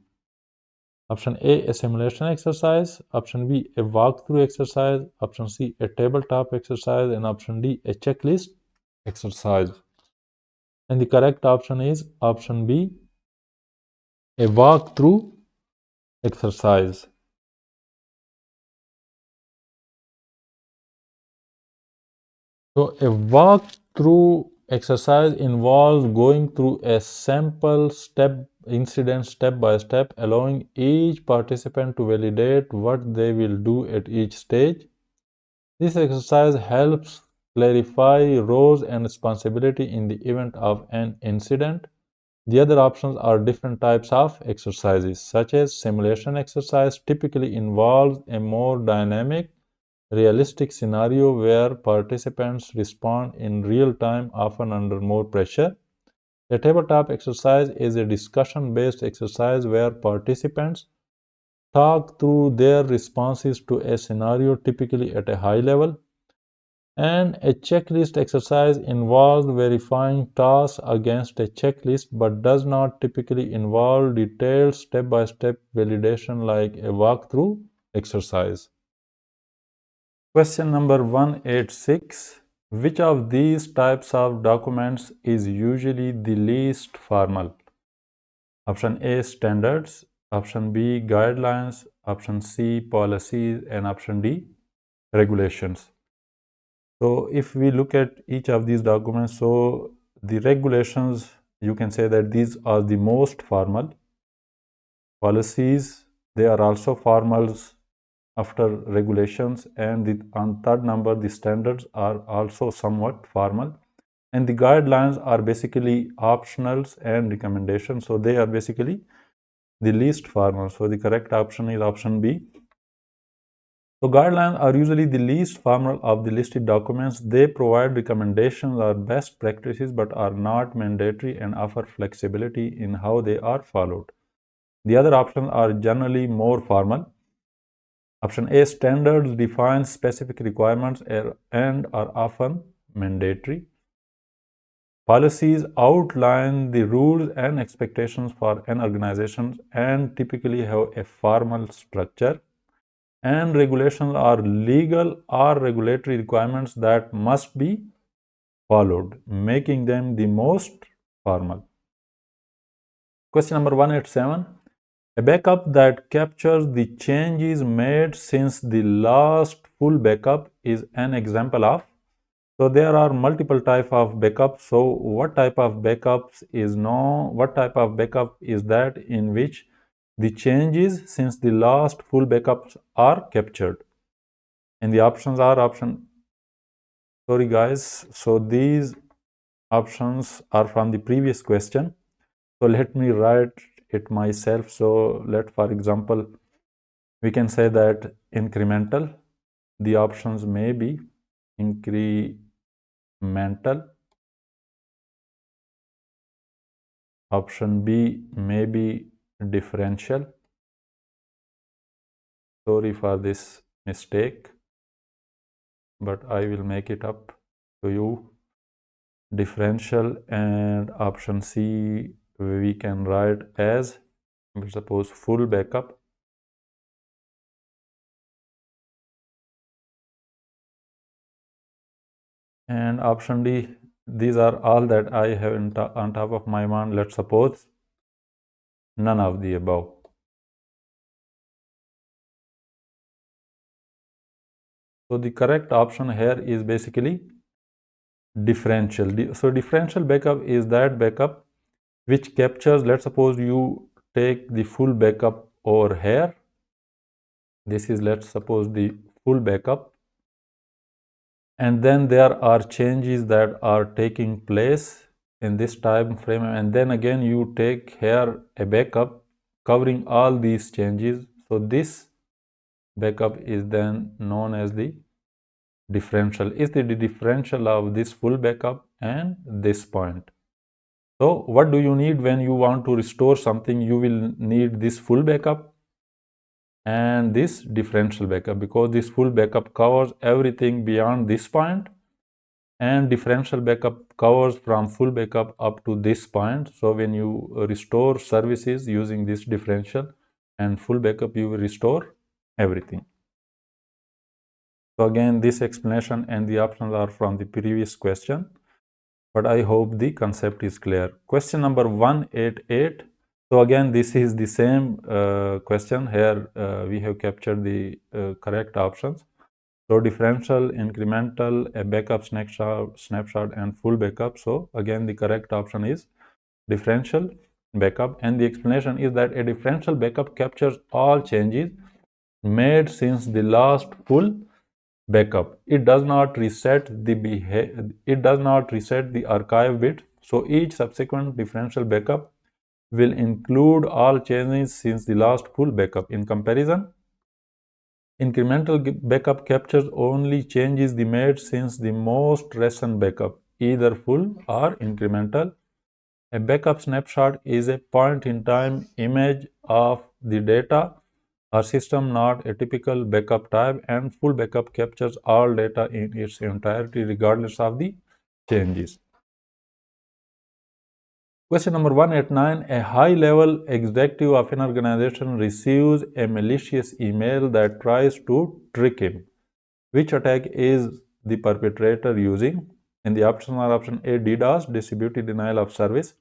Option A, a simulation exercise. Option B, a walkthrough exercise. Option C, a tabletop exercise. And option D, a checklist exercise. And the correct option is option B, a walkthrough exercise. So a walkthrough exercise involves going through a sample incident step by step, allowing each participant to validate what they will do at each stage. This exercise helps clarify roles and responsibility in the event of an incident. The other options are different types of exercises, such as simulation exercise typically involves a more dynamic, realistic scenario where participants respond in real time, often under more pressure. A tabletop exercise is a discussion-based exercise where participants talk through their responses to a scenario, typically at a high level. And a checklist exercise involves verifying tasks against a checklist but does not typically involve detailed step-by-step validation like a walkthrough exercise. Question number 186. Which of these types of documents is usually the least formal? Option A, standards. Option B, guidelines. Option C, policies. And option D, regulations. So if we look at each of these documents, so the regulations, you can say that these are the most formal. Policies, they are also formals after regulations, and on third number, the standards are also somewhat formal. And the guidelines are basically optionals and recommendations. So they are basically the least formal. So the correct option is option B. So guidelines are usually the least formal of the listed documents. They provide recommendations or best practices but are not mandatory and offer flexibility in how they are followed. The other options are generally more formal. Option A, standards define specific requirements and are often mandatory. Policies outline the rules and expectations for an organization and typically have a formal structure. And regulations are legal or regulatory requirements that must be followed, making them the most formal. Question number 187. A backup that captures the changes made since the last full backup is an example of. So there are multiple type of backups. So what type of backups is what type of backup is that in which the changes since the last full backups are captured? And the options are sorry guys, so these options are from the previous question. So let me write it myself. So for example, we can say that incremental, the options may be incremental, option B may be differential. Sorry for this mistake, but I will make it up to you. Differential, and option C we can write as, suppose, full backup. And option D, these are all that I have on top of my mind. Let's suppose none of the above. So the correct option here is basically differential. So differential backup is that backup which captures, let's suppose you take the full backup over here. This is, let's suppose, the full backup. And then there are changes that are taking place in this time frame. And then again, you take here a backup covering all these changes. So this backup is then known as the differential. Is the differential of this full backup and this point. So what do you need when you want to restore something? You will need this full backup and this differential backup, because this full backup covers everything beyond this point, and differential backup covers from full backup up to this point. So when you restore services using this differential and full backup, you will restore everything. So again, this explanation and the options are from the previous question, but I hope the concept is clear. Question number 188. So again, this is the same question. Here we have captured the correct options. So differential, incremental, a backup snapshot, and full backup. So again, the correct option is differential backup. And the explanation is that a differential backup captures all changes made since the last full backup. It does not reset the archive bit. So each subsequent differential backup will include all changes since the last full backup. In comparison, incremental backup captures only changes made since the most recent backup, either full or incremental. A backup snapshot is a point-in-time image of the data or system, not a typical backup type, and full backup captures all data in its entirety regardless of the changes. Question number 189. A high-level executive of an organization receives a malicious email that tries to trick him. Which attack is the perpetrator using? And the options are option A, DDoS, distributed denial of service,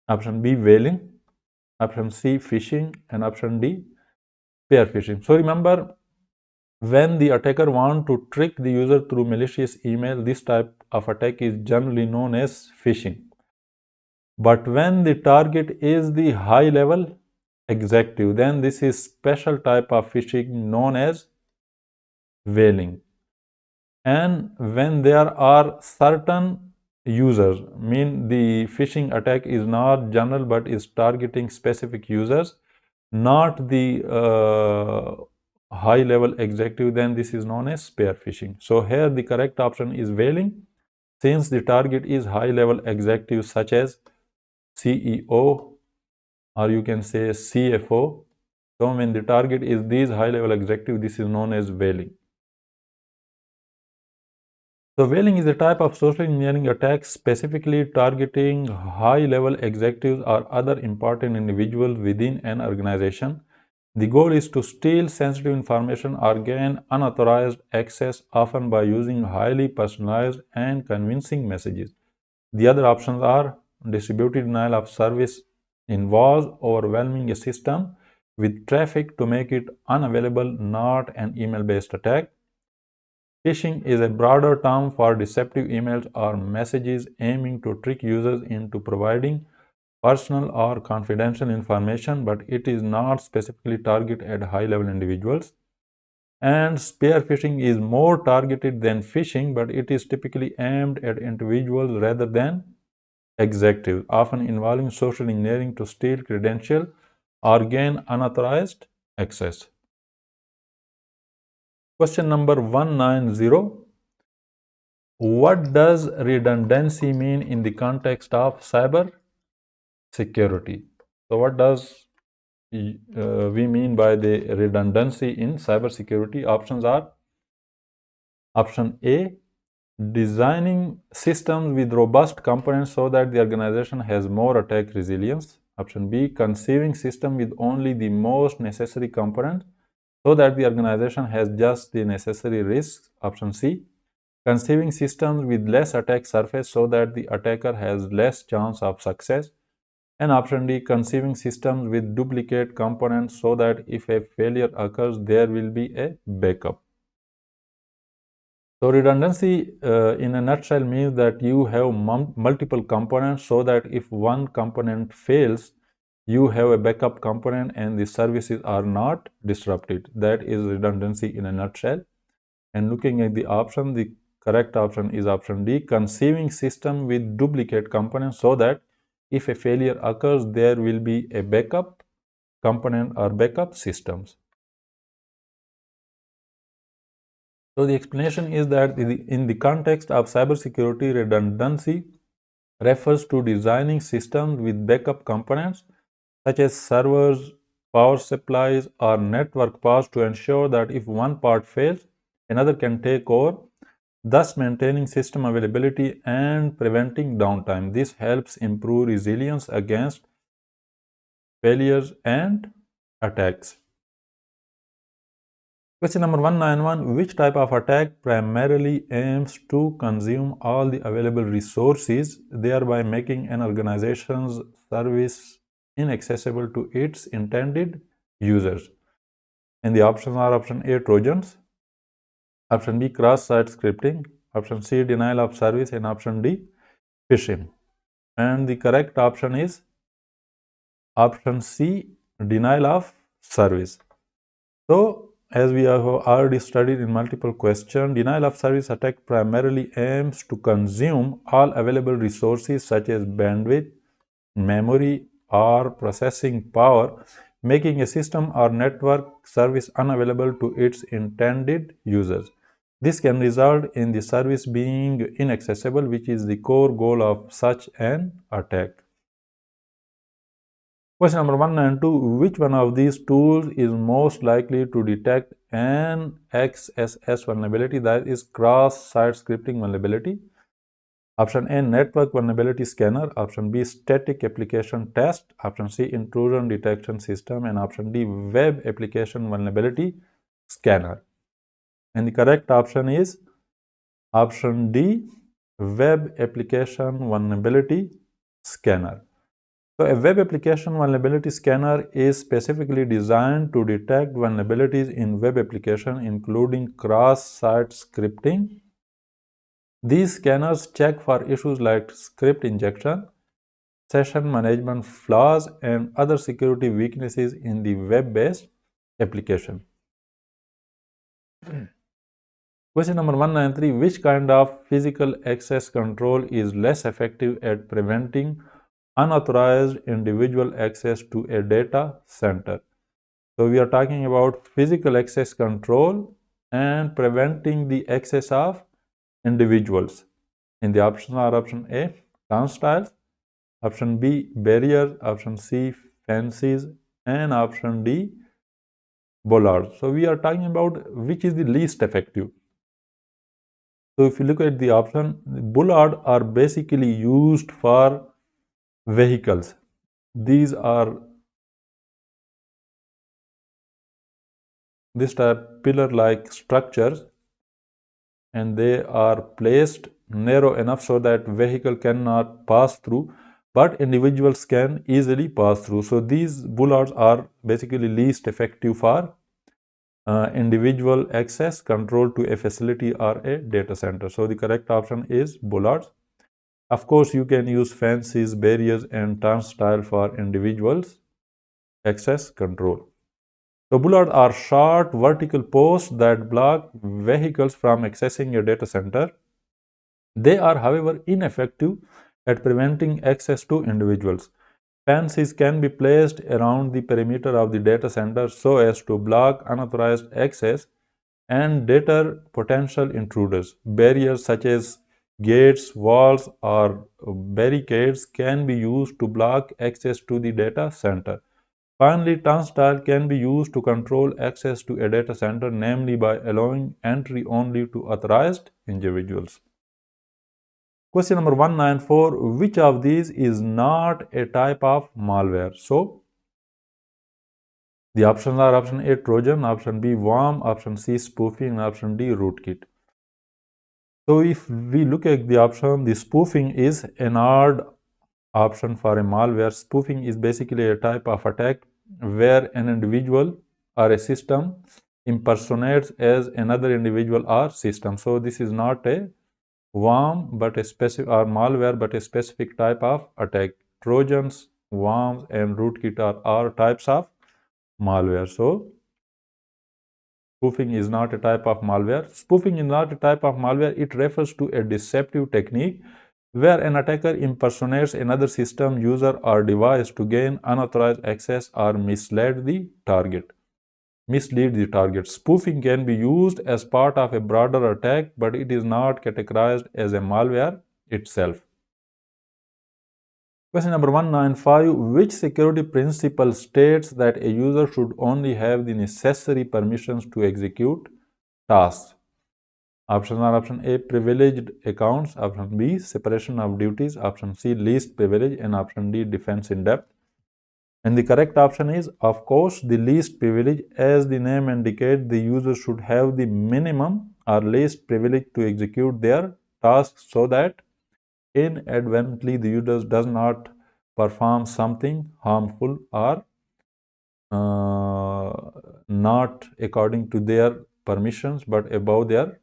option B, whaling, option C, phishing, and option D, spear phishing. So remember, when the attacker wants to trick the user through malicious email, this type of attack is generally known as phishing. But when the target is the high level executive, then this is special type of phishing known as whaling. And when there are certain users, mean the phishing attack is not general but is targeting specific users, not the high level executive, then this is known as spear phishing. So here the correct option is whaling, since the target is high level executives such as CEO, or you can say CFO. So when the target is these high level executive, this is known as whaling. So whaling is a type of social engineering attack specifically targeting high-level executives or other important individuals within an organization. The goal is to steal sensitive information or gain unauthorized access, often by using highly personalized and convincing messages. The other options are distributed denial of service, involves overwhelming a system with traffic to make it unavailable, not an email-based attack. Phishing is a broader term for deceptive emails or messages aiming to trick users into providing personal or confidential information, but it is not specifically targeted at high-level individuals. And spear phishing is more targeted than phishing, but it is typically aimed at individuals rather than executives, often involving social engineering to steal credentials or gain unauthorized access. Question number 190. What does redundancy mean in the context of cyber security? So what does we mean by the redundancy in cybersecurity? Options are: option A, designing systems with robust components so that the organization has more attack resilience. Option B, conceiving system with only the most necessary components so that the organization has just the necessary risks. Option C, conceiving systems with less attack surface so that the attacker has less chance of success. And option D, conceiving systems with duplicate components so that if a failure occurs, there will be a backup. So redundancy in a nutshell means that you have multiple components so that if one component fails, you have a backup component and the services are not disrupted. That is redundancy in a nutshell. And looking at the option, the correct option is option D, conceiving system with duplicate components so that if a failure occurs, there will be a backup component or backup systems. So the explanation is that in the context of cybersecurity, redundancy refers to designing systems with backup components such as servers, power supplies, or network paths to ensure that if one part fails, another can take over, thus maintaining system availability and preventing downtime. This helps improve resilience against failures and attacks. Question number 191. Which type of attack primarily aims to consume all the available resources, thereby making an organization's service inaccessible to its intended users? And the options are: option A, Trojans; option B, cross-site scripting; option C, denial of service; and option D, phishing. And the correct option is option C, denial of service. So, as we have already studied in multiple questions, denial of service attack primarily aims to consume all available resources such as bandwidth, memory, or processing power, making a system or network service unavailable to its intended users. This can result in the service being inaccessible, which is the core goal of such an attack. Question number 192. Which one of these tools is most likely to detect an XSS vulnerability, that is cross-site scripting vulnerability? Option A, network vulnerability scanner; option B, static application test; option C, intrusion detection system; and option D, web application vulnerability scanner. And the correct option is option D, web application vulnerability scanner. So a web application vulnerability scanner is specifically designed to detect vulnerabilities in web application, including cross-site scripting. These scanners check for issues like script injection, session management flaws, and other security weaknesses in the web-based application. Question number 193. Which kind of physical access control is less effective at preventing unauthorized individual access to a data center? So we are talking about physical access control and preventing the access of individuals. And the options are: option A, turnstiles; option B, barriers; option C, fences; and option D, bollards. So we are talking about which is the least effective. So if you look at the option, bollards are basically used for vehicles. These are pillar-like structures, and they are placed narrow enough so that vehicle cannot pass through. but individuals can easily pass through. So these bollards are basically least effective for individual access control to a facility or a data center. So the correct option is bollards. Of course, you can use fences, barriers, and turnstile for individuals access control. So bollards are short vertical posts that block vehicles from accessing a data center. They are, however, ineffective at preventing access to individuals. Fences can be placed around the perimeter of the data center so as to block unauthorized access and deter potential intruders. Barriers such as gates, walls, or barricades can be used to block access to the data center. Finally, turnstile can be used to control access to a data center, namely by allowing entry only to authorized individuals. Question number 194. Which of these is not a type of malware? So, the options are option A, Trojan, option B, worm, option C, spoofing, and option D, rootkit. So, if we look at the option, the spoofing is an odd option for a malware. Spoofing is basically a type of attack where an individual or a system impersonates as another individual or system. So, this is not a worm but a specific or malware but a specific type of attack. Trojans, worms, and rootkit are all types of malware. So spoofing is not a type of malware. Spoofing is not a type of malware. It refers to a deceptive technique where an attacker impersonates another system, user, or device to gain unauthorized access or mislead the target. Spoofing can be used as part of a broader attack, but it is not categorized as a malware itself. Question number 195. Which security principle states that a user should only have the necessary permissions to execute tasks? Options are option A, privileged accounts, option B, separation of duties, option C, least privilege, and option D, defense in depth. And the correct option is, of course, the least privilege. As the name indicates, the user should have the minimum or least privilege to execute their tasks so that inadvertently the user does not perform something harmful or not according to their permissions but above their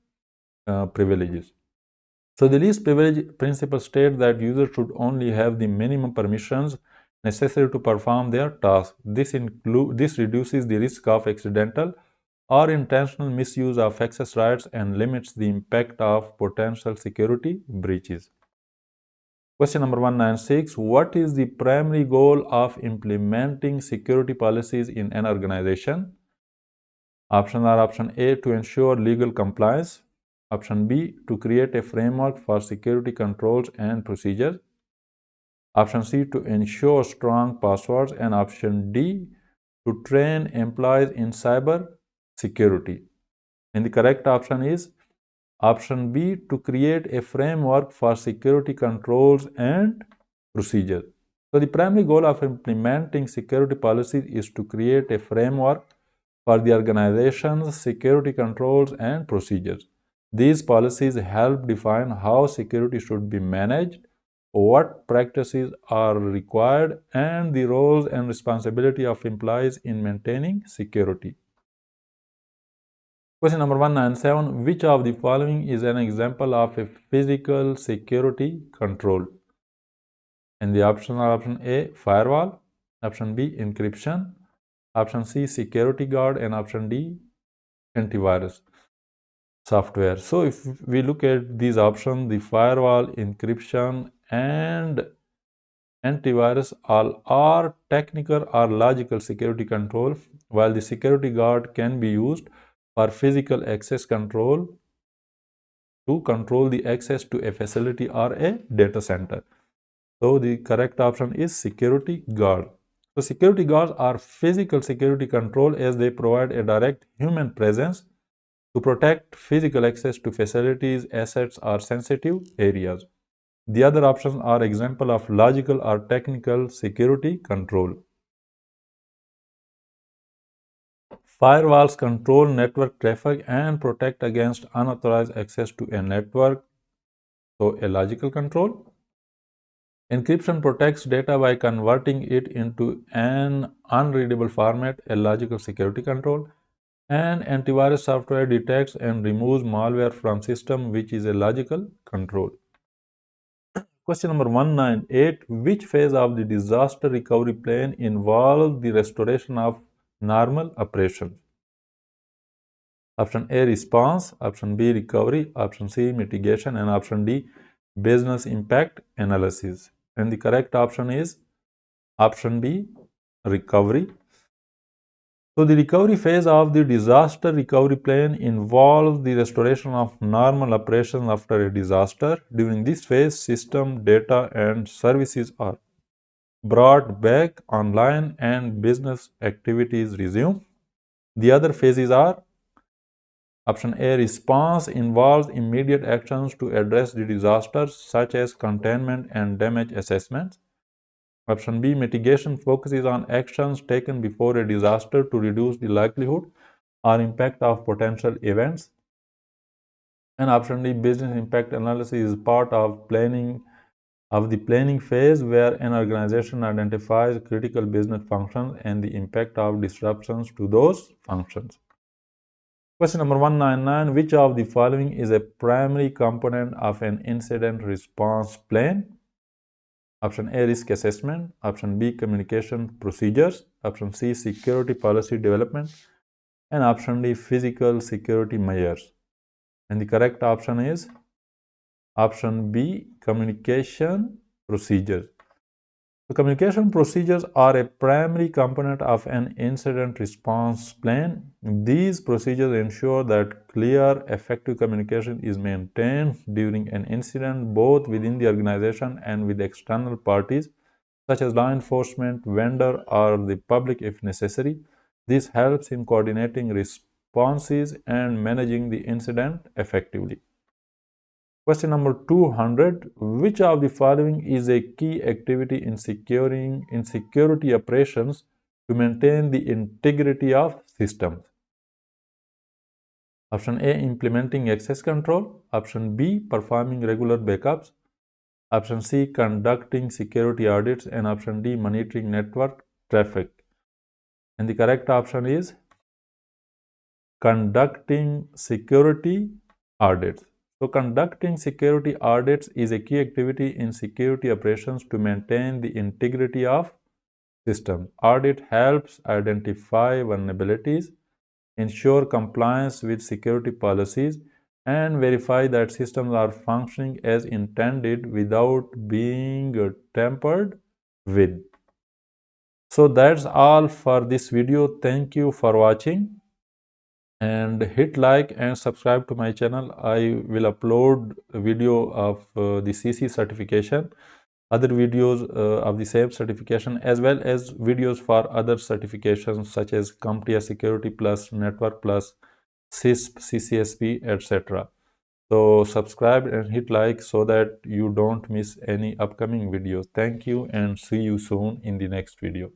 privileges. So the least privilege principle states that users should only have the minimum permissions necessary to perform their task. This reduces the risk of accidental or intentional misuse of access rights and limits the impact of potential security breaches. Question number 196. What is the primary goal of implementing security policies in an organization? Options are option A, to ensure legal compliance, option B, to create a framework for security controls and procedures, option C, to ensure strong passwords, and option D, to train employees in cyber security. And the correct option is option B, to create a framework for security controls and procedures. So the primary goal of implementing security policies is to create a framework for the organization's security controls and procedures. These policies help define how security should be managed, what practices are required, and the roles and responsibility of employees in maintaining security. Question number 197. Which of the following is an example of a physical security control? And the options are option A, firewall, option B, encryption, option C, security guard, and option D, antivirus software. So if we look at these options, the firewall, encryption, and antivirus all are technical or logical security control, while the security guard can be used for physical access control to control the access to a facility or a data center. So the correct option is security guard. So security guards are physical security control as they provide a direct human presence to protect physical access to facilities, assets, or sensitive areas. The other options are example of logical or technical security control. Firewalls control network traffic and protect against unauthorized access to a network. So a logical control. Encryption protects data by converting it into an unreadable format, a logical security control. And antivirus software detects and removes malware from system, which is a logical control. Question number 198. Which phase of the disaster recovery plan involves the restoration of normal operations? Option A, response. Option B, recovery. Option C, mitigation. And option D, business impact analysis. And the correct option is option B, recovery. So the recovery phase of the disaster recovery plan involves the restoration of normal operations after a disaster. During this phase, system, data, and services are brought back online and business activities resume. The other phases are: option A, response involves immediate actions to address the disasters such as containment and damage assessments. Option B, mitigation focuses on actions taken before a disaster to reduce the likelihood or impact of potential events. And option D, business impact analysis is part of the planning phase where an organization identifies critical business functions and the impact of disruptions to those functions. Question number 199. Which of the following is a primary component of an incident response plan? Option A, risk assessment. Option B, communication procedures. Option C, security policy development. And option D, physical security measures. And the correct option is option B, communication procedures. The communication procedures are a primary component of an incident response plan. These procedures ensure that clear, effective communication is maintained during an incident, both within the organization and with external parties, such as law enforcement, vendor, or the public if necessary. This helps in coordinating responses and managing the incident effectively. Question number 200. Which of the following is a key activity in security operations to maintain the integrity of systems? Option A, implementing access control. Option B, performing regular backups. Option C, conducting security audits. And option D, monitoring network traffic. And the correct option is conducting security audits. So conducting security audits is a key activity in security operations to maintain the integrity of systems. Audit helps identify vulnerabilities, ensure compliance with security policies, and verify that systems are functioning as intended without being tampered with. So that's all for this video. Thank you for watching. And hit like and subscribe to my channel. I will upload a video of the CC certification, other videos of the same certification, as well as videos for other certifications such as CompTIA Security Plus, Network Plus, CISP, CCSP, etc. So subscribe and hit like so that you don't miss any upcoming videos. Thank you and see you soon in the next video.